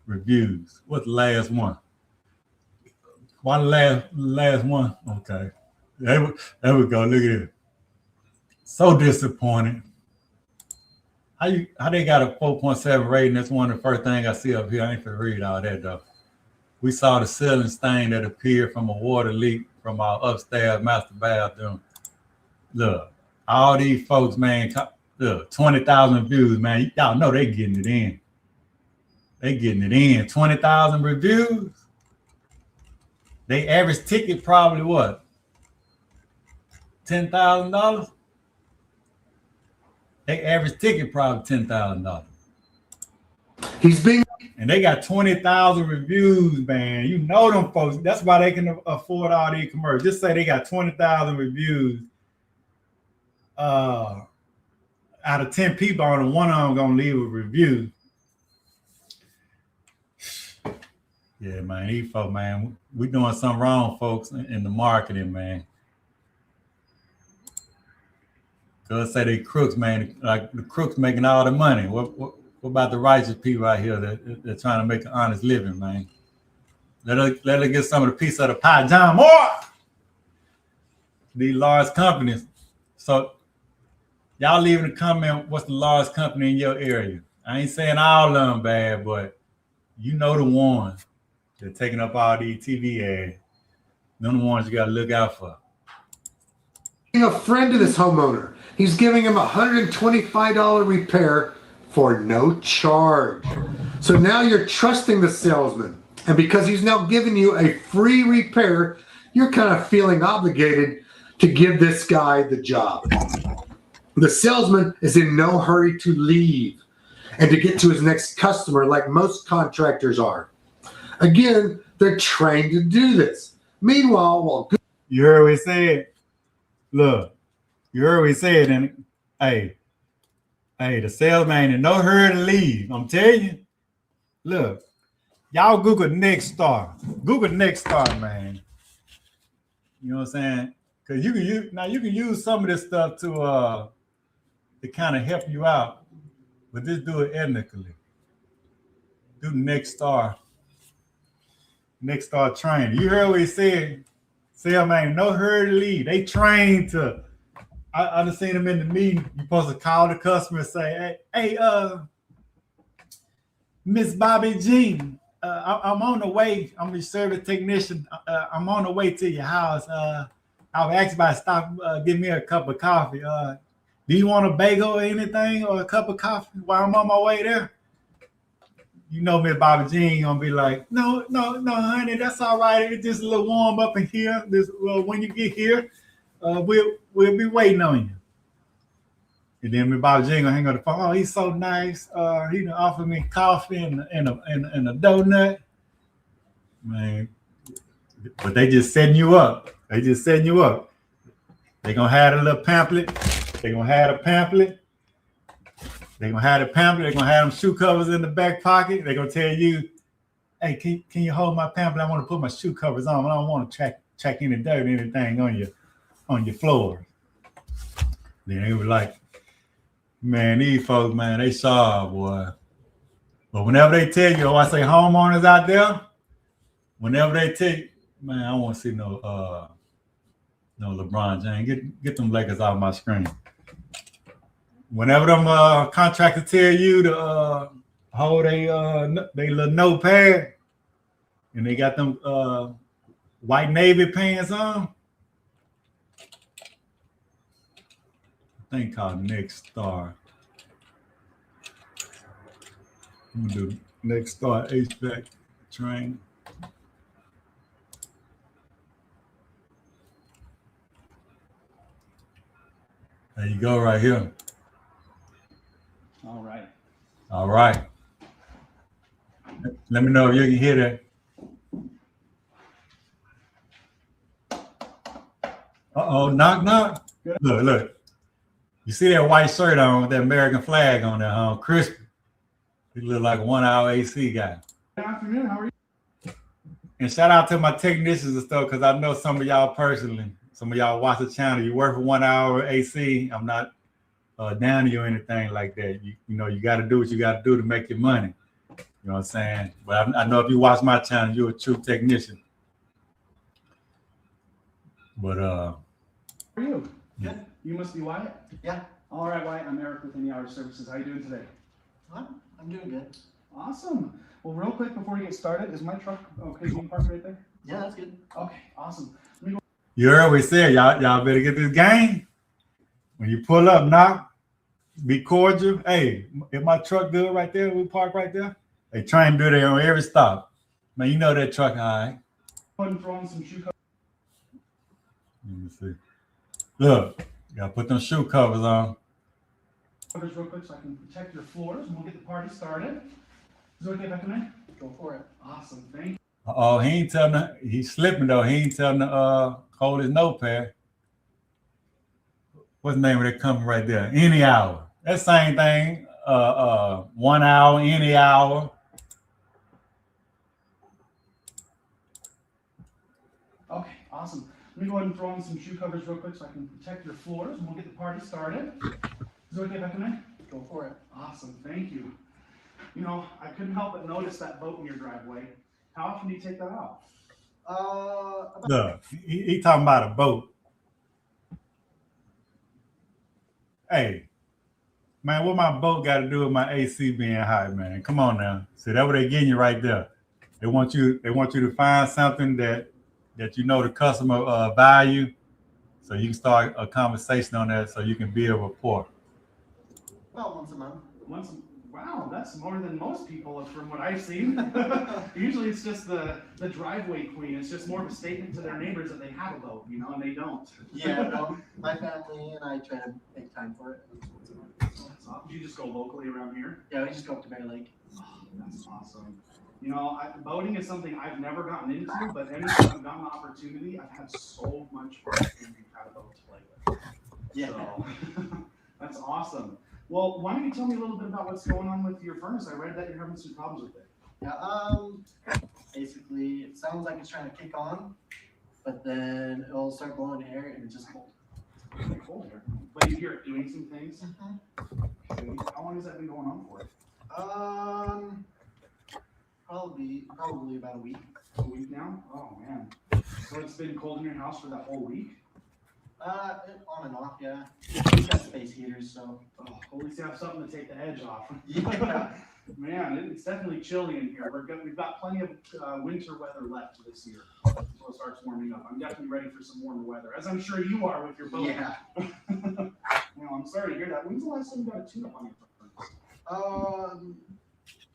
[SPEAKER 1] reviews. What's the last one? Why the last one? Okay. There we go. Look at it. So disappointed. How they got a 4.7 rating? That's one of the first things I see up here. I ain't gonna read all that though. We saw the ceiling stain that appeared from a water leak from our upstairs master bathroom. Look, all these folks, man, look, 20,000 views, man. Y'all know they getting it in. They getting it in. 20,000 reviews. They average ticket probably what? $10,000? They average ticket probably $10,000.
[SPEAKER 5] He's being
[SPEAKER 1] And they got 20,000 reviews, man. You know them folks. That's why they can afford all these commercials. Just say they got 20,000 reviews. Out of 10 people, only one of them gonna leave a review. Yeah, man, these folks, man, we doing something wrong, folks, in the marketing, man. Cause say they crooks, man. Like the crooks making all the money. What about the righteous people out here that trying to make an honest living, man? Let her get some of the piece of the pie. John Moore. These large companies. So y'all leave in the comment what's the largest company in your area. I ain't saying all of them bad, but you know the ones that are taking up all these TV ads. Them the ones you gotta look out for.
[SPEAKER 5] a friend to this homeowner. He's giving him a $125 repair for no charge. So now you're trusting the salesman. And because he's now giving you a free repair, you're kind of feeling obligated to give this guy the job. The salesman is in no hurry to leave and to get to his next customer like most contractors are. Again, they're trained to do this. Meanwhile, while
[SPEAKER 1] you heard what he said? Look, you heard what he said, and hey, the salesman in no hurry to leave. I'm telling you. Look, y'all Google Nexstar. Google Nexstar, man. You know what I'm saying? Because you can use some of this stuff to kind of help you out, but just do it ethnically. Do Nexstar training. You heard what he said? Salesman, no hurry to leave. They trained to. I done seen them in the meeting. You're supposed to call the customer and say, hey, Miss Bobby Jean, I'm on the way. I'm your service technician. I'm on the way to your house. I've asked about stop, give me a cup of coffee. Do you want a bagel or anything or a cup of coffee while I'm on my way there? You know, Miss Bobby Jean gonna be like, no, honey, that's all right. It's just a little warm up in here. When you get here, we'll be waiting on you. And then Miss Bobby Jean gonna hang on the phone. Oh, he's so nice. He done offered me coffee and a donut. Man, but they just setting you up. They gonna have a little pamphlet. They're gonna have the pamphlet. They're gonna have them shoe covers in the back pocket. They're gonna tell you, hey, can you hold my pamphlet? I want to put my shoe covers on. I don't want to check any dirt or anything on your floor. Then they were like, man, these folks, man, they sharp, boy. But whenever they tell you, I say homeowners out there, whenever they tell you, man, I don't want to see no LeBron James. Get them Lakers off my screen. Whenever them contractors tell you to hold they little notepad and they got them white navy pants on, I think called Nexstar. I'm gonna do Nexstar HVAC training. There you go, right here. All right. Let me know if you can hear that. Uh-oh, knock. Look. You see that white shirt on with that American flag on there, crispy. He look like a 1 hour AC guy.
[SPEAKER 6] Good afternoon, how are you?
[SPEAKER 1] And shout out to my technicians and stuff, because I know some of y'all personally, some of y'all watch the channel, you work for 1 hour AC. I'm not down to you or anything like that. You know, you got to do what you got to do to make your money. You know what I'm saying? But I know if you watch my channel, you're a true technician. But
[SPEAKER 6] How are you? Good. You must be Wyatt?
[SPEAKER 7] Yeah,
[SPEAKER 6] All right, Wyatt, I'm Eric with Any Hour Services. How you doing today?
[SPEAKER 7] I'm doing good.
[SPEAKER 6] Awesome. Well, real quick before we get started, is my truck okay being parked right there?
[SPEAKER 7] Yeah, that's good.
[SPEAKER 6] Okay, awesome.
[SPEAKER 1] you heard what we said, y'all better get this game. When you pull up, knock, be cordial. Hey, if my truck good right there, we park right there. They try and do that on every stop. Man, you know that truck, all right.
[SPEAKER 6] Go ahead and throw in some shoe covers.
[SPEAKER 1] Let me see. Look, gotta put them shoe covers on.
[SPEAKER 6] Real quick so I can protect your floors and we'll get the party started. Is it okay if I come in?
[SPEAKER 7] Go for it.
[SPEAKER 6] Awesome, thank you.
[SPEAKER 1] Oh, he ain't telling the, he's slipping though. He ain't telling the hold his notepad. What's the name of that company right there? Any hour. That same thing. 1 hour, any hour.
[SPEAKER 6] Okay, awesome. Let me go ahead and throw in some shoe covers real quick so I can protect your floors and we'll get the party started. Is it okay if I come in?
[SPEAKER 7] Go for it.
[SPEAKER 6] Awesome, thank you. You know, I couldn't help but notice that boat in your driveway. How often do you take that out?
[SPEAKER 1] Look, he talking about a boat. Hey, man, what my boat got to do with my AC being hot, man? Come on now. See, that's what they getting you right there. They want you to find something that you know the customer value, so you can start a conversation on that, so you can build rapport.
[SPEAKER 7] About once a month.
[SPEAKER 6] Wow, that's more than most people from what I've seen. Usually it's just the driveway queen. It's just more of a statement to their neighbors that they have a boat, you know, and they don't.
[SPEAKER 7] Yeah, well, my family and I try to make time for it.
[SPEAKER 6] That's awesome. You just go locally around here?
[SPEAKER 7] Yeah, we just go up to Bear Lake.
[SPEAKER 6] Oh, that's awesome. You know, boating is something I've never gotten into, but anytime I've gotten the opportunity, I've had so much fun and we've had a boat to play with.
[SPEAKER 7] Yeah.
[SPEAKER 6] So, that's awesome. Well, why don't you tell me a little bit about what's going on with your furnace? I read that you're having some problems with it.
[SPEAKER 7] Yeah, basically, it sounds like it's trying to kick on, but then it'll start blowing air and it's just cold.
[SPEAKER 6] It's pretty cold here. But you hear it doing some things. Okay. How long has that been going on for?
[SPEAKER 7] Probably about a week.
[SPEAKER 6] A week now? Oh man. So it's been cold in your house for that whole week?
[SPEAKER 7] On and off, yeah. We've got space heaters, so.
[SPEAKER 6] Oh, at least you have something to take the edge off.
[SPEAKER 7] Yeah.
[SPEAKER 6] Man, it's definitely chilly in here. We've got plenty of winter weather left this year until it starts warming up. I'm definitely ready for some warmer weather, as I'm sure you are with your boat.
[SPEAKER 7] Yeah.
[SPEAKER 6] Well, I'm sorry to hear that. When's the last time you got a tune-up on your furnace?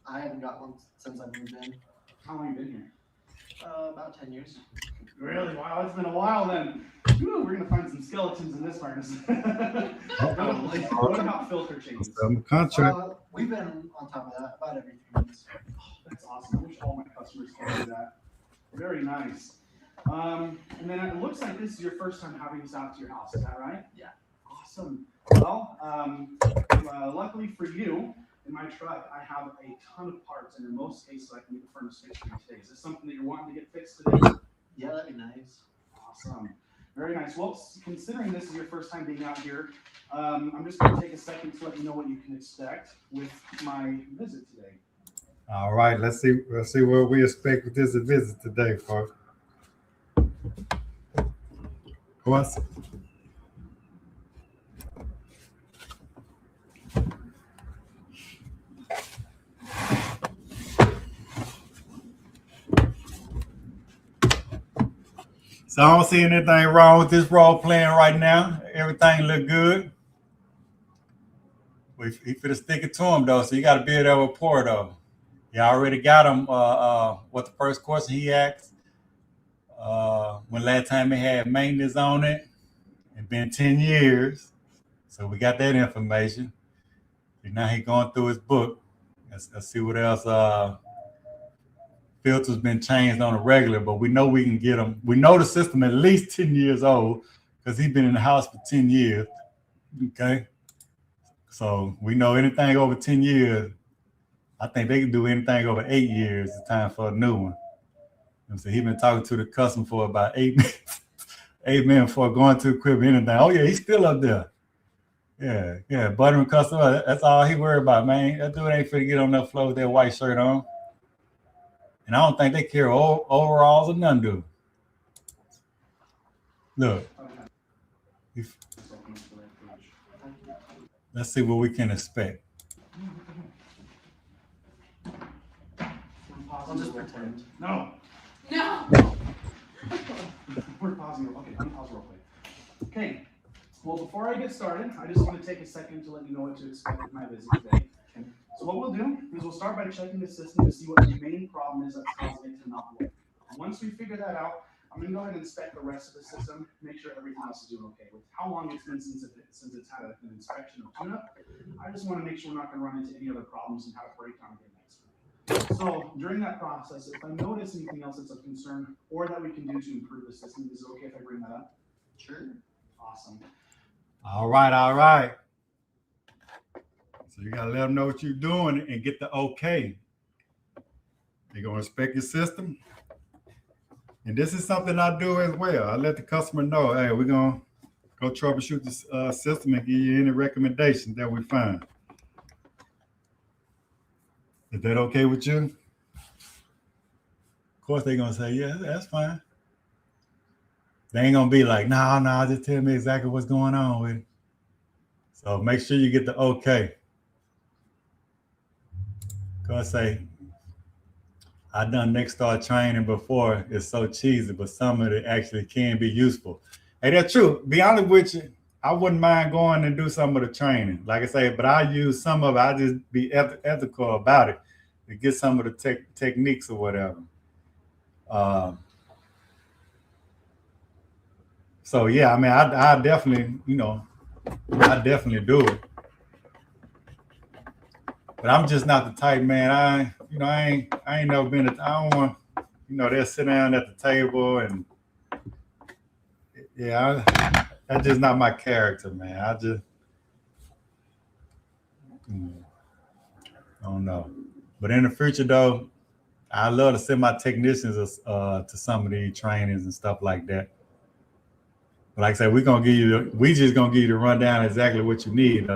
[SPEAKER 7] I haven't got one since I've moved in.
[SPEAKER 6] How long have you been here?
[SPEAKER 7] About 10 years.
[SPEAKER 6] Really? Wow, it's been a while then. Whew, we're gonna find some skeletons in this furnace.
[SPEAKER 7] Probably.
[SPEAKER 6] What about filter changes?
[SPEAKER 1] I'm a contractor.
[SPEAKER 7] We've been on top of that about every 3 months.
[SPEAKER 6] Oh, that's awesome. I wish all my customers could do that. Very nice. And then it looks like this is your first time having this out to your house. Is that right?
[SPEAKER 7] Yeah.
[SPEAKER 6] Awesome. Well, luckily for you, in my truck, I have a ton of parts, and in most cases, I can get the furnace fixed for you today. Is this something that you're wanting to get fixed today?
[SPEAKER 7] Yeah, that'd be nice.
[SPEAKER 6] Awesome. Very nice. Well, considering this is your first time being out here, I'm just going to take a second to let you know what you can expect with my visit today.
[SPEAKER 1] All right, let's see what we expect with this visit today, folks. What's So I don't see anything wrong with this role playing right now. Everything look good. We finna stick it to him though, so you got to build that rapport though. You already got him. What the first question he asked? When last time he had maintenance on it? It's been 10 years, so we got that information. And now he's going through his book. Let's see what else. Filter's been changed on a regular, but we know we can get them. We know the system at least 10 years old because he's been in the house for 10 years. Okay. So we know anything over 10 years. I think they can do anything over 8 years. It's time for a new one. And so he's been talking to the customer for about 8 minutes. 8 minutes before going to equipment anything. Oh yeah, he's still up there. Yeah. Buttering customer. That's all he worried about, man. That dude ain't finna get on that floor with that white shirt on. And I don't think they care overalls or none do. Look. Let's see what we can expect.
[SPEAKER 7] I'll just pretend.
[SPEAKER 6] No.
[SPEAKER 2] No.
[SPEAKER 6] We're pausing. Okay, unpause real quick. Okay. Well, before I get started, I just want to take a second to let you know what to expect with my visit today. So what we'll do is we'll start by checking the system to see what the main problem is that's causing it to not work. Once we figure that out, I'm gonna go ahead and inspect the rest of the system, make sure everything else is doing okay. With how long it's been since it's had an inspection or tune-up, I just want to make sure we're not going to run into any other problems and have a breakdown again next week. So during that process, if I notice anything else that's of concern or that we can do to improve the system, is it okay if I bring that up?
[SPEAKER 7] Sure.
[SPEAKER 6] Awesome.
[SPEAKER 1] All right, all right. So you gotta let them know what you're doing and get the okay. They're gonna inspect your system. And this is something I do as well. I let the customer know, hey, we're gonna go troubleshoot the system and give you any recommendations that we find. Is that okay with you? Of course they're gonna say, yeah, that's fine. They ain't gonna be like, no, just tell me exactly what's going on with it. So make sure you get the okay. Cause say, I done Nexstar training before. It's so cheesy, but some of it actually can be useful. Hey, that's true. Be honest with you, I wouldn't mind going and do some of the training. Like I say, but I use some of it. I just be ethical about it to get some of the techniques or whatever. So yeah, I mean, I definitely, I definitely do it. But I'm just not the type, man. I ain't never been. I don't want, they'll sit down at the table and yeah, that's just not my character, man. I don't know. But in the future, though, I love to send my technicians to some of these trainings and stuff like that. But like I said, we just gonna give you the rundown exactly what you need.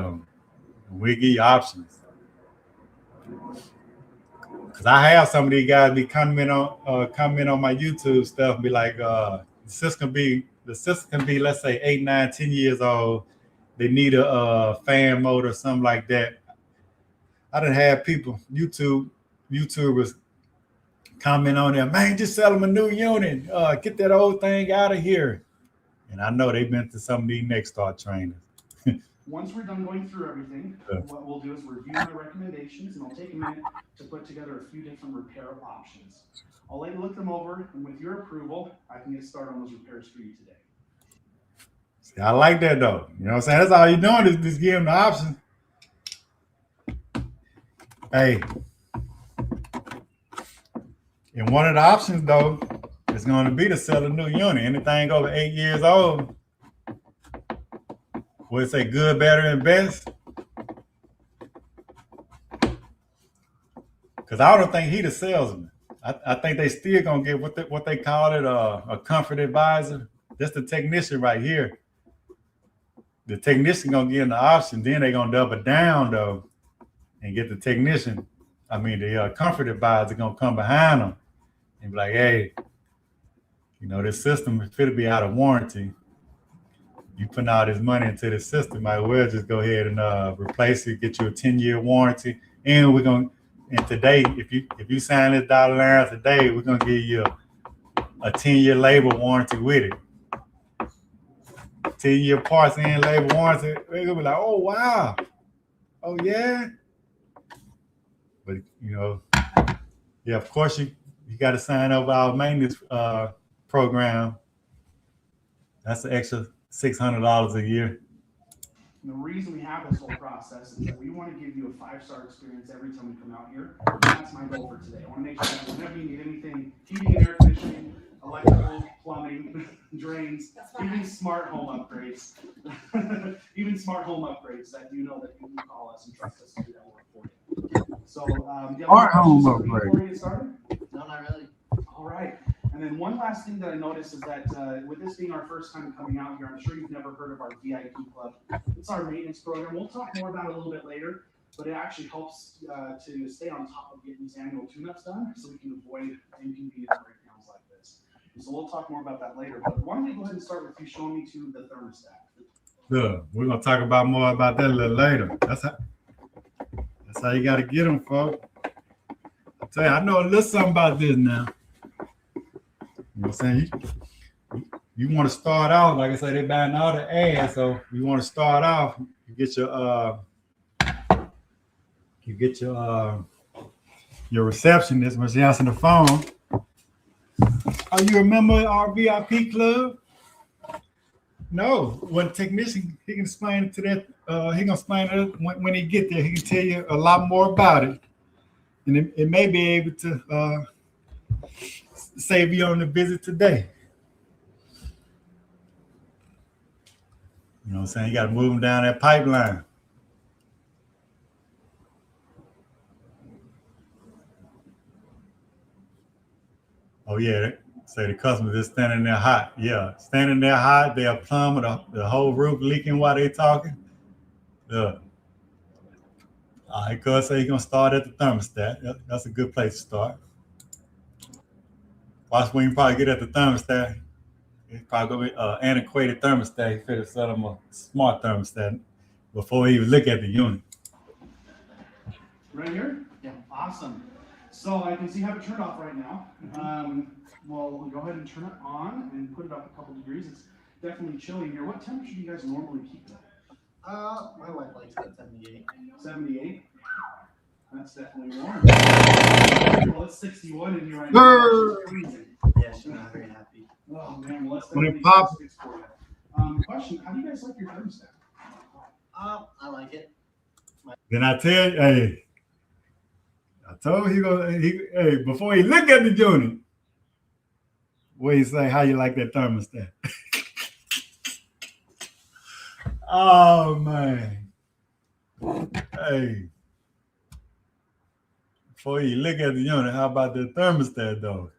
[SPEAKER 1] We give you options. Cause I have some of these guys be comment on my YouTube stuff, be like, the system can be, let's say 8, 9, 10 years old. They need a fan motor or something like that. I done had people, YouTubers comment on there, man, just sell them a new unit. Get that old thing out of here. And I know they've been to some of these Nexstar trainers.
[SPEAKER 6] Once we're done going through everything, what we'll do is review my recommendations, and I'll take a minute to put together a few different repair options. I'll let you look them over, and with your approval, I can get started on those repairs for you today.
[SPEAKER 1] See, I like that though. You know what I'm saying? That's all you're doing is just give them the option. Hey, and one of the options though is going to be to sell a new unit. Anything over 8 years old, would it say good, better, and best? Because I don't think he the salesman. I think they still gonna get what they call it, a comfort advisor. That's the technician right here. The technician gonna give them the option, then they gonna double down though and get the technician. I mean the comfort advisor gonna come behind them and be like, hey, this system is fit to be out of warranty. You putting all this money into the system, might well just go ahead and replace it, get you a 10-year warranty. And today, if you sign this dotted line today, we're gonna give you a 10-year labor warranty with it. 10-year parts and labor warranty. They're gonna be like, oh wow, oh yeah. But yeah, of course you got to sign up our maintenance program. That's an extra $600 a year.
[SPEAKER 6] And the reason we have this whole process is that we want to give you a 5-star experience every time we come out here. And that's my goal for today. I want to make sure that whenever you need anything, heating and air conditioning, electrical, plumbing, drains, even smart home upgrades, that you know that you can call us and trust us to do that work for you. So,
[SPEAKER 5] Smart home upgrade.
[SPEAKER 6] Before we get started?
[SPEAKER 7] No, not really.
[SPEAKER 6] All right. And then one last thing that I noticed is that with this being our first time coming out here, I'm sure you've never heard of our VIP Club. It's our maintenance program. We'll talk more about it a little bit later, but it actually helps to stay on top of getting these annual tune-ups done so we can avoid inconvenient breakdowns like this. And so we'll talk more about that later. But why don't we go ahead and start with you showing me to the thermostat.
[SPEAKER 1] Good. We're going to talk more about that a little later. That's how you got to get them, folks. I tell you, I know a little something about this now. You know what I'm saying? You want to start off, like I said, they're buying all the ads, so you want to start off, you get your receptionist when she answers the phone. Oh, you remember our VIP club? No, when technician, he can explain it to that. He can explain it when he get there. He can tell you a lot more about it, and it may be able to save you on the visit today. You know what I'm saying? You got to move them down that pipeline. Oh yeah, say the customer just standing there hot. Yeah, standing there hot. They're plumbing the whole roof leaking while they talking. Yeah. All right, cuz say you're gonna start at the thermostat. That's a good place to start. Watch when you probably get at the thermostat. It's probably gonna be antiquated thermostat. You fit set them a smart thermostat before you even look at the unit.
[SPEAKER 6] Right here?
[SPEAKER 7] Yeah.
[SPEAKER 6] Awesome. So I can see you have it turned off right now. Well, we'll go ahead and turn it on and put it up a couple degrees. It's definitely chilly in here. What temperature do you guys normally keep it?
[SPEAKER 7] My wife likes it at 78.
[SPEAKER 6] 78? That's definitely warm. Well, it's 61 in here right now. She's freezing.
[SPEAKER 7] Yeah, she's not very happy.
[SPEAKER 6] Oh man, well, let's
[SPEAKER 1] When it
[SPEAKER 6] definitely
[SPEAKER 1] pops-
[SPEAKER 6] fix for you. Question, how do you guys like your thermostat?
[SPEAKER 7] I like it.
[SPEAKER 1] Then I tell you, hey, I told you hey, before he look at the unit, what he say, how you like that thermostat? Oh man. Hey. Before you look at the unit, how about the thermostat though?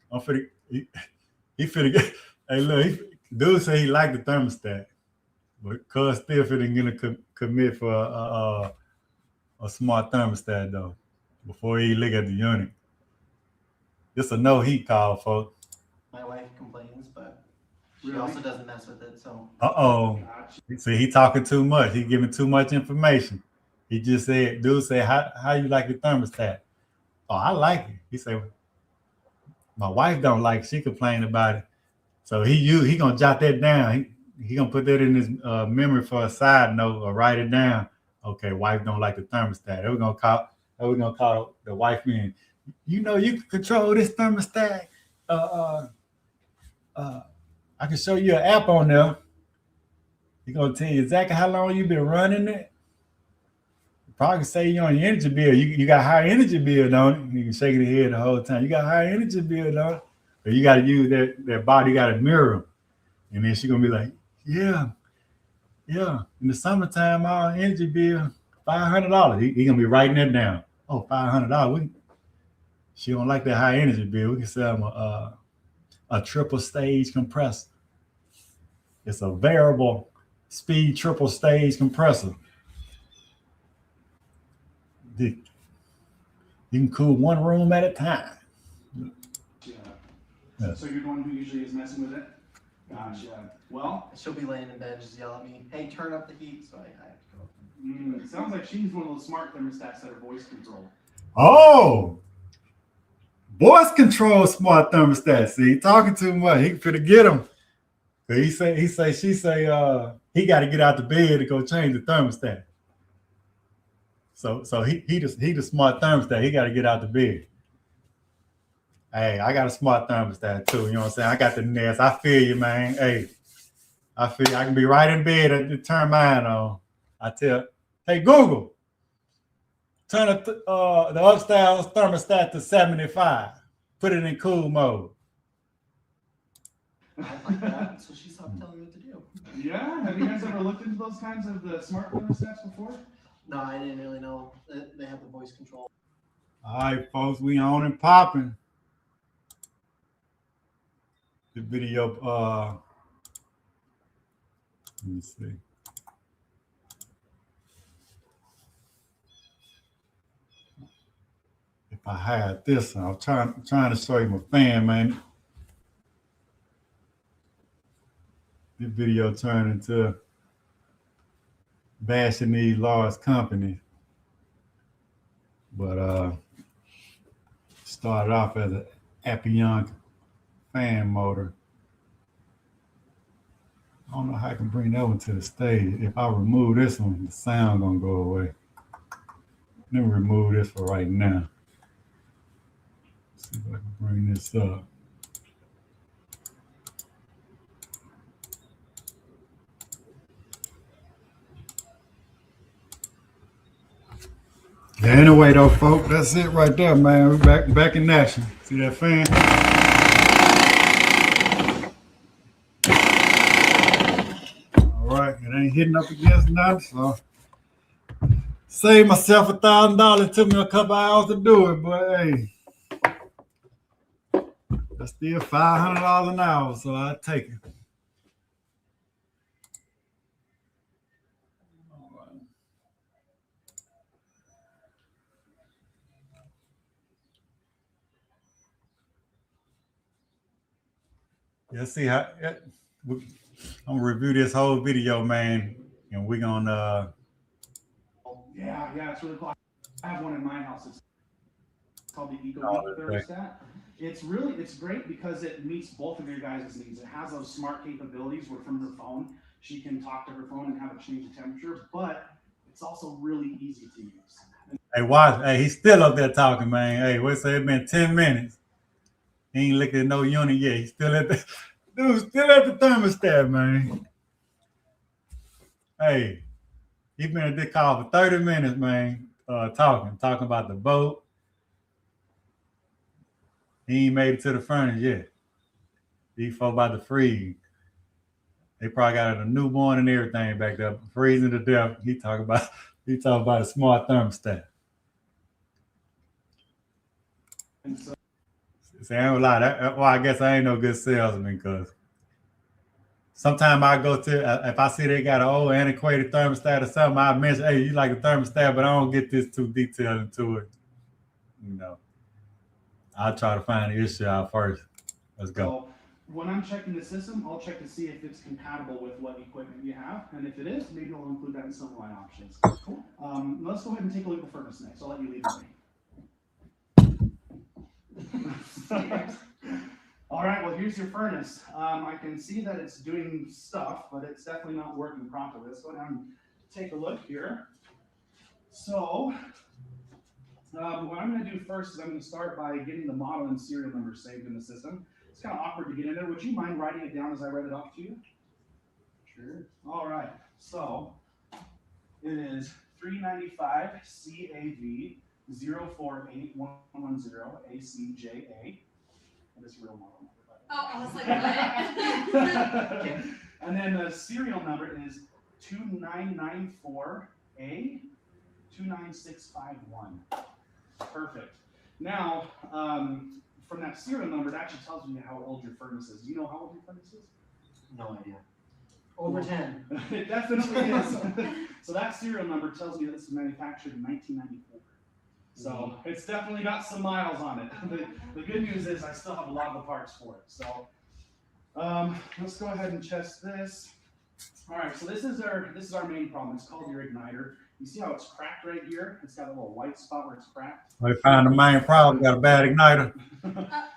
[SPEAKER 1] He finna get, hey look, dude say he like the thermostat, but cuz still finna gonna commit for a smart thermostat though, before he look at the unit. It's a no heat call, folks.
[SPEAKER 7] My wife complains, but she
[SPEAKER 6] Really?
[SPEAKER 7] also doesn't mess with it, so.
[SPEAKER 1] Uh-oh.
[SPEAKER 6] Gotcha.
[SPEAKER 1] See, he talking too much. He giving too much information. He just said, dude said, how you like the thermostat? Oh, I like it. He said, my wife don't like it. She complained about it. So he gonna jot that down. He gonna put that in his memory for a side note or write it down. Okay, wife don't like the thermostat. We're gonna call the wife in. You know you can control this thermostat. I can show you an app on there. He's gonna tell you exactly how long you've been running it. Probably say you on your energy bill. You got high energy bill, don't you? You can shake your head the whole time. You got high energy bill, don't you? But you got to use that body. You got to mirror them. And then she's going to be like, yeah. In the summertime, our energy bill, $500. He going to be writing that down. Oh, $500. She don't like that high energy bill. We can sell him a triple stage compressor. It's a variable speed triple stage compressor. You can cool one room at a time.
[SPEAKER 6] Yeah. So you're the one who usually is messing with it? Gotcha. Well,
[SPEAKER 7] She'll be laying in bed and just yell at me, hey, turn up the heat, so I have to go.
[SPEAKER 6] it sounds like she's one of those smart thermostats that are voice controlled.
[SPEAKER 1] Oh, voice control smart thermostat. See, talking too much. He finna get him. She say, he got to get out the bed to go change the thermostat. So he the smart thermostat. He got to get out the bed. Hey, I got a smart thermostat too. You know what I'm saying? I got the Nest. I feel you, man. Hey, I feel you. I can be right in bed and turn mine on. I tell, hey Google, turn the upstairs thermostat to 75. Put it in cool mode.
[SPEAKER 7] I like that, so she stopped telling me what to do.
[SPEAKER 6] Yeah? Have you guys ever looked into those kinds of the smart thermostats before?
[SPEAKER 7] No, I didn't really know that they have the voice control.
[SPEAKER 1] All right, folks, we on and popping. The video, let me see. If I had this, I'm trying to show you my fan, man. This video turned into bashing these large companies. But started off as an Appion fan motor. I don't know how I can bring that one to the stage. If I remove this one, the sound gonna go away. Let me remove this for right now. Let's see if I can bring this up. Yeah, anyway though, folks, that's it right there, man. We're back in action. See that fan? All right, it ain't hitting up against nothing, so save myself $1,000. It took me a couple hours to do it, but hey, that's still $500 an hour, so I take it. Yeah, see how I'm gonna review this whole video, man, and we're gonna
[SPEAKER 6] Yeah, it's really cool. I have one in my house. It's called the Eco thermostat. It's great because it meets both of your guys' needs. It has those smart capabilities where from her phone she can talk to her phone and have it change the temperature, but it's also really easy to use.
[SPEAKER 1] Hey, watch. Hey, he's still up there talking, man. Hey, what's say it's been 10 minutes. He ain't looking at no unit yet. He's still at the dude's still at the thermostat, man. Hey, he's been at this call for 30 minutes, man. Talking about the boat. He ain't made it to the furnace yet. These folk about to freeze. They probably got a newborn and everything back there, freezing to death. He talking about a smart thermostat.
[SPEAKER 6] And so,
[SPEAKER 1] See, I ain't gonna lie. Well, I guess I ain't no good salesman because sometimes I go to, if I see they got an old antiquated thermostat or something, I mention, hey, you like a thermostat, but I don't get this too detailed into it. You know, I'll try to find the issue out first. Let's go.
[SPEAKER 6] so when I'm checking the system, I'll check to see if it's compatible with what equipment you have. And if it is, maybe I'll include that in some of my options. Let's go ahead and take a look at the furnace next. I'll let you lead the way. All right, well, here's your furnace. I can see that it's doing stuff, but it's definitely not working properly. Let's go down and take a look here. So, what I'm going to do first is I'm going to start by getting the model and serial number saved in the system. It's kind of awkward to get in there. Would you mind writing it down as I read it off to you? Sure. All right, so it is 395 CAV 048110 ACJA. This real model number.
[SPEAKER 2] Oh, I was like, what?
[SPEAKER 6] And then the serial number is 2994A29651. Perfect. Now, from that serial number, it actually tells you how old your furnace is. Do you know how old your furnace is?
[SPEAKER 7] No idea. Over 10.
[SPEAKER 6] It definitely is. So that serial number tells me that this was manufactured in 1994. So it's definitely got some miles on it. The good news is I still have a lot of the parts for it. So let's go ahead and test this. All right, so this is our main problem. It's called your igniter. You see how it's cracked right here? It's got a little white spot where it's cracked.
[SPEAKER 1] We found the main problem. Got a bad igniter.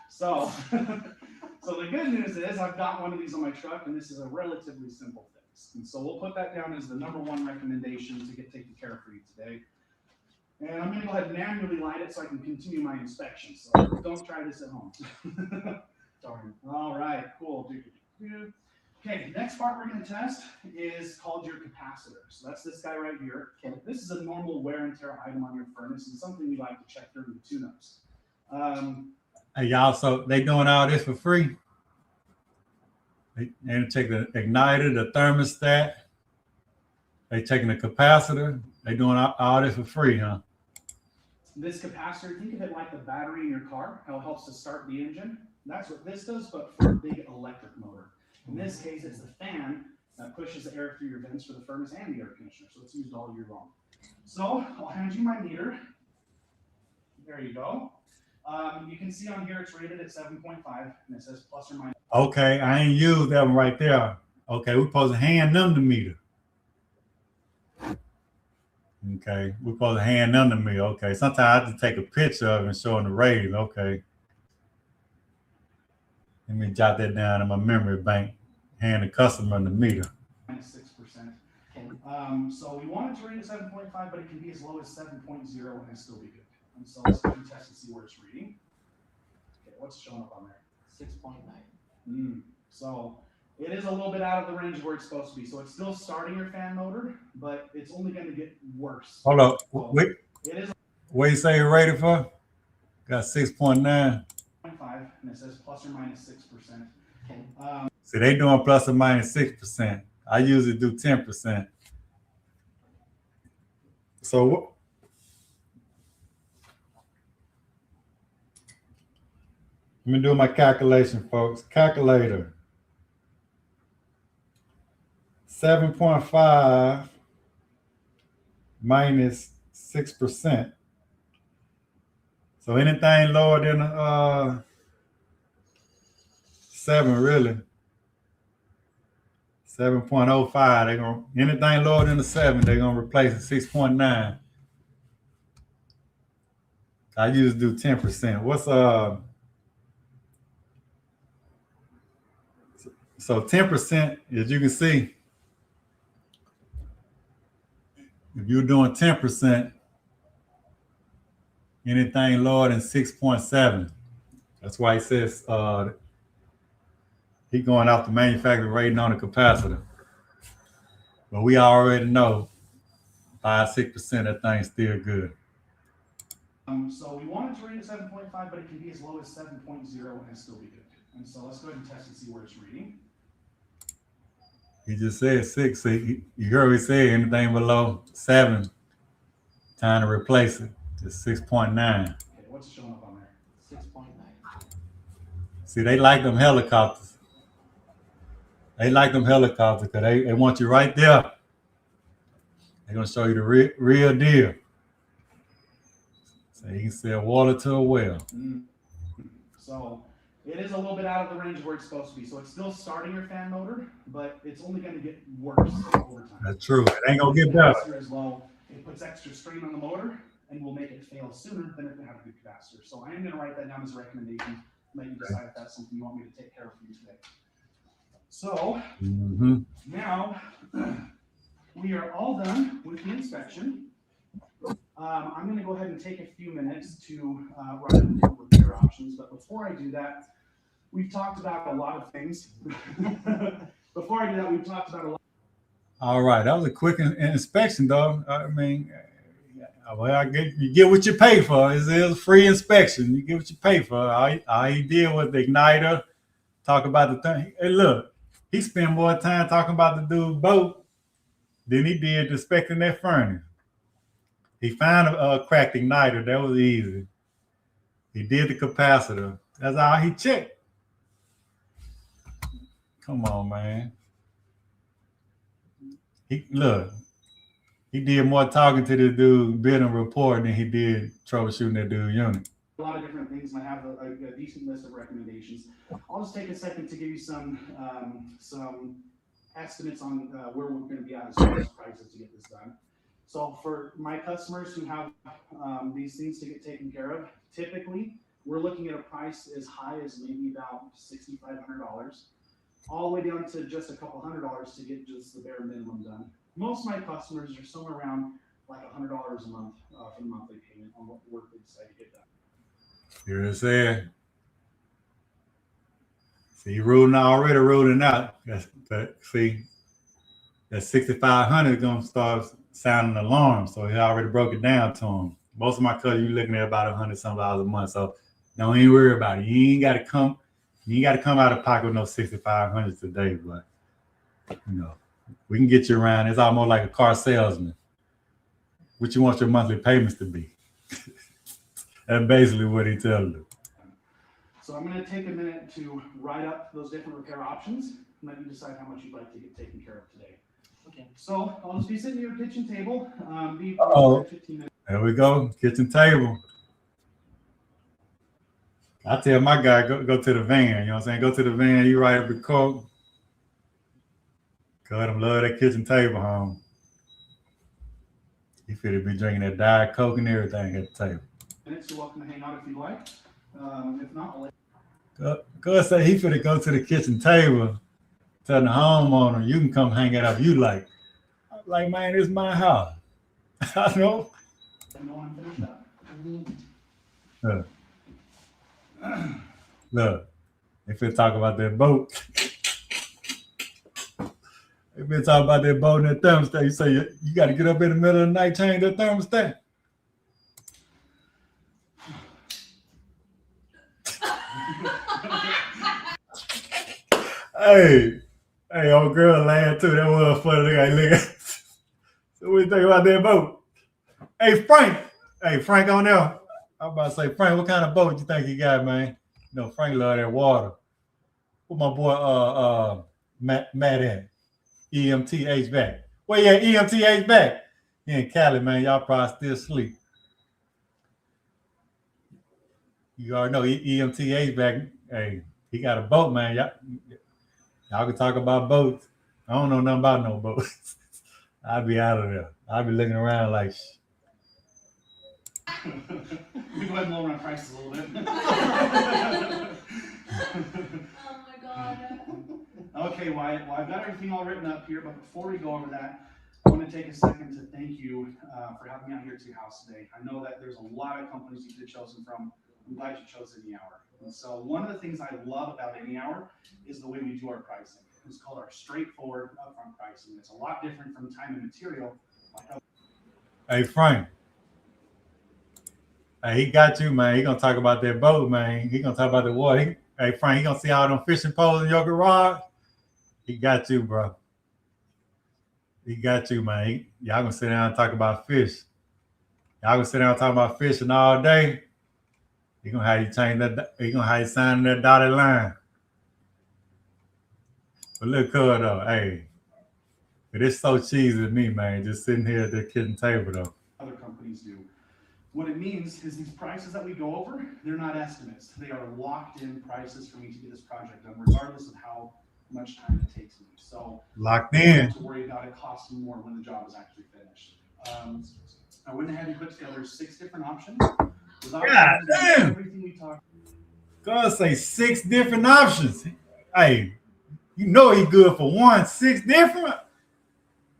[SPEAKER 6] So the good news is I've got one of these on my truck, and this is a relatively simple fix. And so we'll put that down as the #1 recommendation to get taken care of for you today. And I'm going to go ahead and manually light it so I can continue my inspection. So don't try this at home. Darn. All right, cool. Okay, next part we're going to test is called your capacitor. So that's this guy right here. Okay. This is a normal wear and tear item on your furnace and something we like to check during the tune-ups.
[SPEAKER 1] Hey, y'all, so they doing all this for free? They take the igniter, the thermostat. They taking the capacitor. They doing all this for free, huh?
[SPEAKER 6] This capacitor, think of it like the battery in your car, how it helps to start the engine. That's what this does, but for a big electric motor. In this case, it's the fan that pushes the air through your vents for the furnace and the air conditioner, so it's used all year long. So I'll hand you my meter. There you go. You can see on here it's rated at 7.5, and it says plus or minus.
[SPEAKER 1] Okay, I ain't used that one right there. Okay, we're supposed to hand them the meter. Okay, we're supposed to hand them the meter. Okay, sometimes I have to take a picture of it and show them the rating. Okay. Let me jot that down in my memory bank. Hand the customer the meter.
[SPEAKER 6] -6%. So we want it to rate at 7.5, but it can be as low as 7.0 and still be good. And so let's go ahead and test and see where it's reading. Okay, what's showing up on there?
[SPEAKER 7] 6.9.
[SPEAKER 6] So it is a little bit out of the range where it's supposed to be. So it's still starting your fan motor, but it's only going to get worse.
[SPEAKER 1] Hold up.
[SPEAKER 6] So
[SPEAKER 1] Wait.
[SPEAKER 6] it is.
[SPEAKER 1] What you say you're rated for? Got 6.9.
[SPEAKER 6] 0.5, and it says plus or minus 6%.
[SPEAKER 7] Okay.
[SPEAKER 1] See, they doing plus or minus 6%. I usually do 10%. So let me do my calculation, folks. Calculator. 7.5 minus 6%. So anything lower than 7, really. 7.05. They're gonna anything lower than the 7, they're gonna replace it 6.9. I usually do 10%. What's so 10%, as you can see, if you're doing 10%, anything lower than 6.7. That's why he says he going off the manufacturer rating on the capacitor. But we already know 5-6% that thing's still good.
[SPEAKER 6] So we want it to read at 7.5, but it can be as low as 7.0 and still be good. And so let's go ahead and test and see where it's reading.
[SPEAKER 1] He just said 6. So you heard me say anything below 7, time to replace it. It's 6.9.
[SPEAKER 6] Okay, what's showing up on there?
[SPEAKER 7] 6.9.
[SPEAKER 1] See, they like them helicopters. They like them helicopters because they want you right there. They're going to show you the real deal. So you can sell water to a well.
[SPEAKER 6] So it is a little bit out of the range where it's supposed to be. So it's still starting your fan motor, but it's only going to get worse over time.
[SPEAKER 1] That's true. It ain't going to get better.
[SPEAKER 6] Capacitor is low. It puts extra strain on the motor and will make it fail sooner than if it had a good capacitor. So I am going to write that down as a recommendation. Let you decide if that's something you want me to take care of for you today. So now we are all done with the inspection. I'm going to go ahead and take a few minutes to write the repair options. But before I do that, we've talked about a lot of things. Before I do that, we've talked about a lot. All
[SPEAKER 1] right, that was a quick inspection, though. I mean, well, you get what you pay for. It's a free inspection. You get what you pay for. All he did was the igniter, talk about the thing. Hey, look, he spent more time talking about the dude's boat than he did inspecting that furnace. He found a cracked igniter. That was easy. He did the capacitor. That's all he checked. Come on, man. He did more talking to the dude building report than he did troubleshooting that dude's unit.
[SPEAKER 6] A lot of different things, and I have a decent list of recommendations. I'll just take a second to give you some estimates on where we're going to be at as far as prices to get this done. So for my customers who have these things to get taken care of, typically we're looking at a price as high as maybe about $6,500, all the way down to just a couple $100 to get just the bare minimum done. Most of my customers are somewhere around like $100 a month for the monthly payment on what work they decide to get done.
[SPEAKER 1] Here it said. See, already ruling out. See, that 6,500 is gonna start sounding alarm. So he already broke it down to him. Most of my customers, you're looking at about $100-something a month. So don't even worry about it. You ain't got to come out of pocket with no 6,500 today, but you know, we can get you around. It's almost like a car salesman. What you want your monthly payments to be. That's basically what he tells you.
[SPEAKER 6] So I'm going to take a minute to write up those different repair options and let you decide how much you'd like to get taken care of today. Okay. So I'll just be sitting at your kitchen table. Be 15 minutes.
[SPEAKER 1] There we go. Kitchen table. I tell my guy, go to the van. You know what I'm saying? Go to the van. You write up the quote. Cause them love that kitchen table home. He finna be drinking that Diet Coke and everything at the table.
[SPEAKER 6] You're welcome to hang out if you'd like. If not,
[SPEAKER 1] Go say he finna go to the kitchen table, tell the homeowner, you can come hang it up. You like, man, this is my house. I know. Look, they finna talk about that boat. They been talking about that boat and that thermostat. You say you got to get up in the middle of the night, change that thermostat. Hey, old girl laughed too. That was funny. Look at. So what you think about that boat? Hey, Frank on there. I'm about to say, Frank, what kind of boat you think you got, man? You know, Frank love that water. What my boy Matt at? EMT HVAC. Well, yeah, EMT HVAC. He in Cali, man. Y'all probably still asleep. You already know EMT HVAC. Hey, he got a boat, man. Y'all can talk about boats. I don't know nothing about no boats. I'll be out of there. I'll be looking around like.
[SPEAKER 6] We go ahead and lower our prices a little bit.
[SPEAKER 2] Oh my God.
[SPEAKER 6] Okay, well, I've got everything all written up here, but before we go over that, I want to take a second to thank you for having me out here to your house today. I know that there's a lot of companies you could have chosen from. I'm glad you chose Any Hour. And so one of the things I love about Any Hour is the way we do our pricing. It's called our straightforward upfront pricing. It's a lot different from time and material.
[SPEAKER 1] Hey, Frank. Hey, he got you, man. He gonna talk about that boat, man. He gonna talk about the water. Hey, Frank, he gonna see all them fishing poles in your garage. He got you, bro. He got you, man. Y'all gonna sit down and talk about fish. Y'all gonna sit down and talk about fishing all day. He gonna have you change that. He gonna have you sign that dotted line. But look, cool though. Hey, it is so cheesy to me, man. Just sitting here at the kitchen table though.
[SPEAKER 6] Other companies do. What it means is these prices that we go over, they're not estimates. They are locked in prices for me to get this project done, regardless of how much time it takes me. So
[SPEAKER 1] Locked
[SPEAKER 6] I don't
[SPEAKER 1] in.
[SPEAKER 6] have to worry about it costing more when the job is actually finished. I went ahead and put together 6 different options.
[SPEAKER 1] God damn.
[SPEAKER 6] Everything we talked.
[SPEAKER 1] God say 6 different options. Hey, you know he good for one. 6 different.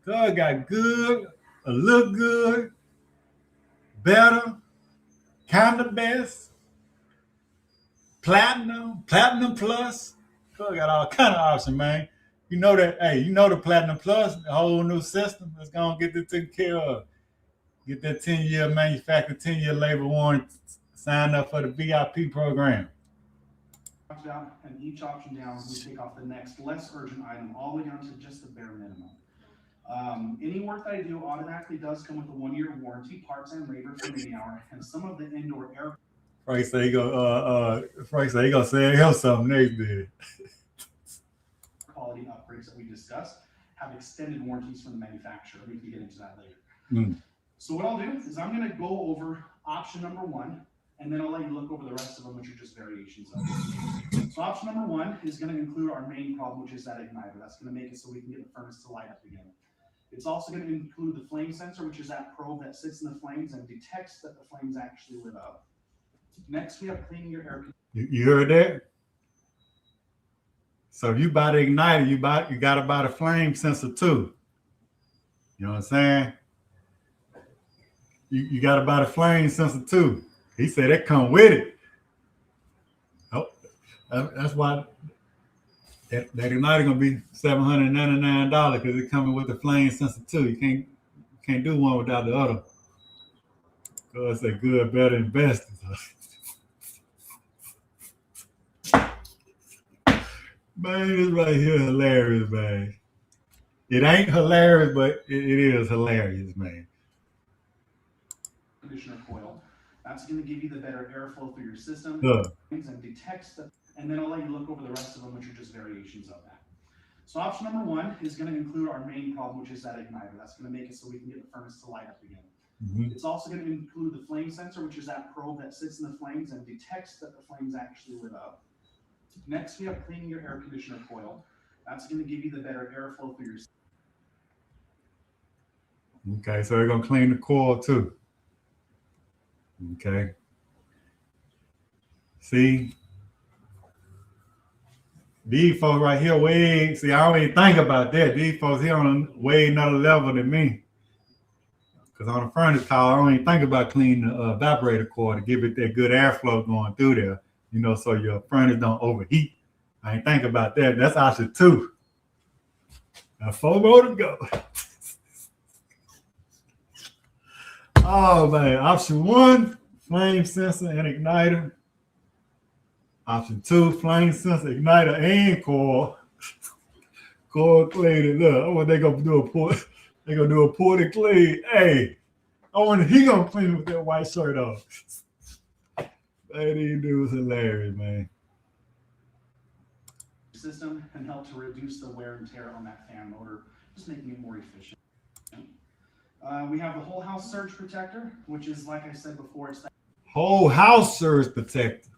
[SPEAKER 1] God got good, a look good, better, kind of best, platinum plus. God got all kind of options, man. You know that, hey, you know the platinum plus, the whole new system. Let's go and get this taken care of. Get that 10-year manufacturer, 10-year labor warranty. Sign up for the VIP program.
[SPEAKER 6] Out, and each option down, we take off the next less urgent item, all the way down to just the bare minimum. Any work that I do automatically does come with a 1-year warranty, parts and labor for Any Hour, and some of the indoor air.
[SPEAKER 1] Frank say he gonna say him something next day.
[SPEAKER 6] Quality upgrades that we discussed have extended warranties from the manufacturer. We can get into that later. So what I'll do is I'm going to go over option number 1, and then I'll let you look over the rest of them, which are just variations of it. So option number 1 is going to include our main problem, which is that igniter. That's going to make it so we can get the furnace to light up again. It's also going to include the flame sensor, which is that probe that sits in the flames and detects that the flames actually lit up. Next, we have cleaning your air.
[SPEAKER 1] You heard that? So if you buy the igniter, you got to buy the flame sensor too. You know what I'm saying? You got to buy the flame sensor too. He said that come with it. Oh, that's why that igniter gonna be $799 because it's coming with the flame sensor too. You can't do one without the other. Cause it's a good, better, and best. Man, this right here hilarious, man. It ain't hilarious, but it is hilarious, man.
[SPEAKER 6] Conditioner coil. That's going to give you the better airflow through your system and detects the, and then I'll let you look over the rest of them, which are just variations of that. So option number 1 is going to include our main problem, which is that igniter. That's going to make it so we can get the furnace to light up again. It's also going to include the flame sensor, which is that probe that sits in the flames and detects that the flames actually lit up. Next, we have cleaning your air conditioner coil. That's going to give you the better airflow through your system.
[SPEAKER 1] Okay, so we're going to clean the coil too. Okay. See? These folks right here see, I don't even think about that. These folks here on way another level than me. Because on the furnace call, I don't even think about cleaning the evaporator coil to give it that good airflow going through there. You know, so your furnace don't overheat. I ain't think about that. That's option 2. Now 4 more to go. Oh man, option 1, flame sensor and igniter. Option 2, flame sensor, igniter, and coil. Coil cleaning. Look, what they gonna do they gonna do a pour and clean. Hey, I wonder he gonna clean it with that white shirt on. Man, these dudes hilarious, man.
[SPEAKER 6] System and help to reduce the wear and tear on that fan motor, just making it more efficient. We have the whole house surge protector, which is, like I said before, it's that
[SPEAKER 1] Whole house surge protector.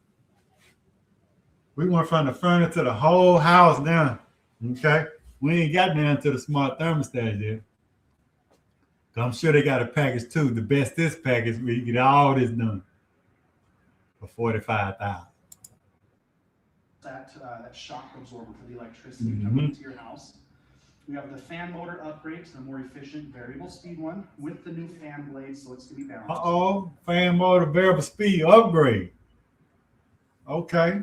[SPEAKER 1] We went from the furnace to the whole house down. Okay, we ain't got down to the smart thermostat yet. I'm sure they got a package too. The best this package, we get all this done for $45,000.
[SPEAKER 6] that shock absorber for the electricity coming into your house. We have the fan motor upgrade to the more efficient variable speed one with the new fan blades, so it's to be balanced.
[SPEAKER 1] Fan motor variable speed upgrade. Okay.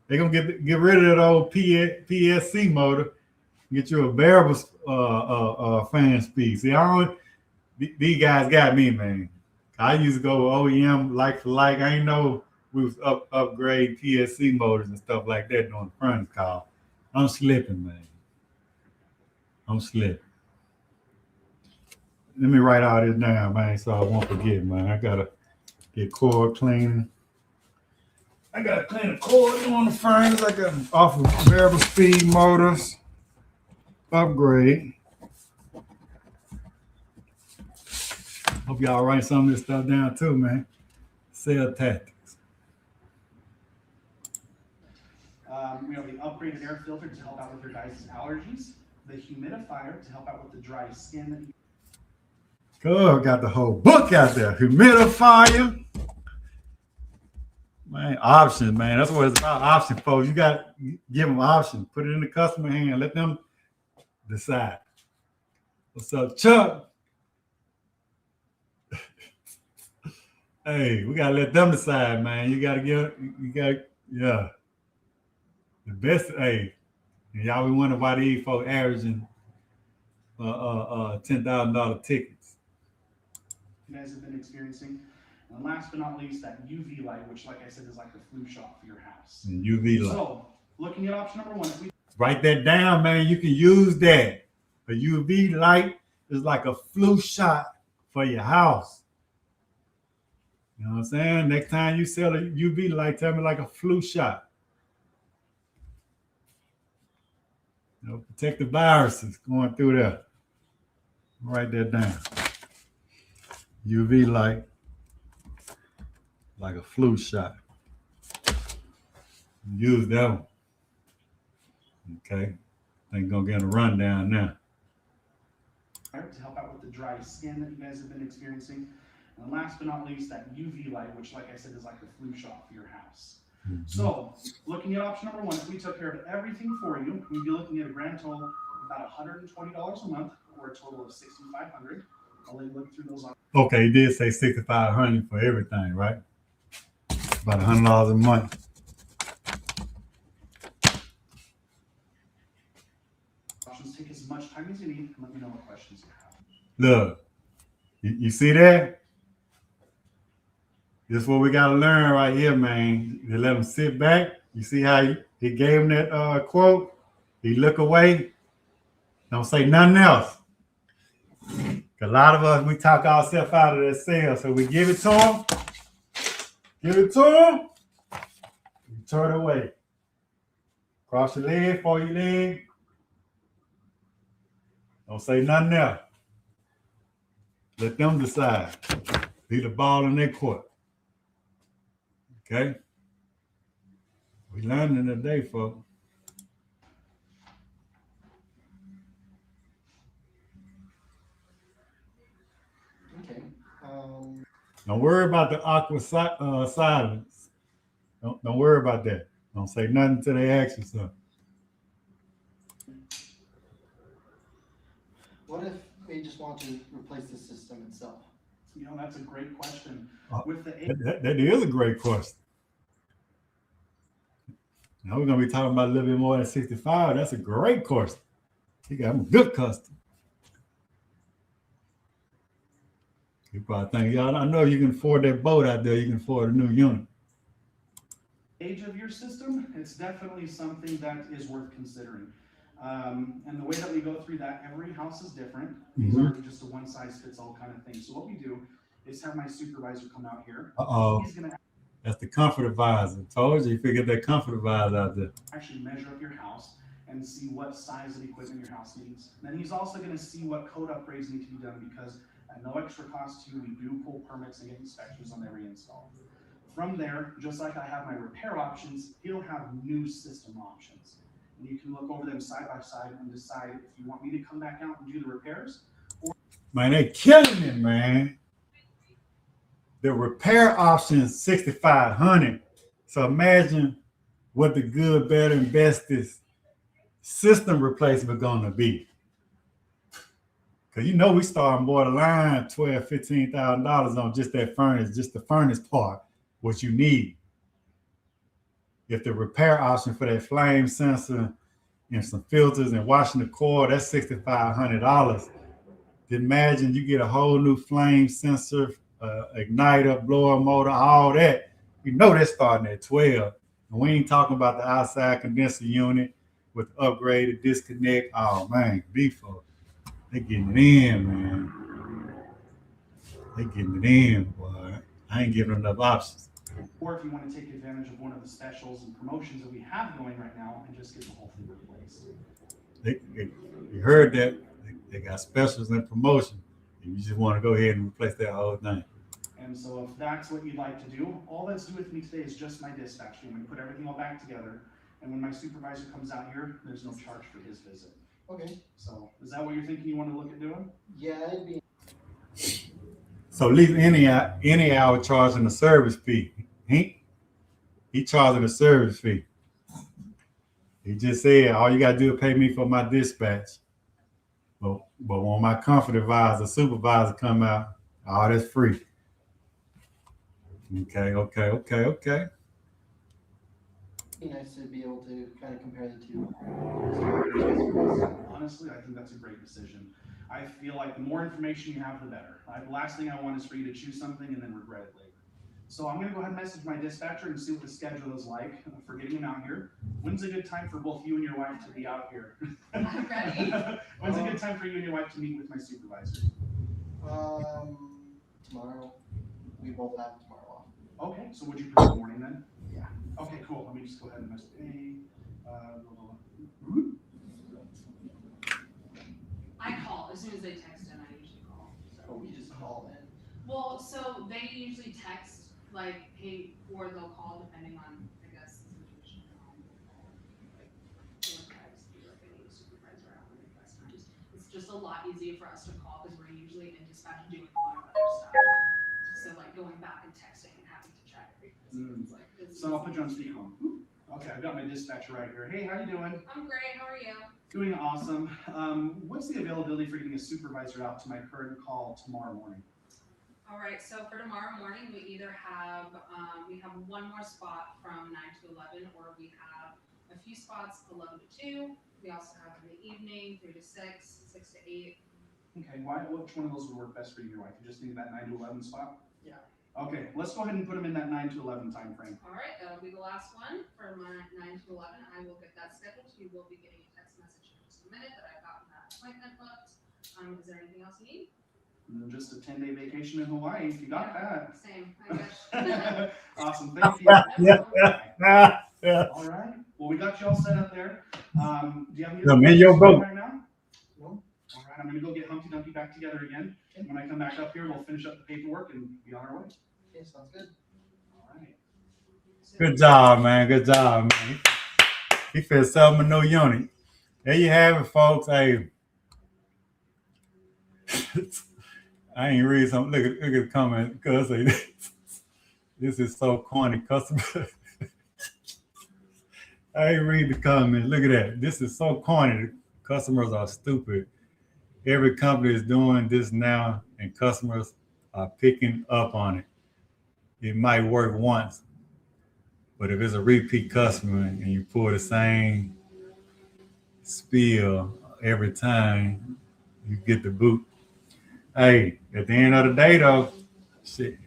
[SPEAKER 1] They're gonna get rid of that old PSC motor, get you a variable fan speed. See, these guys got me, man. I used to go OEM like for like. I ain't know we was upgrade PSC motors and stuff like that during the furnace call. I'm slipping, man. I'm slipping. Let me write all this down, man, so I won't forget, man. I gotta get core cleaning. I gotta clean the core on the furnace. I got off of variable speed motors. Upgrade. Hope y'all write some of this stuff down too, man. Sales tactics.
[SPEAKER 6] We have the upgraded air filter to help out with your guys' allergies. The humidifier to help out with the dry skin that you
[SPEAKER 1] Good, got the whole book out there. Humidifier. Man, options, man. That's what it's about. Option, folks. You got to give them options. Put it in the customer hand. Let them decide. What's up, Chuck? Hey, we gotta let them decide, man. Yeah. The best, hey, and y'all be wondering why these folks averaging $10,000 tickets.
[SPEAKER 6] guys have been experiencing. And last but not least, that UV light, which, like I said, is like the flu shot for your house.
[SPEAKER 1] And UV light.
[SPEAKER 6] So, looking at option number 1, if we
[SPEAKER 1] write that down, man. You can use that. A UV light is like a flu shot for your house. You know what I'm saying? Next time you sell a UV light, tell me like a flu shot. You know, protect the viruses going through there. Write that down. UV light, like a flu shot. Use that one. Okay. I think gonna get a rundown now.
[SPEAKER 6] to help out with the dry skin that you guys have been experiencing. And last but not least, that UV light, which, like I said, is like the flu shot for your house. Mm-hmm. So, looking at option number 1, if we took care of everything for you, we'd be looking at a grand total of about $120 a month, or a total of $6,500. I'll let you look through those.
[SPEAKER 1] Okay, you did say $6,500 for everything, right? About $100 a month.
[SPEAKER 6] Options take as much time as you need, and let me know what questions you have.
[SPEAKER 1] Look, you see that? This is what we got to learn right here, man. You let him sit back. You see how he gave him that quote? He look away. Don't say nothing else. A lot of us, we talk ourselves out of that sale. So we give it to him. Give it to him. You turn away. Cross your leg, fold your leg. Don't say nothing else. Let them decide. Leave the ball in their court. Okay? We learning today, folks.
[SPEAKER 7] Okay.
[SPEAKER 1] Don't worry about the awkward silence. Don't worry about that. Don't say nothing till they ask you something.
[SPEAKER 7] What if we just want to replace the system itself?
[SPEAKER 6] You know, that's a great question. With the
[SPEAKER 1] that is a great question. Now we're gonna be talking about a little bit more than 65. That's a great question. You got a good customer. You probably think, y'all, I know you can afford that boat out there. You can afford a new unit.
[SPEAKER 6] age of your system, it's definitely something that is worth considering. And the way that we go through that, every house is different. These aren't just a one-size-fits-all kind of thing. So what we do is have my supervisor come out here. He's gonna
[SPEAKER 1] That's the comfort advisor. Told you, get that comfort advisor out there.
[SPEAKER 6] actually measure up your house and see what size of equipment your house needs. And then he's also going to see what code upgrades need to be done, because at no extra cost to you, we do pull permits and get inspections on every install. From there, just like I have my repair options, he'll have new system options. And you can look over them side by side and decide if you want me to come back out and do the repairs.
[SPEAKER 1] Man, they killing it, man. The repair option is $6,500. So imagine what the good, better, and bestest system replacement gonna be. Cause you know we starting borderline $12,000, $15,000 on just that furnace, just the furnace part, what you need. If the repair option for that flame sensor and some filters and washing the core, that's $6,500. Imagine you get a whole new flame sensor, igniter, blower motor, all that. You know that's starting at 12. And we ain't talking about the outside condenser unit with upgraded disconnect. Oh man, B4. They getting it in, man. They getting it in, boy. I ain't giving enough options.
[SPEAKER 6] Or if you want to take advantage of one of the specials and promotions that we have going right now and just get the whole thing replaced.
[SPEAKER 1] You heard that. They got specials and promotion. You just want to go ahead and replace that whole thing.
[SPEAKER 6] And so if that's what you'd like to do, all that's due with me today is just my dispatch. I'm going to put everything all back together. And when my supervisor comes out here, there's no charge for his visit.
[SPEAKER 7] Okay.
[SPEAKER 6] So is that what you're thinking you want to look at doing?
[SPEAKER 7] Yeah, it'd be.
[SPEAKER 1] So at least any hour charging a service fee. He charging a service fee. He just said all you gotta do is pay me for my dispatch. But when my comfort advisor, supervisor come out, all that's free. Okay.
[SPEAKER 7] Be nice to be able to kind of compare the two.
[SPEAKER 6] Honestly, I think that's a great decision. I feel like the more information you have, the better. The last thing I want is for you to choose something and then regret it later. So I'm going to go ahead and message my dispatcher and see what the schedule is like for getting him out here. When's a good time for both you and your wife to be out here?
[SPEAKER 2] I'm ready.
[SPEAKER 6] When's a good time for you and your wife to meet with my supervisor?
[SPEAKER 7] Tomorrow. We both have tomorrow off.
[SPEAKER 6] Okay, so would you prefer morning then?
[SPEAKER 7] Yeah.
[SPEAKER 6] Okay, cool. Let me just go ahead and message.
[SPEAKER 2] I call as soon as they text in. I usually call. So.
[SPEAKER 7] Or we just call in.
[SPEAKER 2] Well, so they usually text like, hey, or they'll call depending on, I guess, the situation. Like, they'll text, be like, I need a supervisor out when the best times. It's just a lot easier for us to call because we're usually in dispatch doing a lot of other stuff. So like going back and texting and having to check everything. It's like,
[SPEAKER 6] So I'll put you on speakerphone. Okay, I've got my dispatcher right here. Hey, how you doing?
[SPEAKER 2] I'm great. How are you?
[SPEAKER 6] Doing awesome. What's the availability for getting a supervisor out to my current call tomorrow morning?
[SPEAKER 2] All right, so for tomorrow morning, we either have, we have one more spot from 9 to 11, or we have a few spots 11 to 2. We also have in the evening 3 to 6, 6 to 8.
[SPEAKER 6] Okay, which one of those would work best for you and your wife? You just need that 9 to 11 spot?
[SPEAKER 7] Yeah.
[SPEAKER 6] Okay, let's go ahead and put them in that 9 to 11 time frame.
[SPEAKER 2] All right, that'll be the last one for my 9 to 11. I will get that scheduled. You will be getting a text message in just a minute that I've gotten that appointment booked. Is there anything else you need?
[SPEAKER 6] Just a 10-day vacation in Hawaii, if you got that.
[SPEAKER 2] Same, I wish.
[SPEAKER 6] Awesome, thank you.
[SPEAKER 1] Yeah.
[SPEAKER 6] All right, well, we got you all set up there. Do you have any
[SPEAKER 1] I'm in your boat.
[SPEAKER 6] right now?
[SPEAKER 7] No.
[SPEAKER 6] All right, I'm gonna go get Humpty Dumpty back together again. And when I come back up here, we'll finish up the paperwork and be on our way.
[SPEAKER 7] Okay, sounds good.
[SPEAKER 6] All right.
[SPEAKER 1] Good job, man. Good job, man. He fits selling a new unit. There you have it, folks. Hey, I ain't read some. Look at the comment. Cause this is so corny, customer. I ain't read the comment. Look at that. This is so corny. Customers are stupid. Every company is doing this now, and customers are picking up on it. It might work once, but if it's a repeat customer and you pull the same spiel every time, you get the boot. Hey, at the end of the day, though, shit,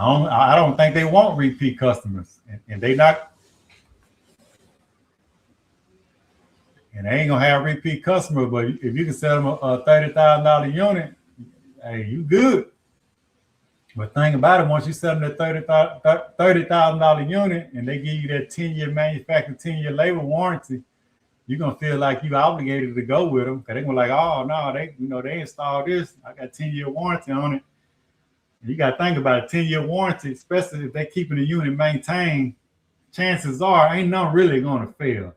[SPEAKER 1] I don't think they want repeat customers, and they not, and they ain't gonna have repeat customers. But if you can sell them a $30,000 unit, hey, you good. But think about it, once you sell them that $30,000 unit and they give you that 10-year manufacturer, 10-year labor warranty, you're gonna feel like you obligated to go with them. Cause they're gonna like, oh no, they installed this. I got 10-year warranty on it. And you gotta think about a 10-year warranty, especially if they're keeping the unit maintained, chances are ain't nothing really gonna fail.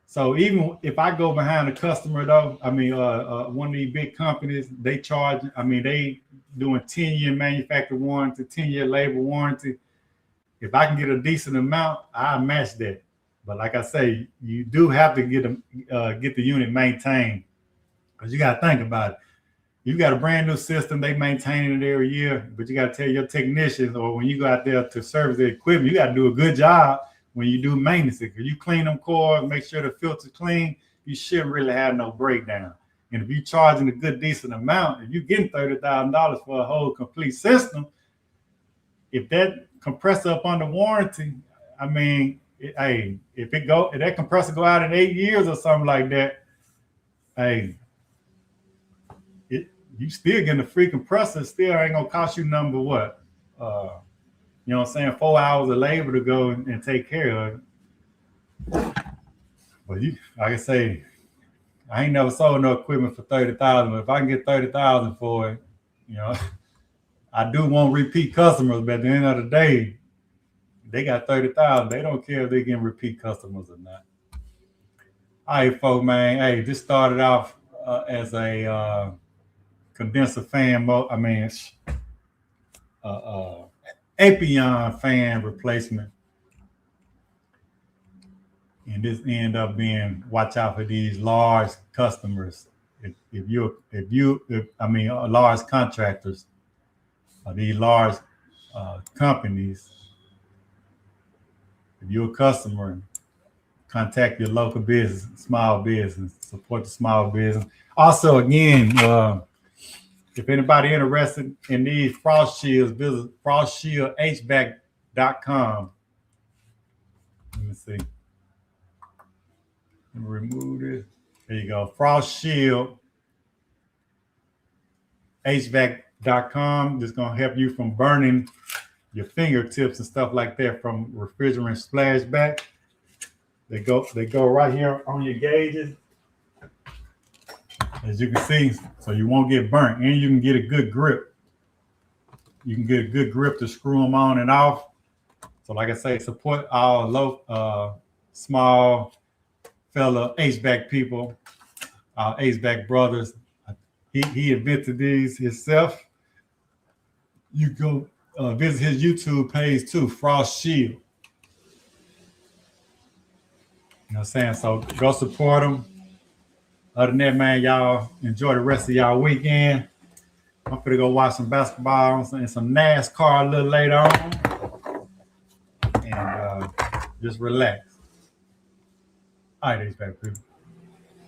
[SPEAKER 1] So even if I go behind a customer though, I mean, one of these big companies, they charge, I mean, they doing 10-year manufacturer warranty, 10-year labor warranty. If I can get a decent amount, I match that. But like I say, you do have to get the unit maintained, because you got to think about it. You got a brand new system, they maintain it every year, but you got to tell your technicians, or when you go out there to service the equipment, you got to do a good job when you do maintenance. If you clean them cores, make sure the filter's clean, you shouldn't really have no breakdown. And if you're charging a good, decent amount, if you're getting $30,000 for a whole complete system, if that compressor up under warranty, I mean, if that compressor go out in 8 years or something like that, hey, you still getting a free compressor. Still ain't gonna cost you number what? You know what I'm saying? 4 hours of labor to go and take care of it. But you, like I say, I ain't never sold no equipment for $30,000. But if I can get $30,000 for it, you know, I do want repeat customers. But at the end of the day, they got $30,000. They don't care if they getting repeat customers or not. All right, folks, man. Hey, this started off as a condenser fan. Appion fan replacement. And this end up being, watch out for these large customers. Large contractors, or these large companies. If you're a customer, contact your local business, small business, support the small business. Also, again, if anybody interested in these frost shields, visit frostshieldhvac.com. Let me see. Let me remove this. There you go. frostshieldhvac.com. This is going to help you from burning your fingertips and stuff like that from refrigerant splashback. They go right here on your gauges, as you can see, so you won't get burnt, and you can get a good grip. You can get a good grip to screw them on and off. So like I say, support our small fellow HVAC people, our HVAC brothers. He invented these himself. You go visit his YouTube page too, Frost Shield. You know what I'm saying? So go support him. Other than that, man, y'all enjoy the rest of y'all weekend. I'm gonna go watch some basketball and some NASCAR a little later on. And just relax. All right, HVAC people.